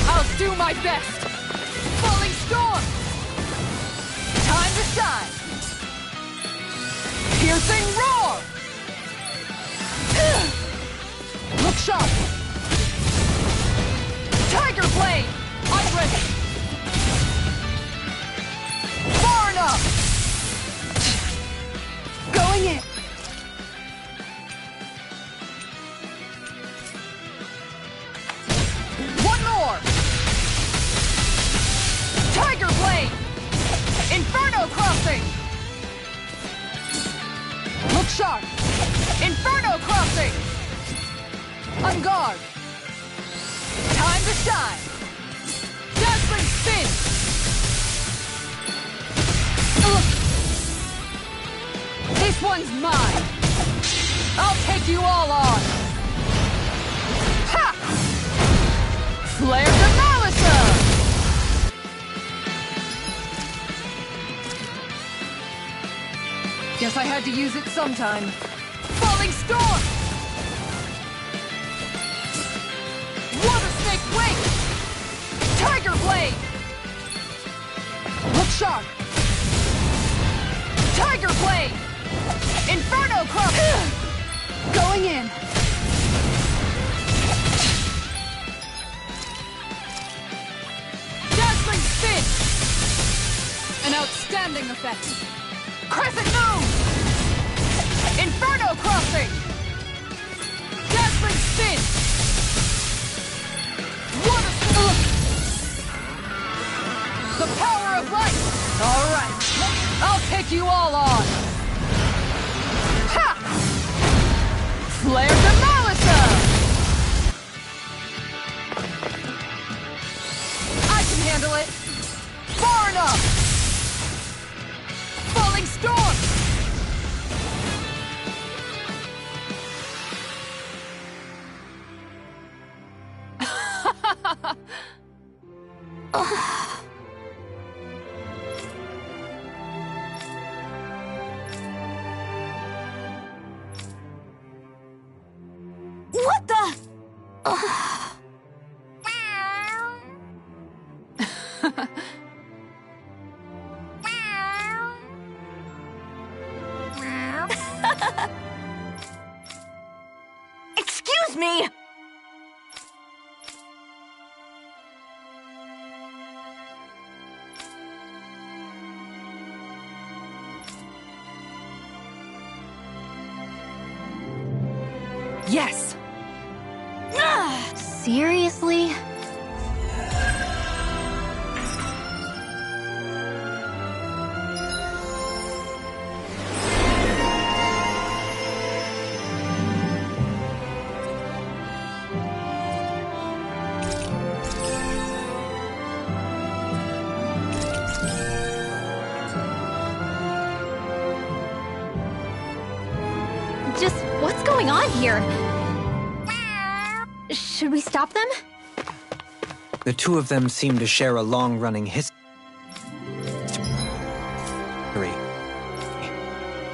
I'll do my best! Falling storm! Time to shine! Piercing roar! Look sharp! Tiger blade! I'm ready! Far enough! Going in! One more! Tiger blade! Inferno crossing! Look sharp! Inferno crossing! On guard! Time to shine! Dazzling spin! one's mine! I'll take you all on! Ha! Flare the Malisa! Guess I had to use it sometime. Falling Storm! Water Snake Wing! Tiger Blade! Look sharp! Tiger Blade! Inferno Club! Going in! Dazzling Spin! An outstanding effect! Crescent Moon! Inferno Crossing! Dazzling Spin! Water Spin! The power of light! Alright! I'll take you all on! Ha! Flare the Malisa! I can handle it! Far enough! Falling Storm! What the? Excuse me! Yes! Seriously? Just what's going on here? Should we stop them? The two of them seem to share a long-running history.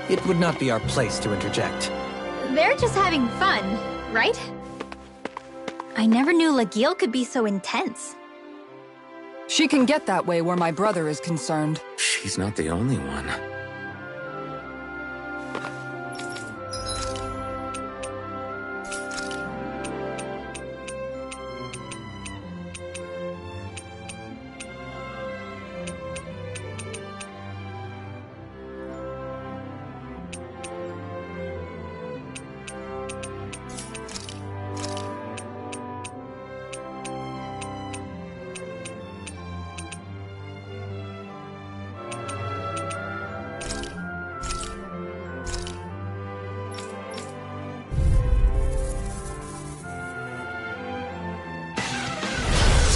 It would not be our place to interject. They're just having fun, right? I never knew Lagiel could be so intense. She can get that way where my brother is concerned. She's not the only one.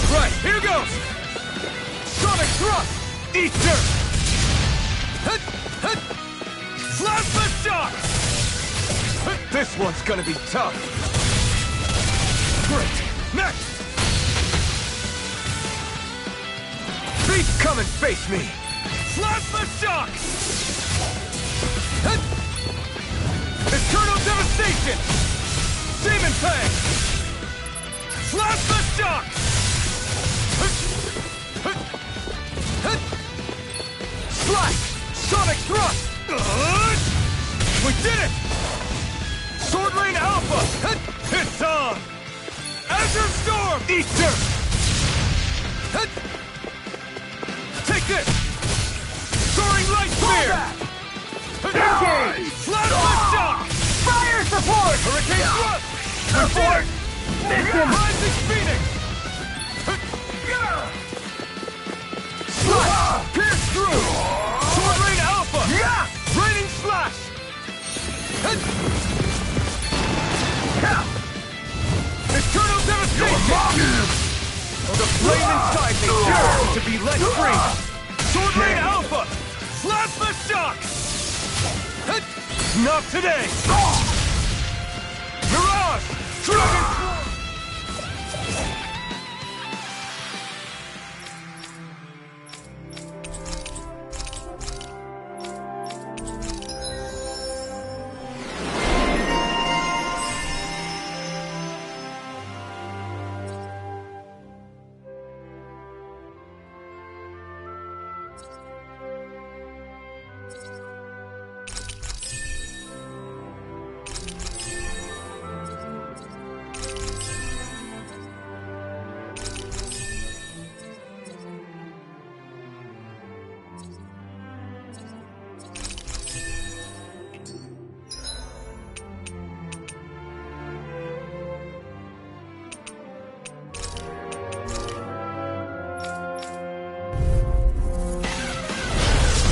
Right, here goes! Sonic Thrust! Eat dirt! Hut, hut. Plasma Shock! This one's gonna be tough! Great! Next! Beast, come and face me! Plasma Shock! Hut. Eternal Devastation! Demon Fang! Plasma Shock! Slash! Sonic Thrust! We did it! Sword Rain Alpha! It's on! Azure Storm! Eat dirt! Take this! Soaring Light Spear! Engage! Plasma Shock! Fire support! Hurricane Thrust! Support! Rising Phoenix! Slash! Pierce through! Sword Rain Alpha! Raining Slash! Eternal Devastation! The flame inside me yearns to be let free! Sword Rain Alpha! Plasma Shock! Not today! Mirage! Dragon!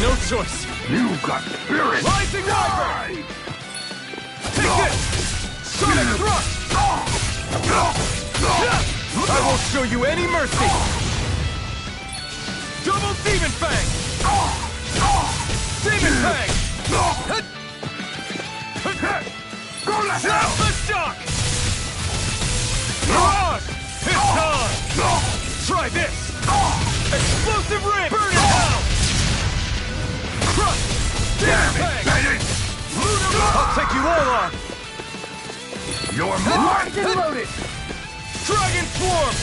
No choice! You got spirit! Rising Wyvern! Take this! Sonic Thrust! I won't show you any mercy! Double Demon Fang! Demon Fang! Snap the shock! Mirage! It's on! Try this! Explosive Ring! Burn it out! Crush! Demon Fang! I'll take you all on! You're locked and loaded! Dragon Swarm!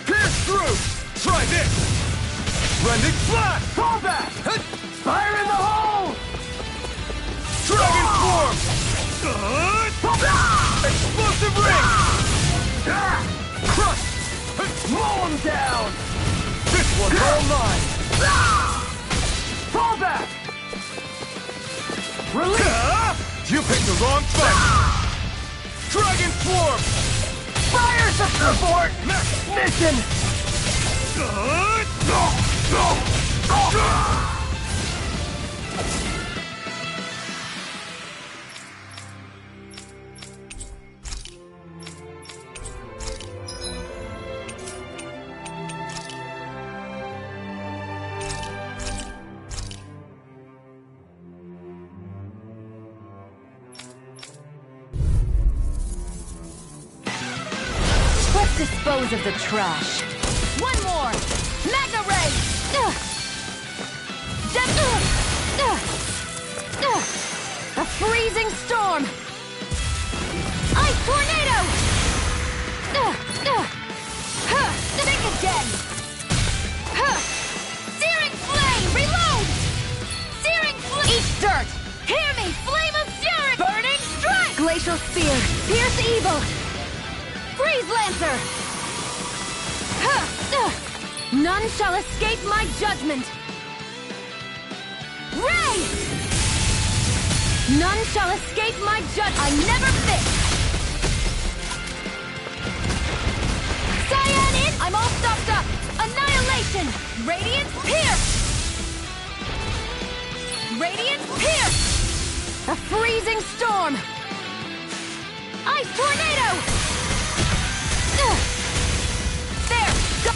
Pierce through! Try this! Rending Flash! Fall back! Fire in the hole! Dragon Swarm! Explosive Ring! Crush! Mow him down! This one's all mine! Fall back! Release! You picked the wrong fight! Dragon Swarm! Fire support! Mission! Let's dispose of the trash. One more! Magna Ray! A freezing storm! Ice Tornado! Think again! Searing Flame! Reload! Searing Flame! Eat dirt! Hear me! Flame of Fury! Burning Strike! Glacial Spear! Pierce Evil! Freeze Lancer! None shall escape my judgment! Ray! None shall escape my judgment! I never fit! Cyan in! I'm all stopped up! Annihilation! Radiant Pierce! Radiant Pierce! A freezing storm! Ice Tornado! There! Go!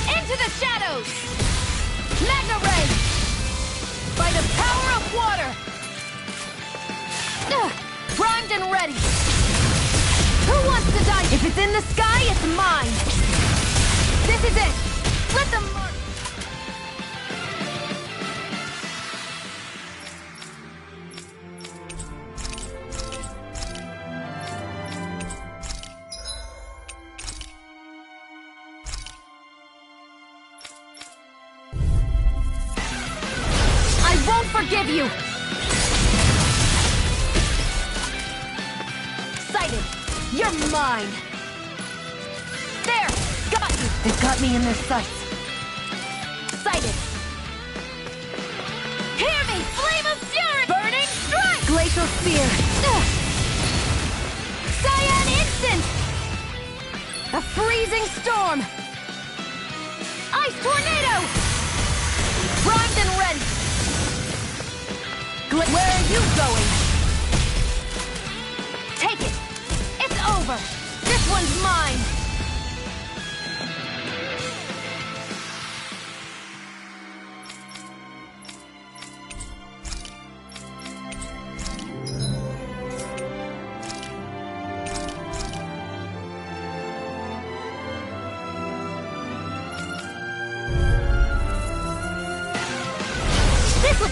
Into the shadows! Magna Ray! By the power of water! Primed and ready! Who wants to die? If it's in the sky, it's mine! This is it! Let them mark! I won't forgive you! Sighted! You're mine! There! Got you! They've got me in their sights. Sighted! Hear me! Flame of Fury! Burning Strike! Glacial Spear! Cyan Instant! A freezing storm! Ice Tornado! Primed and ready! Where are you going? Take it! It's over! This one's mine!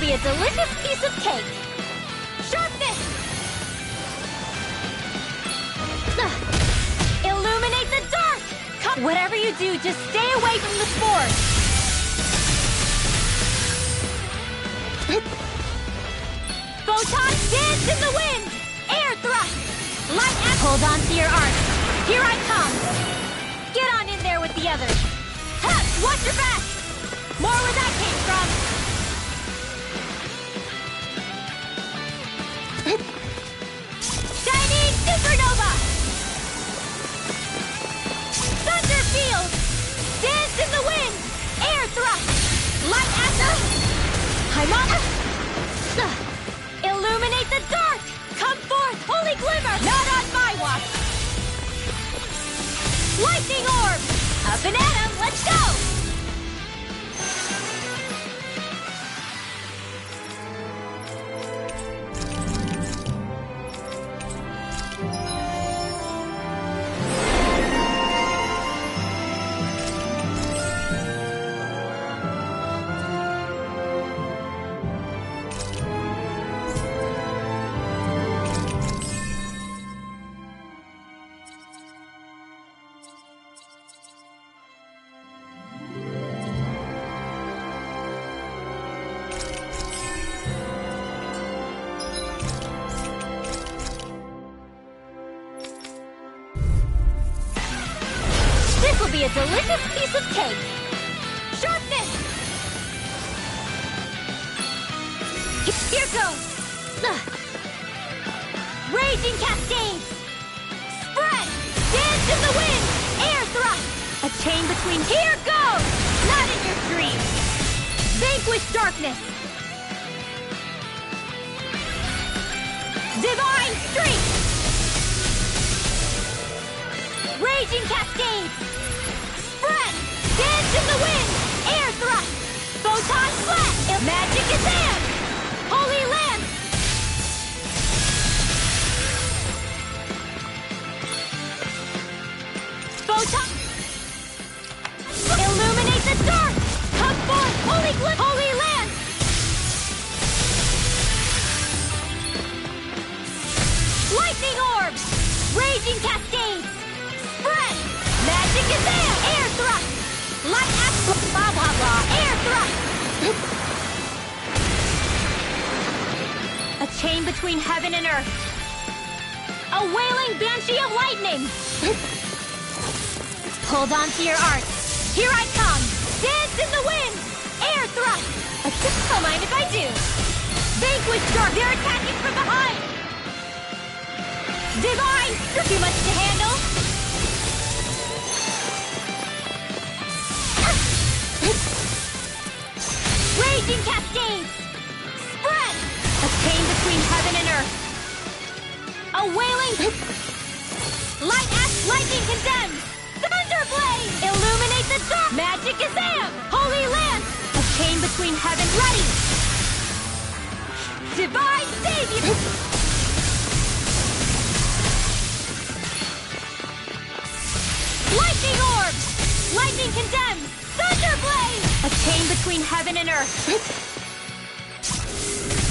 be a delicious piece of cake. Sharpness! Illuminate the dark! Come. Whatever you do, just stay away from the spores. Photon dance in the wind! Air thrust! Light act. Hold on to your arc. Here I come! Get on in there with the others. Ha! Watch your back! More where that came from! Shining supernova! Thunder field! Dance in the wind! Air thrust! Light after! I'm on! Illuminate the dark! Come forth, holy glimmer! Not on my watch! Lightning orb! Up and at 'em, let's go! Be a delicious piece of cake. Sharpness! Here goes! Raging cascades! Spread! Dance in the wind! Air thrust! A chain between... Here goes! Not in your dreams! Vanquish darkness! Divine streak! Raging cascades! Spread! Dance in the wind! Air thrust! Photon flash! Magic is in! Holy lance! Photon! Illuminate the dark! Come forth! Holy glim! Holy lance! Lightning orb! Raging cascades! Spread! Magic is in! Air thrust! Light act! Blah blah blah! Air thrust! A chain between heaven and earth. A wailing banshee of lightning! Hold on to your arc. Here I come! Dance in the wind! Air thrust! Don't mind if I do. Vanquish dark! They're attacking from behind! Divine! Too much to handle! Raging cascades! Spread! A chain between heaven and earth. A wailing... Light act, lightning condemned! Thunderblade! Illuminate the dark! Magic is am! Holy lance! A chain between heaven ready! Divine savior! Lightning orb! Lightning condemned! Thunderblade! A chain between heaven and earth.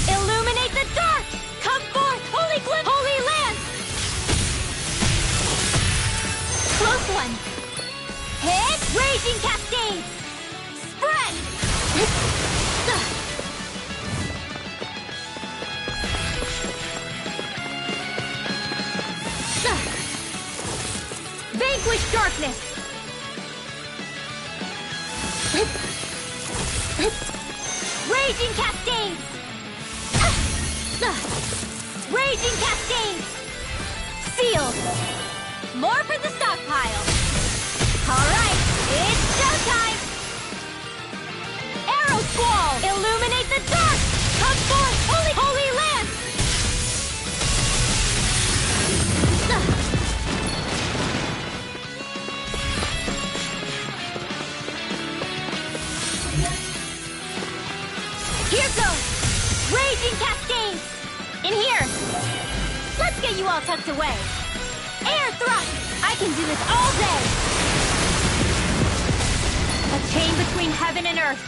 Illuminate the dark! Come forth, holy glim! Holy lance! Close one! Hit! Raging cascades! Spread! Vanquish darkness! Raging cascades! Raging cascades! Sealed! More for the stockpile! Alright, it's showtime! Arrow squall! Illuminate the dark! Come forth, holy lance! Here goes! Raging cascades! In here! Let's get you all tucked away! Air thrust! I can do this all day! A chain between heaven and earth.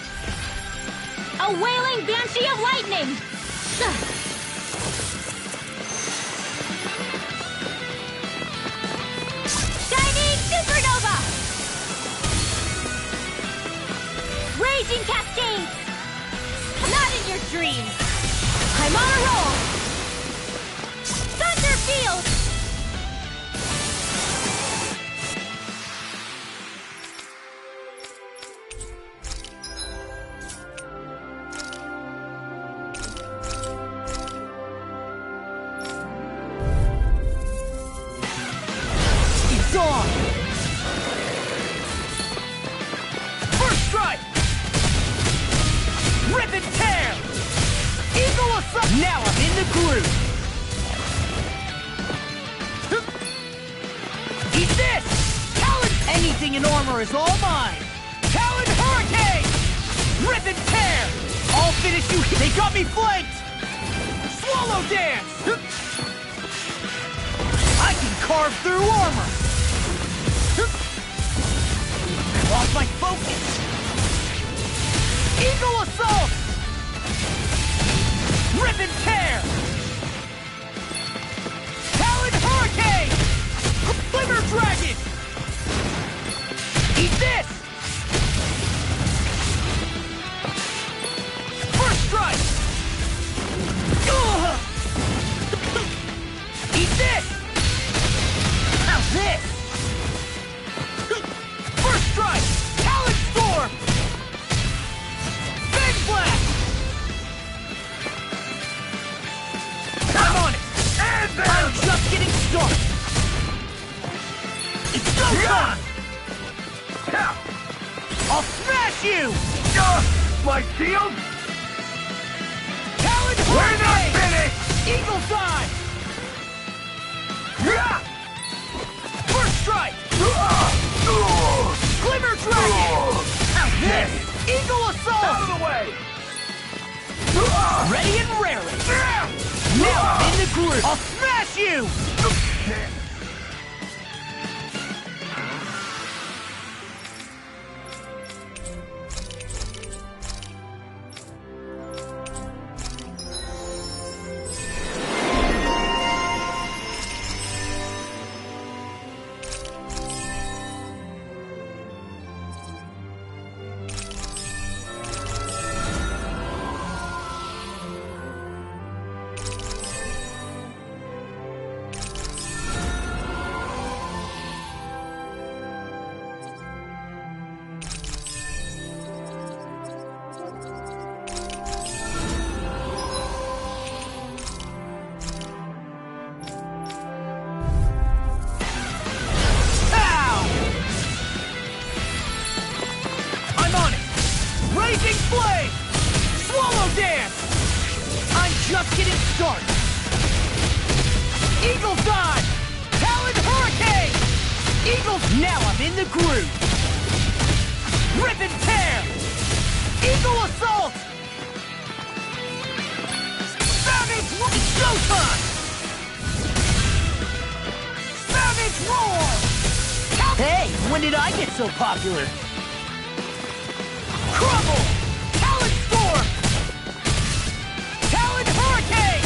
A wailing banshee of lightning! Shining supernova! Raging cascades! Not in your dreams! I'm on a roll! Thunder field! It's on! First strike! Rip and tear! Eagle assault! Now I'm in the groove! Eat this! Talon! Anything in armor is all mine! Talon Hurricane! Rip and tear! I'll finish you! They got me flanked! Swallow dance! I can carve through armor! Lost my focus! Eagle assault! Rip and tear! Talon Hurricane! Glimmer Dragon! Eat this! First strike! Ugh! Eat this! How's this? First strike! Talon Storm! Fang Blast! I'm on it! I'm just getting started! It's go time! I'll smash you! My shield? Talon We're not Hurricane! finished! Eagle Dive! First strike! Glimmer Dragon! How's this? Eagle Assault! Out of the way! Ready and raring! Now I'm in the groove! I'll smash you! Raging Flame! Swallow Dance! I'm just getting started! Eagle Dive! Talon Hurricane! Eagle... Now I'm in the groove! Rip and Tear! Eagle Assault! Savage... It's showtime! Savage Roar! Hey, when did I get so popular? Crumble! Talon Storm! Talon Hurricane!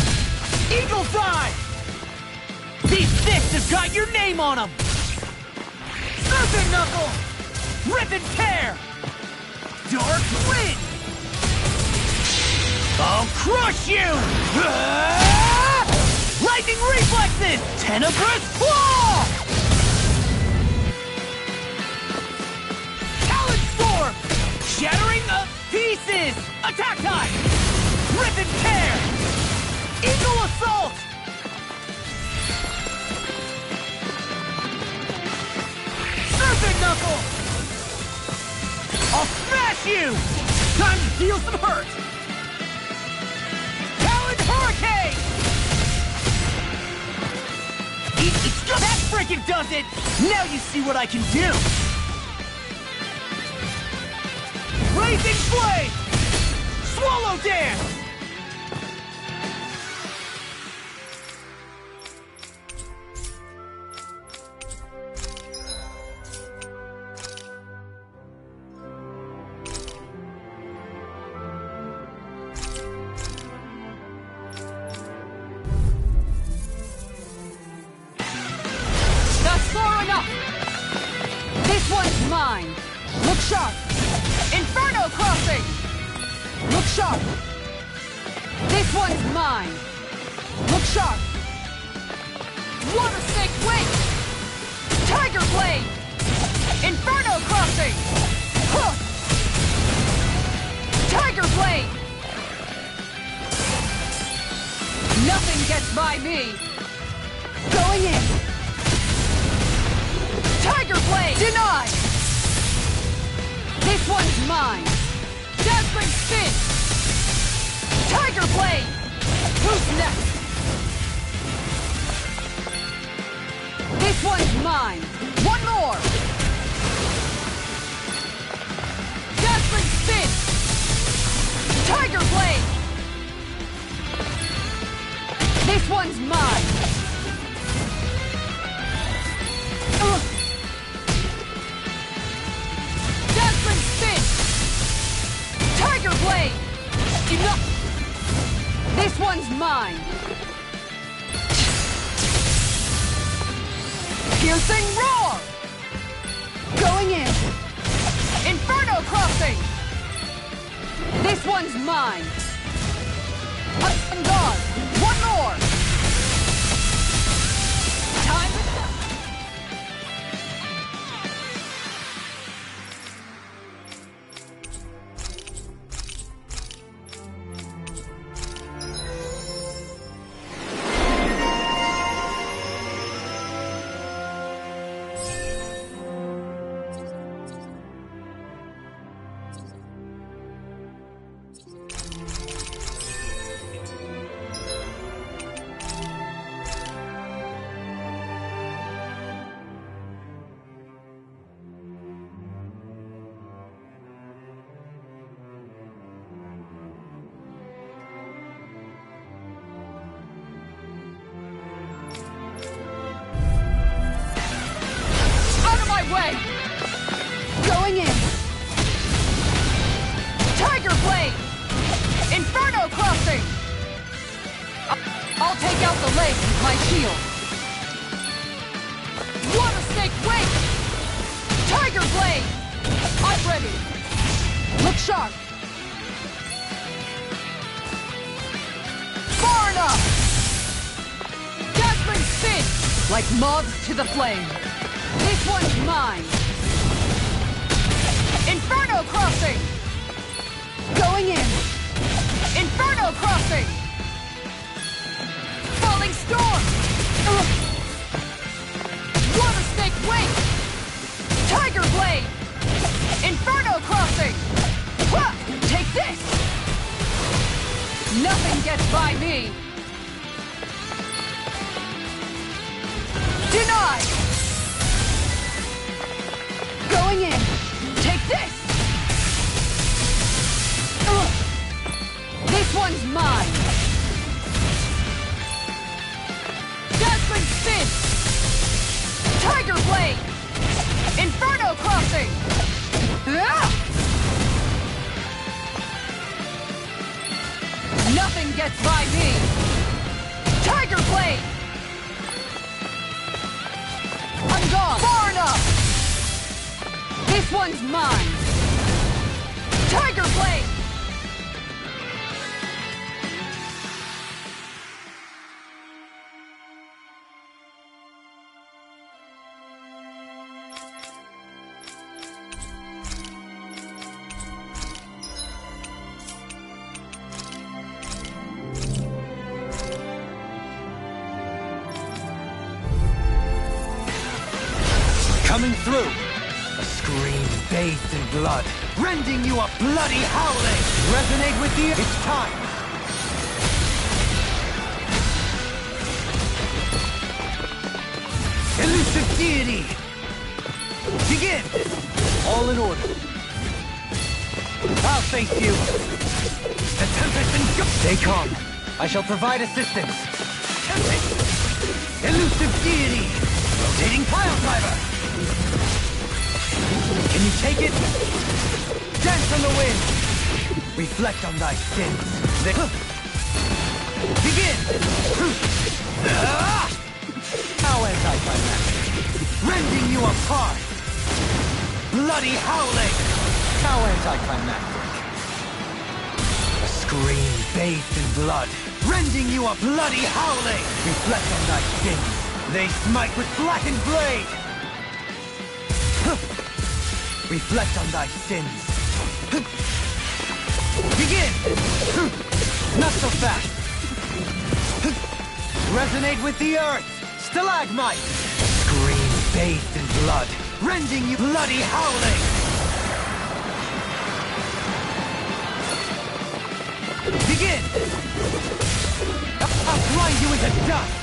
Eagle Dive! These fists have got your name on them! Serpent Knuckle! Rip and Tear! Dark Wind! I'll crush you! Lightning Reflexes! Tenebrous Claw! Talon Storm! Shattering the pieces! Attack time! Rip and Tear! Eagle Assault! Serpent Knuckle! I'll smash you! Time to deal some hurt! Talon Hurricane! It's just... That frickin' does it! Now you see what I can do! Blazing Flame! Swallow Dance! one's mine! Look sharp! Inferno Crossing! Look sharp! This one's mine! Look sharp! Water Snake Wing! Tiger Blade! Inferno Crossing! Huh! Tiger Blade! Nothing gets by me! Going in! Tiger Blade! Denied! This one's mine! Dazzling Spin! Tiger Blade! Who's next? This one's mine! One more! Dazzling Spin! Tiger Blade! This one's mine! Dazzling Spin! Tiger Blade! Enough! This one's mine! Piercing Roar! Going in! Inferno Crossing! This one's mine! On guard! One more! Time to stop! Way! Going in! Tiger Blade! Inferno Crossing! I'll take out the leg with my shield! Water Snake Wing! Tiger Blade! I'm ready! Look sharp! Far enough! Dazzling Spin! Like moths to the flame! This one's mine! Inferno Crossing! Going in! Inferno Crossing! Falling Storm! Water Snake Wing! Tiger Blade! Inferno Crossing! Take this! Nothing gets by me! Denied! Going in! Take this! This one's mine! Dazzling Spin! Tiger Blade! Inferno Crossing! Nothing gets by me! Tiger Blade! I'm gone! Far enough! This one's mine! Tiger Blade! Coming through! A scream bathed in blood, rending you a bloody howling! Resonate with the... It's time! Elusive deity! Begin! All in order. I'll face you! The Tempest and... Stay calm. I shall provide assistance. Tempest! Elusive deity! Rotating pile driver! Can you take it? Dance on the wind! Reflect on thy sins. Begin! Now anti-climax! Rending you apart! bloody howling! How anticlimactic. A scream bathed in blood, rending you a bloody howling! Reflect on thy sins. They smite with blackened blade! Reflect on thy sins. Begin! Not so fast! Resonate with the earth! Stalagmite! Scream bathed in blood, rending you bloody howling! Begin! I'll grind you into dust!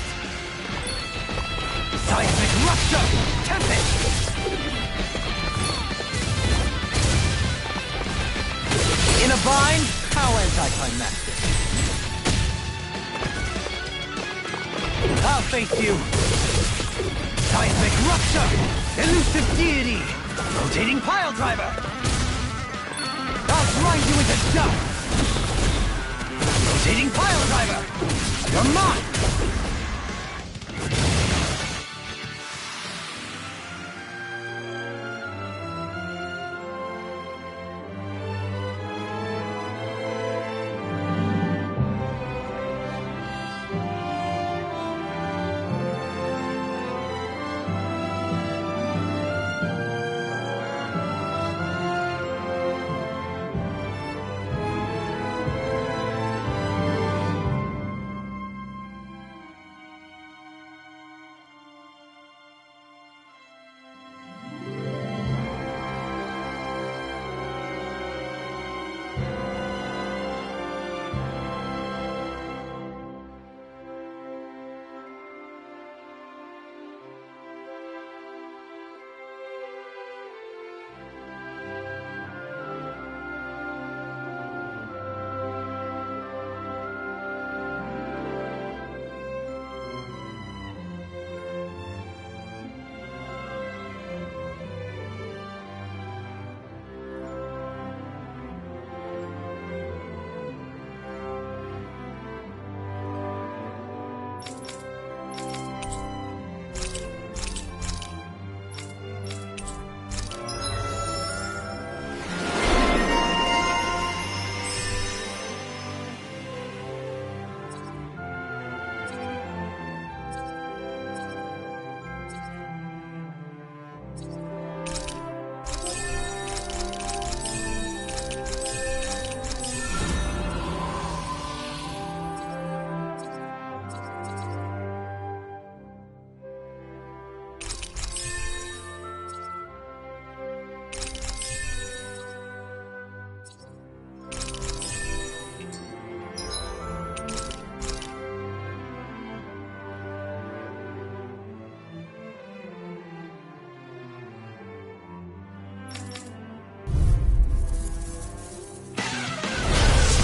Seismic rupture! Tempest! In a bind? How anticlimactic. I'll face you! Seismic rupture! Elusive deity! Rotating pile driver! I'll grind you into dust! Rotating pile driver! You're mine!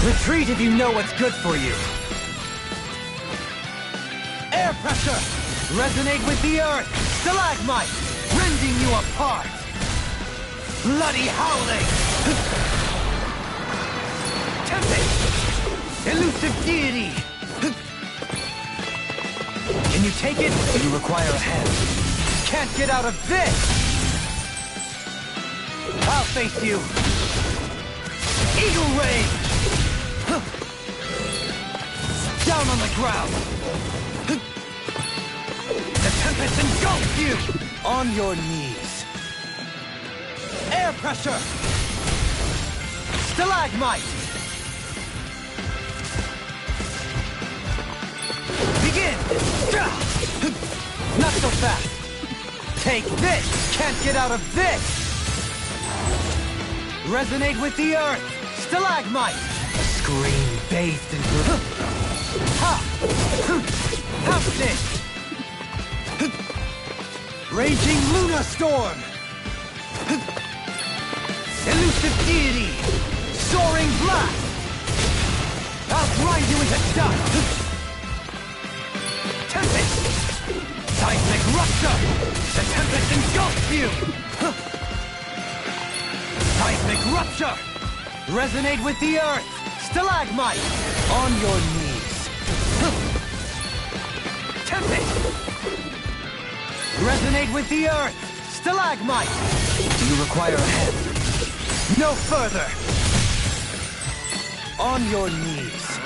Retreat if you know what's good for you. Air pressure! Resonate with the earth! Stalagmite! Rending you apart! Bloody howling! Tempest! Elusive deity! Can you take it, or you require a hand? Can't get out of this! I'll face you! Eagle Rage! Down on the ground! The Tempest engulfs you! On your knees! Air pressure! Stalagmite! Begin! Not so fast! Take this! Can't get out of this! Resonate with the earth! Stalagmite! A scream bathed in blood. Ha! Have this! Raging Lunar Storm! Elusive deity! Soaring blast! I'll grind you into dust! Tempest! Seismic rupture! The Tempest engulfs you! Seismic rupture! Resonate with the earth! Stalagmite! On your knees! Tempest! Resonate with the earth! Stalagmite! Do you require a hand? No further! On your knees.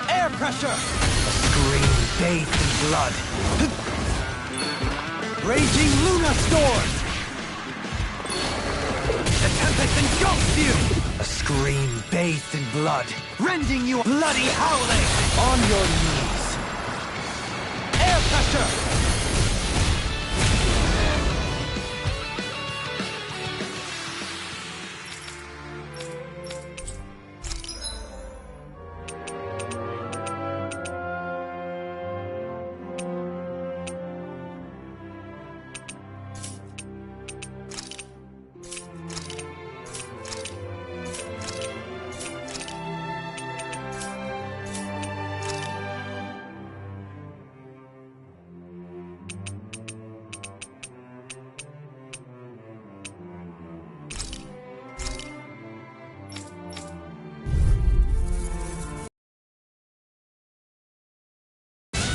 Air pressure! A scream bathed in blood. Raging Luna Storm! The Tempest engulfs you! A scream bathed in blood, rending you bloody howling! On your knees. Air pressure!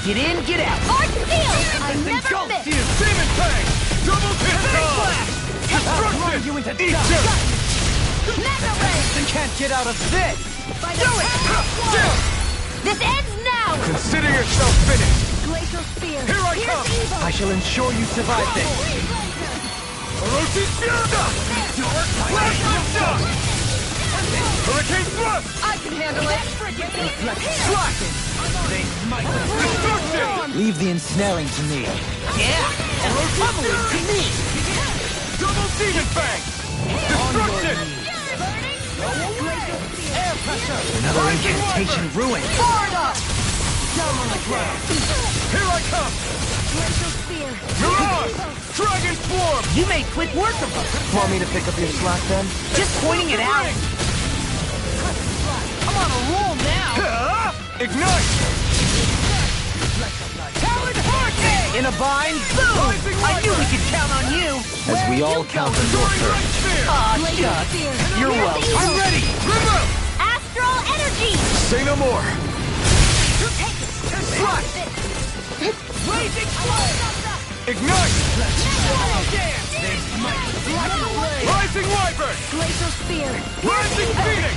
Get in, get out! Arc Field! I never miss! You. Demon Fang! Double Flash! Destruction! You into eat Mega Ray! and can't get out of this! Do it! This ends now! Consider yourself finished! Glacial Spear! Here I come! Evil. I shall ensure you survive this! Orochi Shielda! Flash Shot! Hurricane Thrust! I can handle it! Slash! Destruction! Leave the ensnaring to me. Yeah! And tumbling to me! Double Demon Fang! Destruction! Air pressure! Another incantation ruined. Florida! Down on the ground! Here I come! Glacial Spear! Mirage! Dragon Swarm! You made quick work of us! Want me to pick up your slack then? Just pointing it out! I'm on a roll now! Ignite! Talon Hurricane! In a bind? Boom! I knew we could count on you! As we all count on your courage. Aw, shucks. You're welcome. I'm ready! Remove! Astral Energy! Say no more! Slash! Blazing Flame! Ignite! Glacial Rising Wyvern! Spear! Rising Phoenix!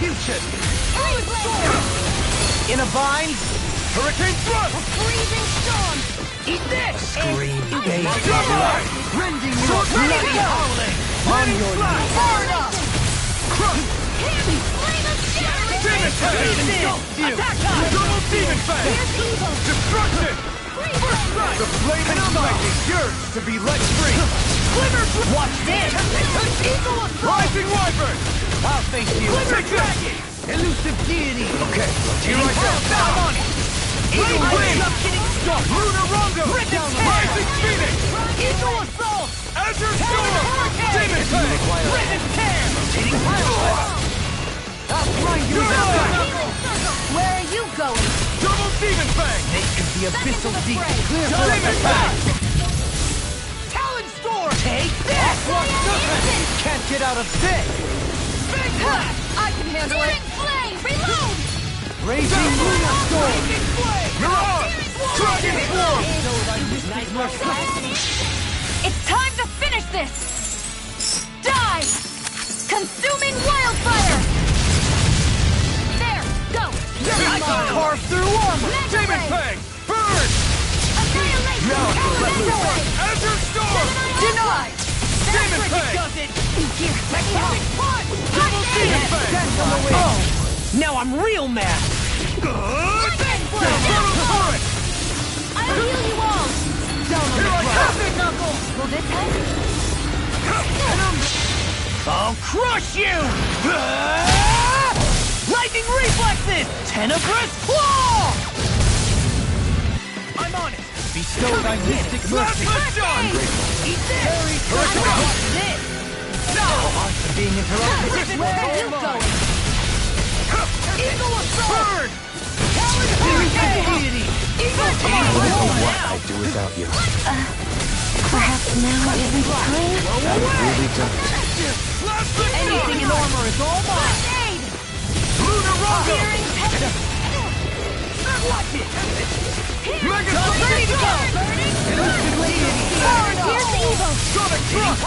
In a bind? Hurricane Thrust! Freezing Storm! Eat this! Scream, baby. Jumpline! Rending you a bloody howling! On your knees! Florida! Crush! Flame of Demon Fang! Attack time! Double Demon Fang! Evil! Destruction! First strike! The flaming flame is yours to be let free! Watch this! Rising Wyvern! I'll face you! Take this! Elusive deity! Okay, here I go! I'm on it! Flame Wing! I'm getting stuck! Lunar Rondo! Rip it down! Rising Phoenix! Eagle Assault! Azure Storm! Hurricane! Demon Fang! Rip and tear! Rotating pile! I'll grind you down! Where are you going? Double Demon Fang! Naked the abyssal deep! Clear for Demon Fang! Talon Storm! Take this! Can't get out of this! Big Blast! I can handle it! Flame! Reload! Raging Luna Storm! Mirage! Dragon Swarm! It's time to finish this! Die! Consuming wildfire! There, go! I can carve through armor! Demon Fang! Burn! Annihilation! Now I can let loose! Annihilate! Azure Storm! Denied! Demon Fang! Does it! Here, let me help! Double Demon Fang! Oh! Now I'm real mad! Turtle Turret! I'll heal you all! Down on Here the I ground! come! Knuckle! Will this help? I'll crush you! Lightning reflexes! Tenebrous claw! I'm on it! Bestow thy mystic mercy! Shot! Eat this! Watch this! No! Arts being interrupted! Where are you going? Eagle Assault! Burn! Deity! Eagle I don't know what I'd do without you. Perhaps now isn't the time? I really don't. Anything in armor is all mine! Lunar Rondo! Watch it! Mega Ready to go! Elusive Here's the evil! Sonic Thrust!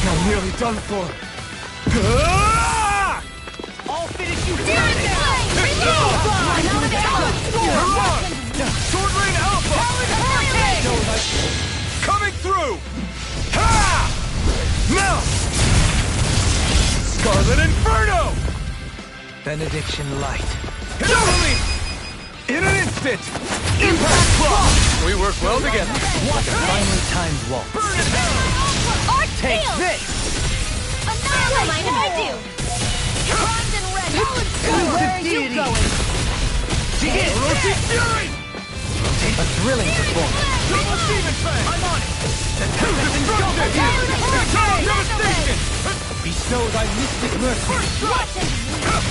I'm nearly done for. Ah! I'll finish you Demon down! Flame! Remove! Sword Rain Alpha! Coming through! Ha! Now! Scarlet Inferno! Benediction Light. Totally! In an instant! Impact Block! We work well together. Finely timed waltz. Burn it down! Take this! Don't mind if I do! Where are you going? Rotate Fury! A thrilling performance. Double Demon Fang! I'm on it! Destruction! Eternal Devastation! Bestow thy mystic mercy.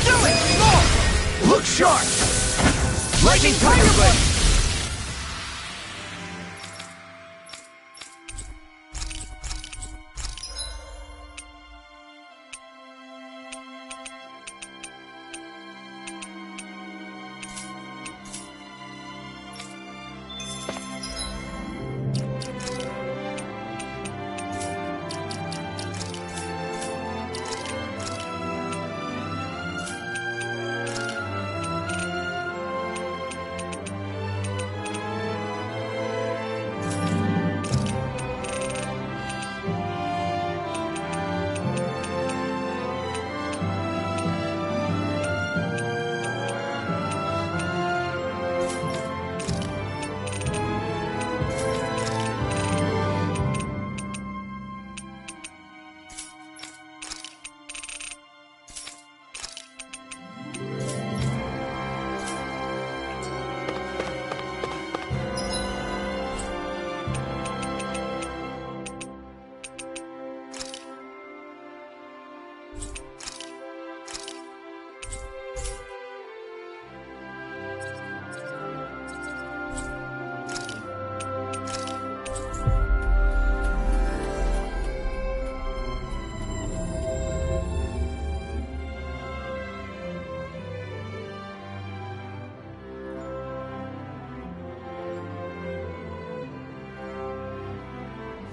Do it! More! Look sharp! Lightning Tiger Blade!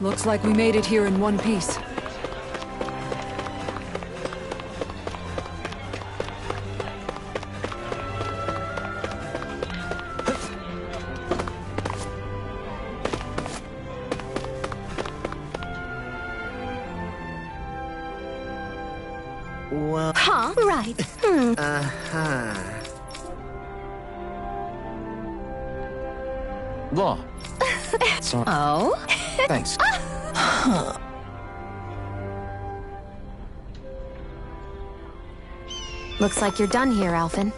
Looks like we made it here in one piece. Well, Huh? Right. Law. Sorry. Oh? Thanks. Looks like you're done here, Alphen.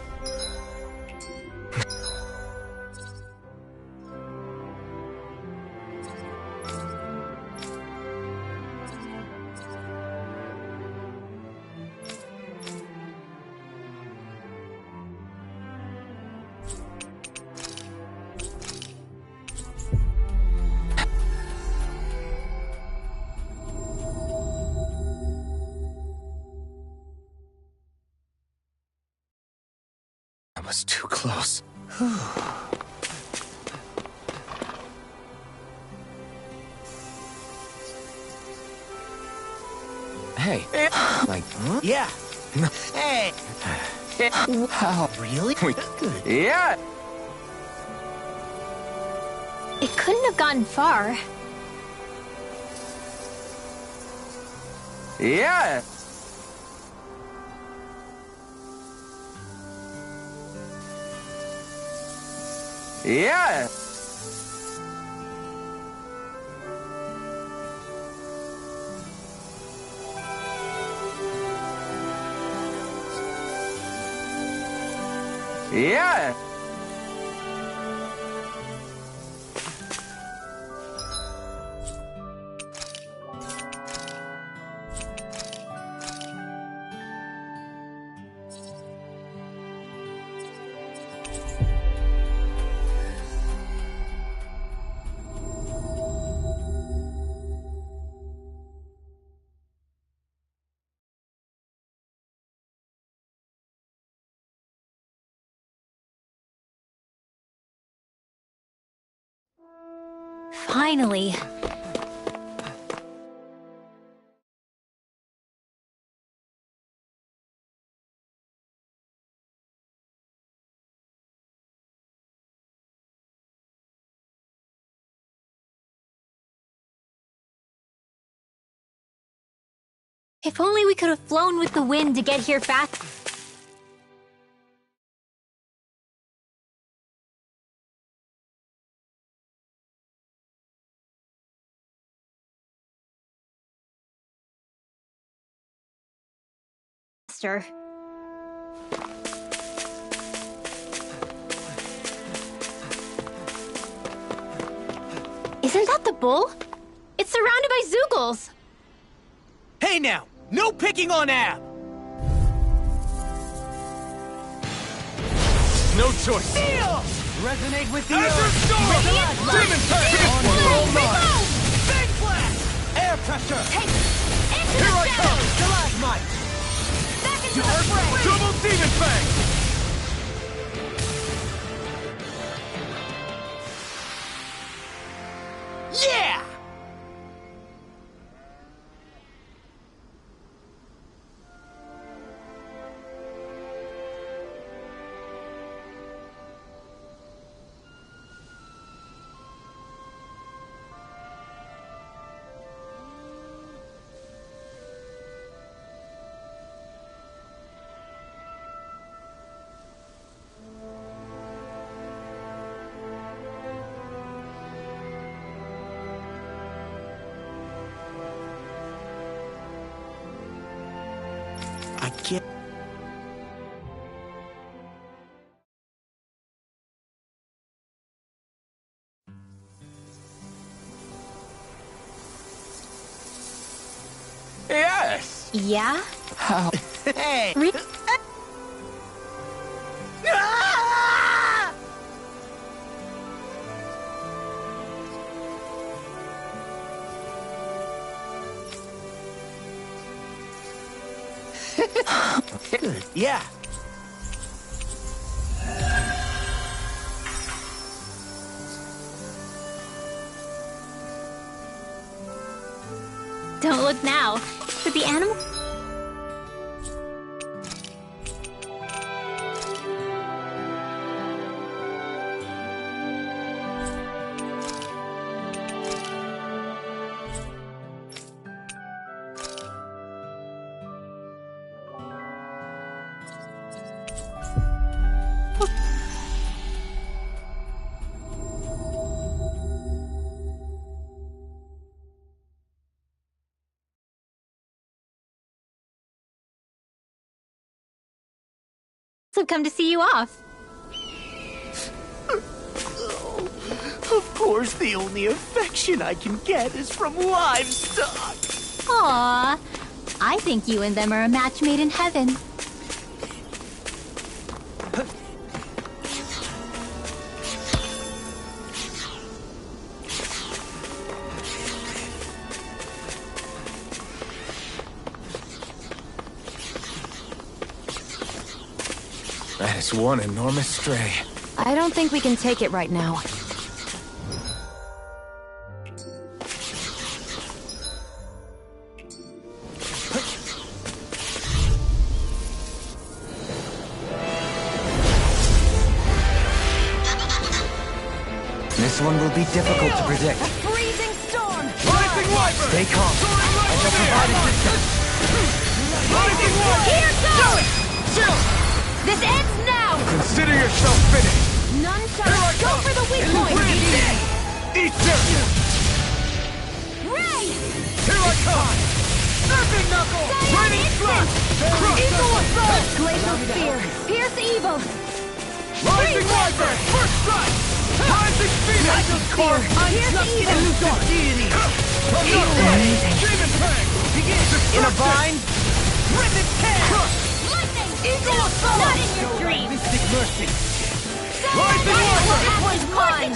That was too close. Hey. Like, huh? Yeah. Hey. How? really? Wait. Good. Yeah! It couldn't have gotten far. Yeah! Yeah! Yeah! Finally. If only we could have flown with the wind to get here fast. Faster. Isn't that the bull? It's surrounded by Zeugles. Hey now! No picking on Ab! No choice. Resonate with the Azure Storm! Demon Tank! Big blast! Air pressure! Here I come! Stalagmite! Back into the fray! Double Demon Fang! Yeah! I can't. Yes! Yeah? How? Hey! Good. Yeah. Don't look now. But the animal... have come to see you off. Of course, the only affection I can get is from livestock. Aww. I think you and them are a match made in heaven. That is one enormous stray. I don't think we can take it right now. This one will be difficult to predict. A freezing storm! Rising Wyvern! Stay calm. I shall provide assistance. Rising Wyvern! Here goes! Chill! This ends now! Consider yourself finished! None shall go for the weak point! Eat this! Ray! Here I come! Surfing Knuckle! Raining Slash! Eagle Assault! Glacial Spear! Pierce Evil! Rising Wyvern! First strike! Rising Phoenix! Pierce Evil! Demon Fang! In a bind, Rip its head! Lightning! Eagle Assault! Not in your dreams! Mystic Mercy. Rising Wyvern! This one's mine!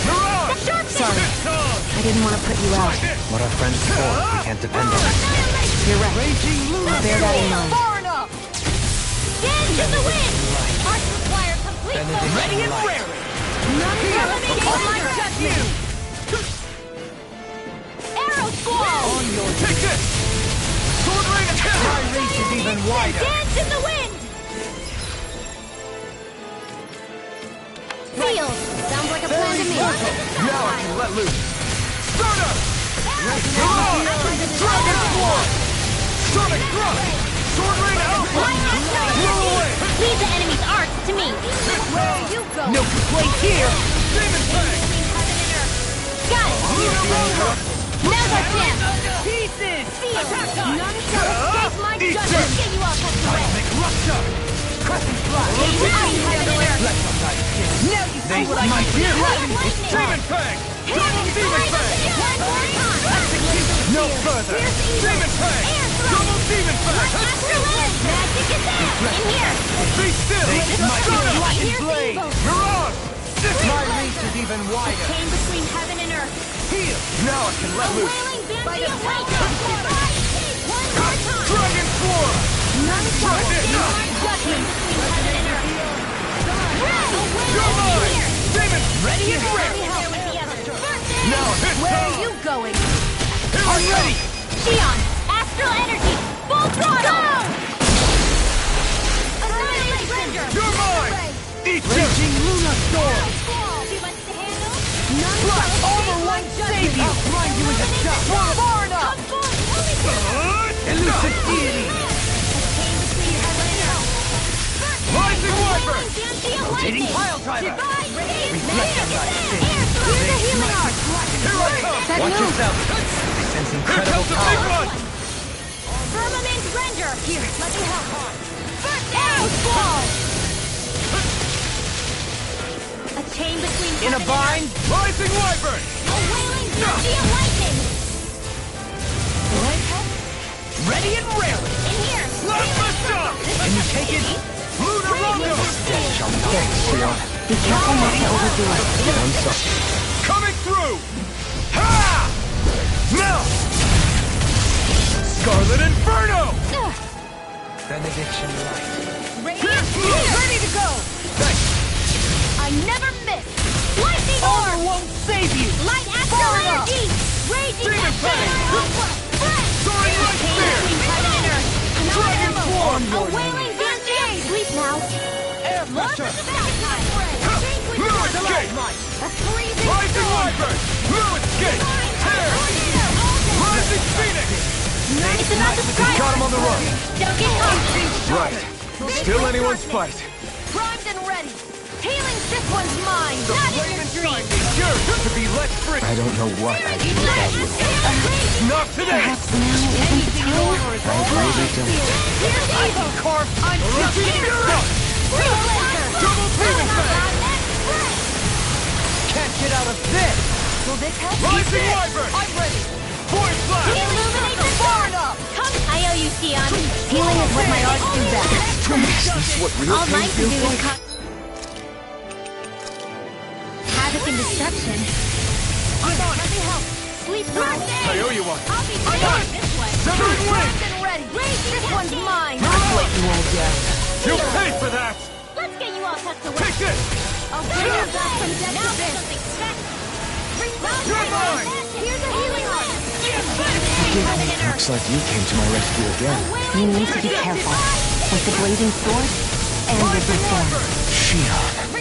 Mirage! Sorry, I didn't want to put you out. What are friends for if we can't depend on them? You're right. Bear that in mind. Far enough! Stand to the wind! Hearts require complete focus. Ready and raring. Arrow squall! On your take this! Sword rain attack! My reach is even wider. Dance in the wind! Field! Sounds like a plan to me. Now I can let loose. Start up! Come on! Dragon Swarm! Sonic Thrust! Sword rain out! Blow away! Leave the enemy's arcs to me. Where you go? No complaints here! Demon Fang! Got it! Now's our chance! Pieces! Attack time! None shall escape my Eat judgment! them! Get you all tucked away! Seismic Rupture! Crescent fly! Now you see what I can do! Demon Fang! Double Demon Fang! No further! Demon Fang! Double Demon Fang! Magic is there! In here! Be still! Start up! Here's blade. evil! Mirage! My reach is even wider. Chain between heaven and earth. Heal! Now I can let loose! Wailing Banshee of Lightning! One more time! Dragon Swarm! None shall Try this! escape my judgment between heaven and earth. You're mine! Demon! Ready and ready! Now hit Where are time! you going? I'm ready! Shion! Astral energy! Full throttle! Annihilation! You're mine! Eat them! Raging Luna Storm! Too much to handle? None Plus, shall armor escape my won't judgment. save you! I'll blind you with a shot! Far enough! Elusive deity! Rising Wyvern! Rotating pile driver! Here's a healing arc! Here I come! Watch yourself. I sense Here incredible comes the big power. one! Firmament render! Here, let me help. First arrow squall! A chain between In a heaven and bind! earth. Rising Wyvern! A wailing Banshee of lightning! Ready and railing! In here! Let the shot! Can you take it? Lunar Rondo! Be careful not to overdo it. Coming through! Ha! Now! Scarlet Inferno! Benediction light. Ready to go! I never miss! Lightning Armor orb! won't save you! Light astral Far enough. energy! Raging Demon Cascade! Fang! Breath! Soaring Light Chain Spear! between heaven and earth! No Dragon ammo! Swarm! A wailing Banshee! Sleep now! Air pressure! Blue Escape! A freezing Rising storm! Wyvern! Blue Escape! Tear! Rising Phoenix! It's about to strike! Got him on the run! Don't get caught! Right. Still anyone's fight. Primed and ready! Healing, this one's mine! Not in your dream! Yours to be let free. I don't know what I'd do without you. Not today! Perhaps now isn't the time? I really don't. I can carve! I'm Double Demon Fang! Can't get out of this! Will this help? Rising Wyvern! I'm ready! Void Blast! Illuminate the Far dark! enough! Come! I owe you, Sion. Healing is what my arts do best. Is this what real All pain mine can feels do is like? havoc and destruction. I'm on! Let me help. Sleep now. I owe you one. I'll be I got it! this way. Severing Wing! Primed and ready. This one's mine. You'll pay for that! Let's get you all tucked away. Take this! I'll bring you back from death to this. Something special. You're mine! Here's a healing arc. Looks like you came to my rescue again. You need to be careful. With the blazing sword and with the storm. Shion.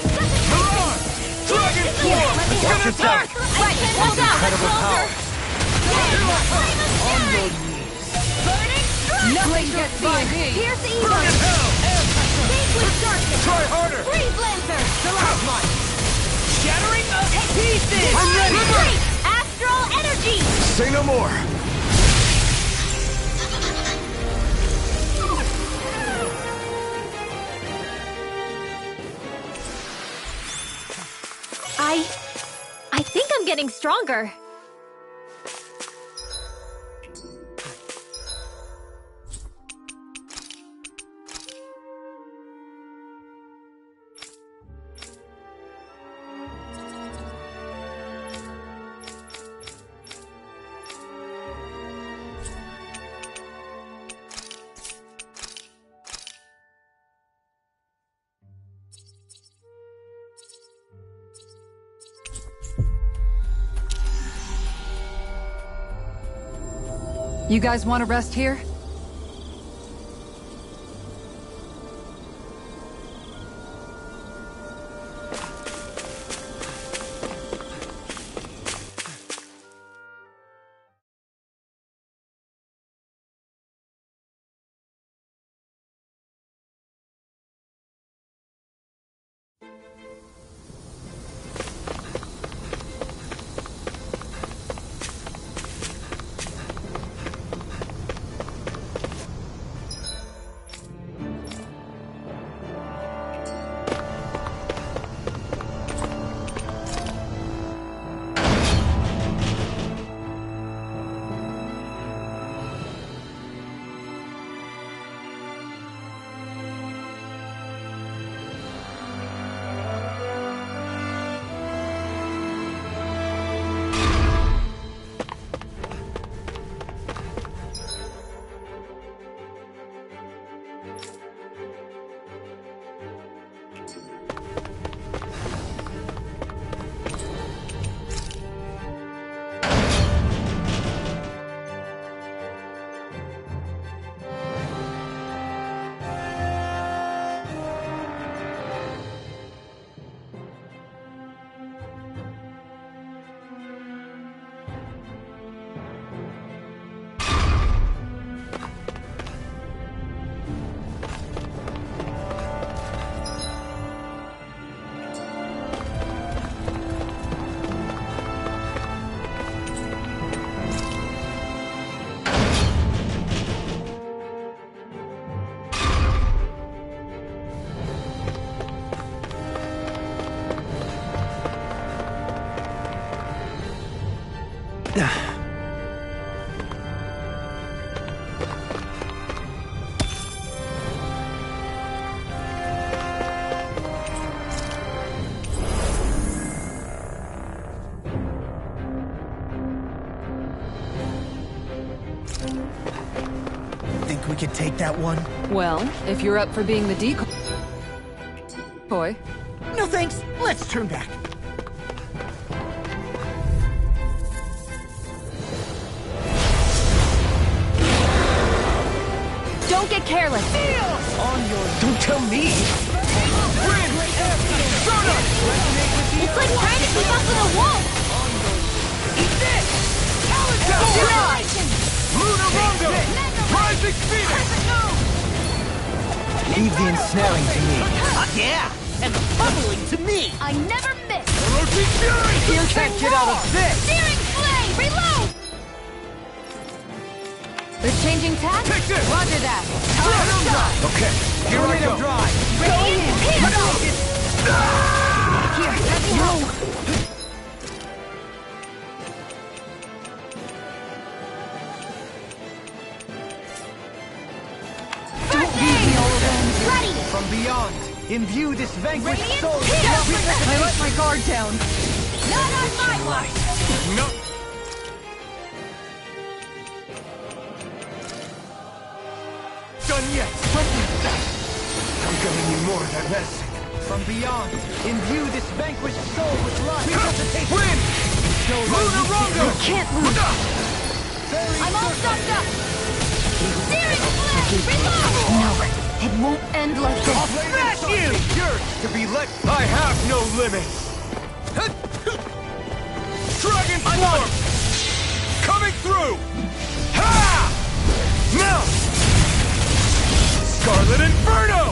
Mirage! Dragon Swarm! Spin attack! Right, what's up? Incredible power. Nothing gets by me! Here's the evil. Burn in hell! Speak with darkness. Try harder! Freeze Lancer. Shattering of pieces! I'm ready! Retreat. Astral energy. Say no more. I think I'm getting stronger. You guys want to rest here? Think we could take that one? Well, if you're up for being the decoy... No thanks. Let's turn back. Don't get careless. Don't tell me! It's like trying to keep up with a wolf! Eat this! Lunar Rondo! Rising Phoenix! Leave the ensnaring to me. Yeah! And the pummeling to me! I never miss. Orochi Fury! You can't get out of this! Searing Flame! Reload! They're changing tack? Take this! Roger that. Okay, here I go. Radiant hit! Here, let me help. Don't leave me all alone. Ready! From beyond, imbue this vanquished Radiant soul. hit! I let my guard down. Not on my watch! No. Done yet. I'm gonna need more of that medicine. From beyond, imbue this vanquished soul with life. Win! Lunar Rondo! Can't lose. I'm all stocked up. Searing Flame! Reload! No, it won't end like this. Smash you! Yours to be let. I have no limits. Dragon Form! Coming through! Ha! Now! Scarlet Inferno!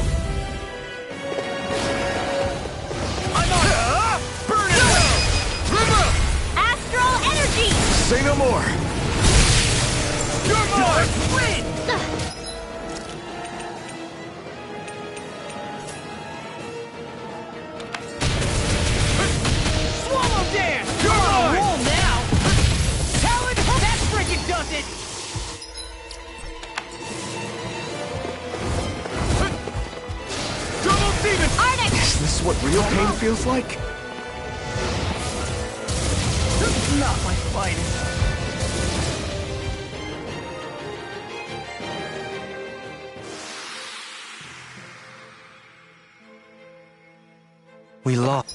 I'm on! Burn it down! River! Astral Energy! Say no more! You're mine! Win! Swallow Dance! You're mine! Roll now! Talon, that frickin' does it! Double Demon! Is this what real pain feels like? Not my finest. We lost.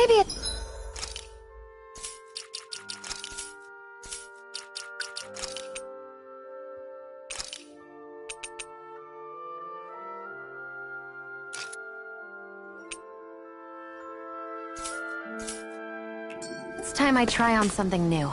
Maybe it... It's time I try on something new.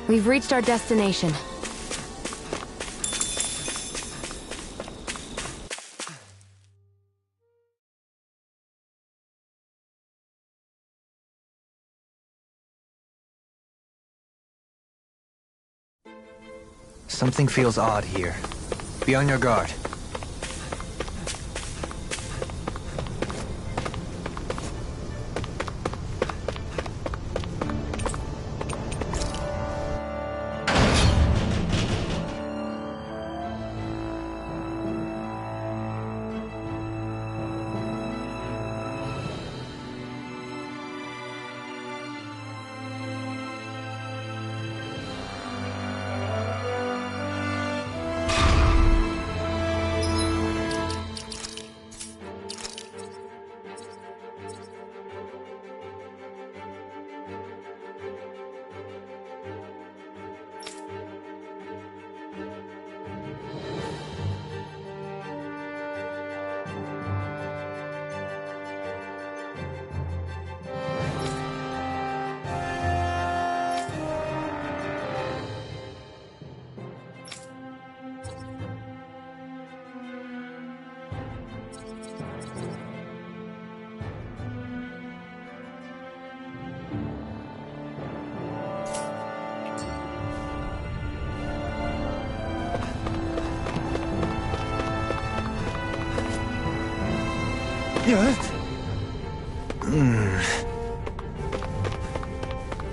We've reached our destination. Something feels odd here. Be on your guard.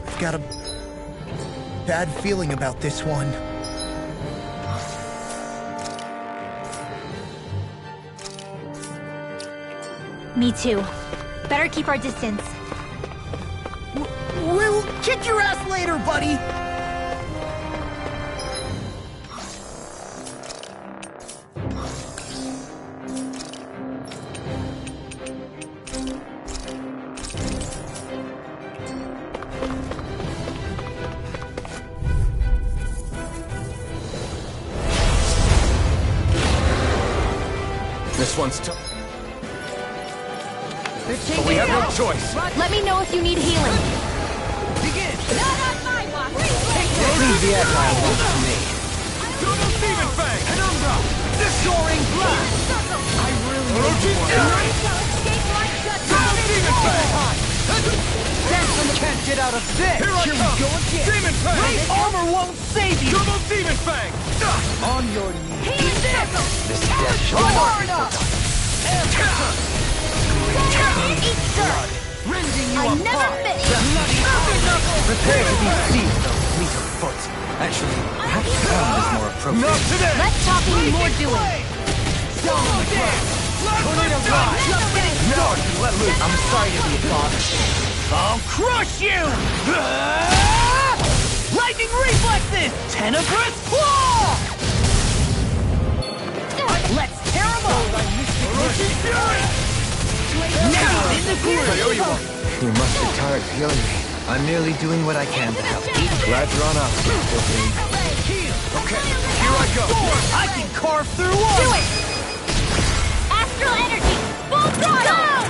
I've got a bad feeling about this one. Me too. Better keep our distance. We'll kick your ass later, buddy! This one's tough. But we have no choice. Let me know if you need healing. Leave the agile ones to me. Double Demon Fang! Penumbra! Soaring Blast! I really Double Demon Fang! Phantom can't get out of this! Here I come! Go again! Demon Fang! Great armor won't save you! Double Demon Fang! On your knees! This death shall not be forgotten. Rending you I apart! never miss! Bloody Prepare to be seized, though fleet of foot. Actually, perhaps bound is more appropriate. Not today! Less talking, more doing. Tornado drive! Now I can let loose! I'm sorry to be a bother. I'll crush you! Lightning reflexes! Tenebrous claw! Let's tear him up! Now in the groove! You must be tired of healing me. I'm merely doing what I can to help. Glad you're on up, Wolverine. Okay, here I go! I can carve through walls! Do it! Astral energy! Full throttle!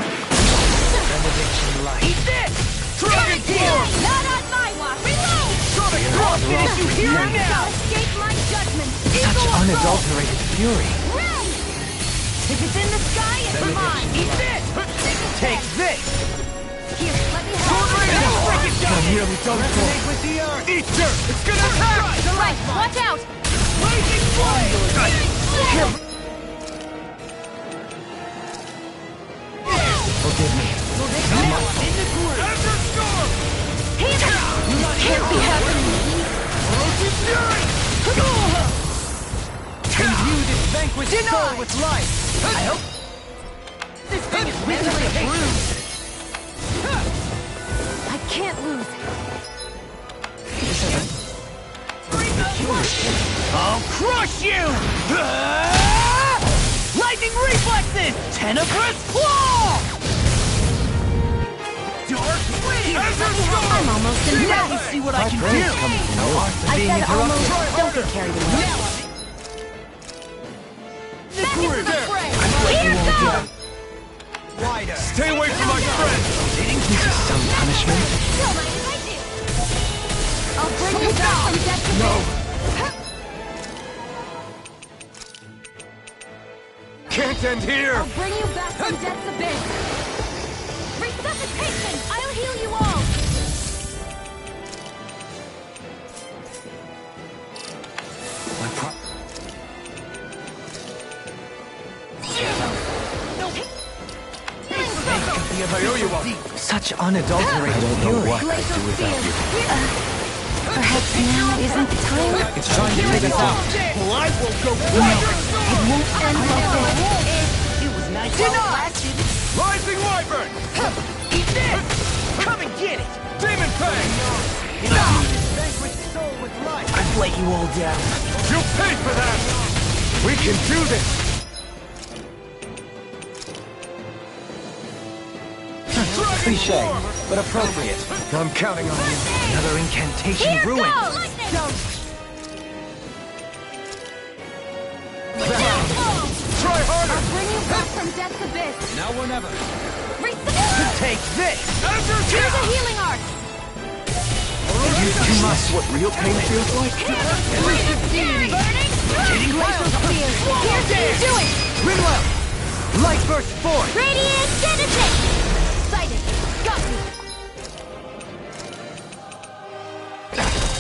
Benediction light. Eat this! Dragon Claw! Not on my watch! Reload! Sonic Claw! Finish you here and now! Escape my judgment! Such unadulterated fury. If it's in the sky, it's mine! Eat this! Take this! Here, let me Tornado! have Break it down! I'm nearly done for. With the earth! Eat dirt! It's gonna attack! the right! Watch out! Blazing flame! Forgive me. In the groove! Ender Storm! Can't be happening. Frozen Fury! Imbue this vanquished soul with life! I hope this thing is mentally bruised! I can't lose. I'll crush you! Lightning reflexes! Tenebrous claw! Dark wind! I'm almost in Now you death. see what I can do! I said almost. Don't get carried away. Back into the fray! Here goes! Wider! Stay away from my friend! Some punishment. Don't mind if I do! I'll bring you back from death to death! Can't end here! I'll bring you back from death's abyss! Resuscitation! I'll heal you all! My pro... I owe you one! Such unadulterated I don't know fury. what I'd do without you. Perhaps now isn't the time. It's trying to take us out. Well, I will go It won't end like this. It was nice while it lasted. Rising Wyvern! Eat this! Come and get it! Demon Fang! Vanquished soul with life. I've let you all down. You'll pay for that! We can do this! Cliché, but appropriate. I'm counting on you. Another incantation Here ruined. goes! Try harder! Bring you back from death's abyss! Now or never. Resuscitate! Take this! Here's a healing art! Too much. What real pain feels like? Burning! Getting Glacial spear! Here's how you do it! Rinwell! Light burst forth! Radiant Genesis! Sighted! Got you!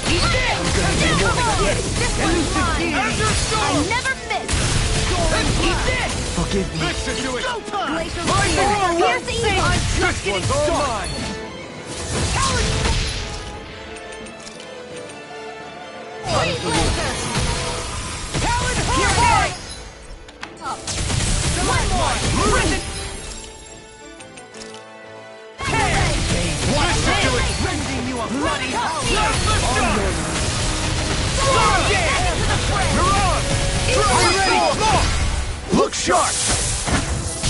Eat this! This one's mine! I never miss! Eat this! Forgive me. Listen to it! Showtime! Glacial Rise spear! the roll! Here's the evil! I'm just This getting one's all started! mine! Freeze laser! Talon Here, High! Up! One more! Listen! Watch Listen to this! it! Rending you a bloody Let's hell! go! Storm Back into the fray! You're on! Are you ready? Look sharp!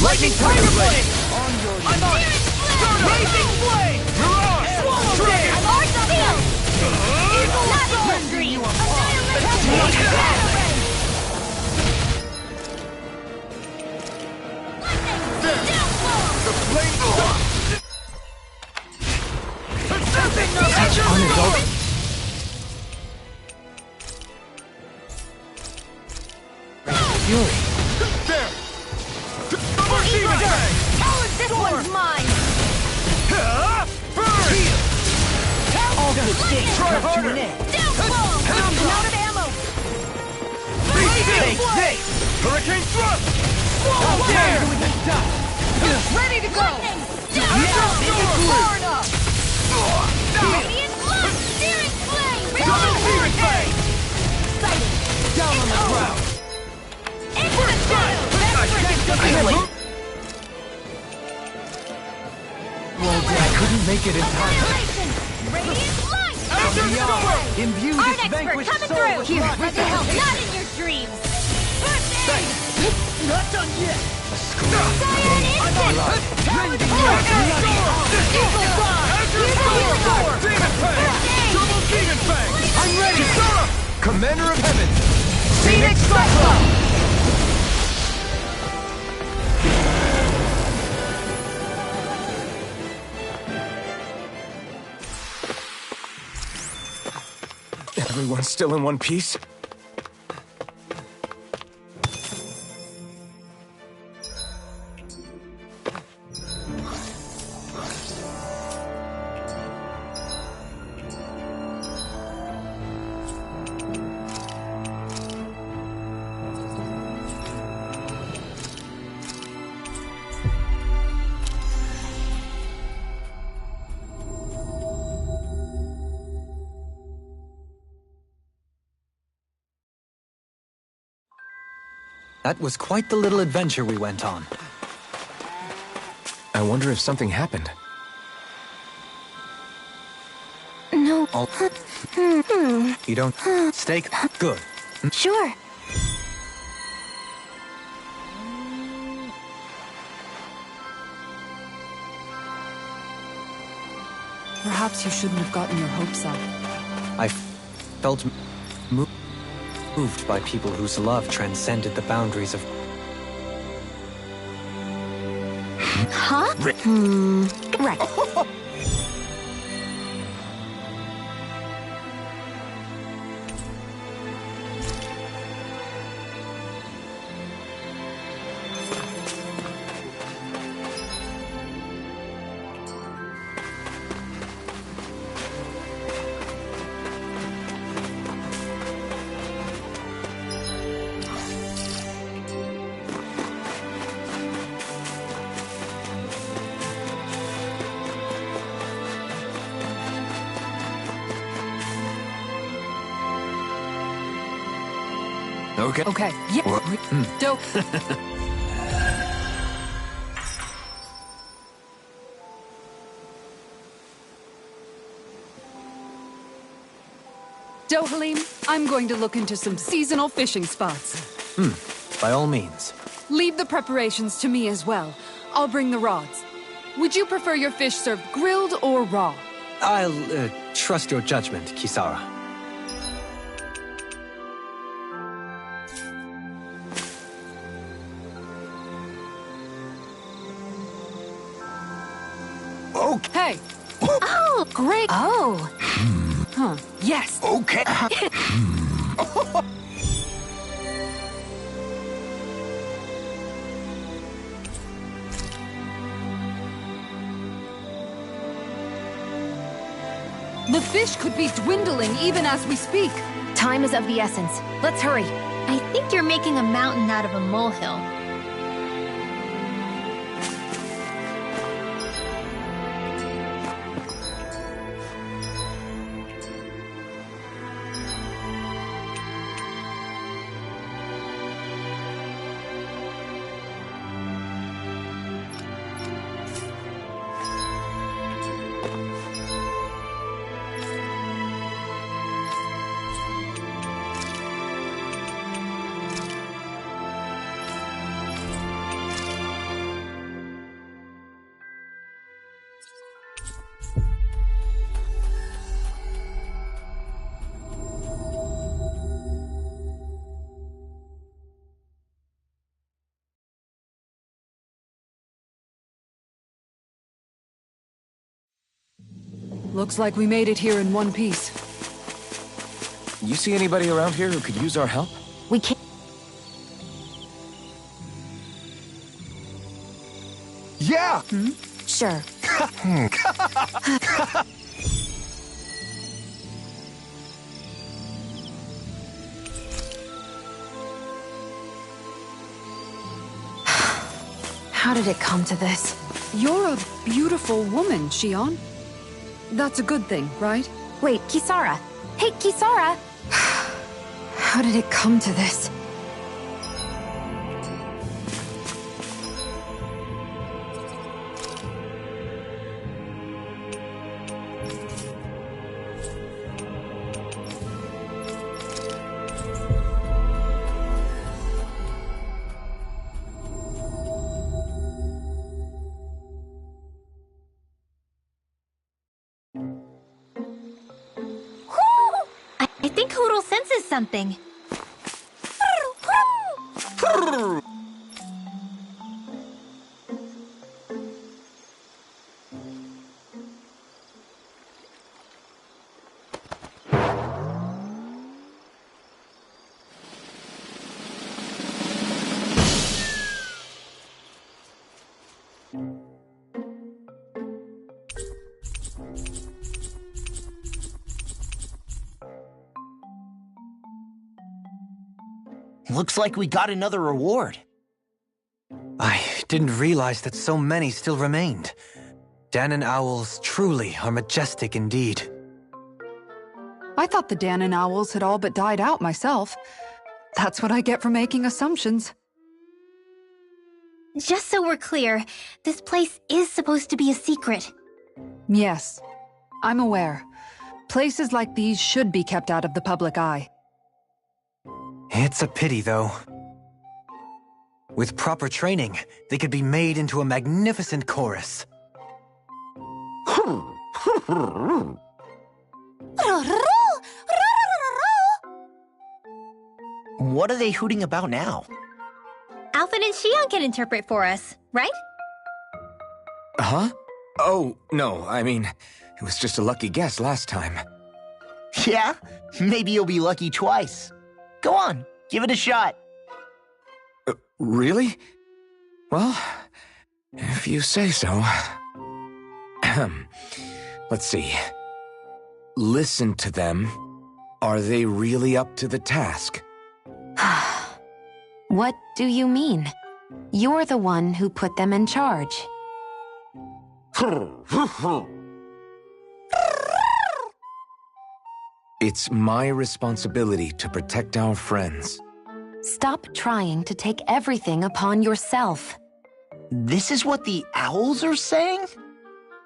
Lightning Tiger Blade! I'm on it! Blazing Flame! You're on! Swallow Dragon! Dance! Large field! Evil Not Soul! bloodstream! The flame stop! Such unadulterated. Fury. There! Double Demon Fang! This one's mine! Burn! All good things Try come to harder. an end. I'm out of ammo! Take this! Hurricane Thrust! How dare! Ready to go! Now in the groove! Far enough! Radiant Immediately! I couldn't make it in time. Annihilation! Radiant light! Imbue Art this expert vanquished coming soul through! with Here, light. what the hell? Not in your dreams! First aid! Not done yet! Siren instant! Rending Eagle Dawn! Here's the healing core! Demon Fang! First aid! Double Demon Fang! I'm ready! Kisara! Commander of Heaven! Phoenix Cyclone! Everyone's still in one piece? That was quite the little adventure we went on. I wonder if something happened. No. You don't... Steak? Good. Sure. Perhaps you shouldn't have gotten your hopes up. I felt moved by people whose love transcended the boundaries of... Huh? Right. Okay. Okay, yeah. Dope. Dohalim, I'm going to look into some seasonal fishing spots. By all means. Leave the preparations to me as well. I'll bring the rods. Would you prefer your fish served grilled or raw? I'll, trust your judgment, Kisara. Hey! Oh, great. Oh. Huh. Yes! Okay. The fish could be dwindling even as we speak. Time is of the essence. Let's hurry. I think you're making a mountain out of a molehill. Looks like we made it here in one piece. You see anybody around here who could use our help? We can't. Yeah! Sure. How did it come to this? You're a beautiful woman, Shion. That's a good thing, right? Wait, Kisara. Hey, Kisara! How did it come to this? Hootle senses something. Looks like we got another reward. I didn't realize that so many still remained. Dahnan owls truly are majestic indeed. I thought the Dahnan owls had all but died out myself. That's what I get for making assumptions. Just so we're clear, this place is supposed to be a secret. Yes, I'm aware. Places like these should be kept out of the public eye. It's a pity, though. With proper training, they could be made into a magnificent chorus. What are they hooting about now? Alphen and Xion can interpret for us, right? Huh? Oh, no, I mean, it was just a lucky guess last time. Yeah? Maybe you'll be lucky twice. Go on, give it a shot. Really? Well, if you say so. Let's see. Listen to them. Are they really up to the task? What do you mean? You're the one who put them in charge. It's my responsibility to protect our friends. Stop trying to take everything upon yourself. This is what the owls are saying?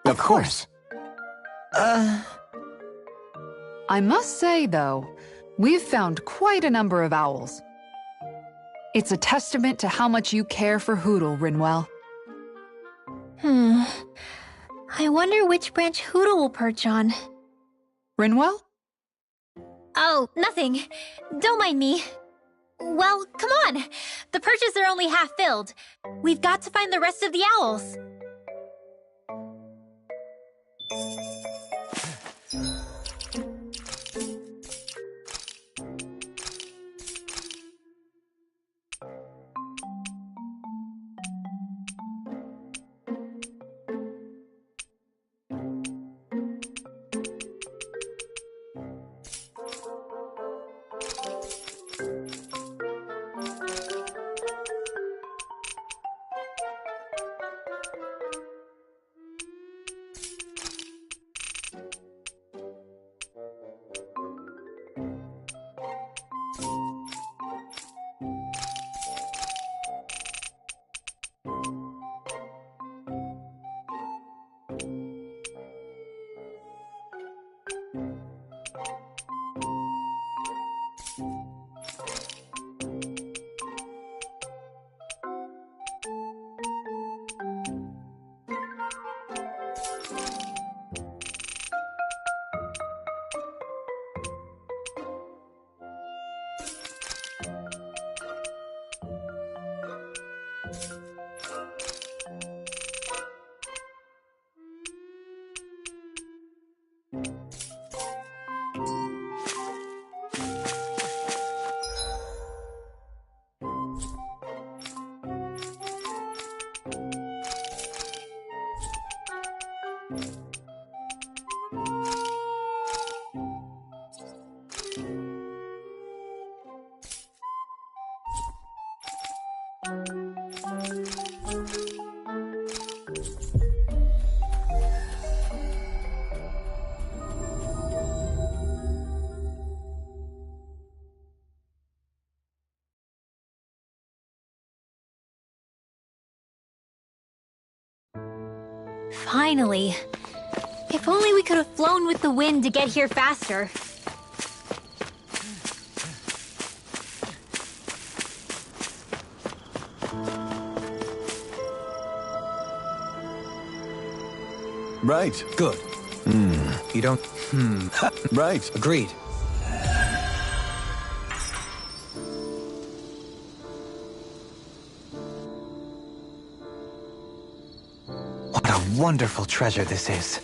Of course. I must say, though, we've found quite a number of owls. It's a testament to how much you care for Hootle, Rinwell. I wonder which branch Hootle will perch on. Rinwell? Oh, nothing. Don't mind me. Well, come on. The perches are only half filled. We've got to find the rest of the owls. Finally. If only we could have flown with the wind to get here faster. Right. Good. You don't... Right. Agreed. wonderful treasure this is.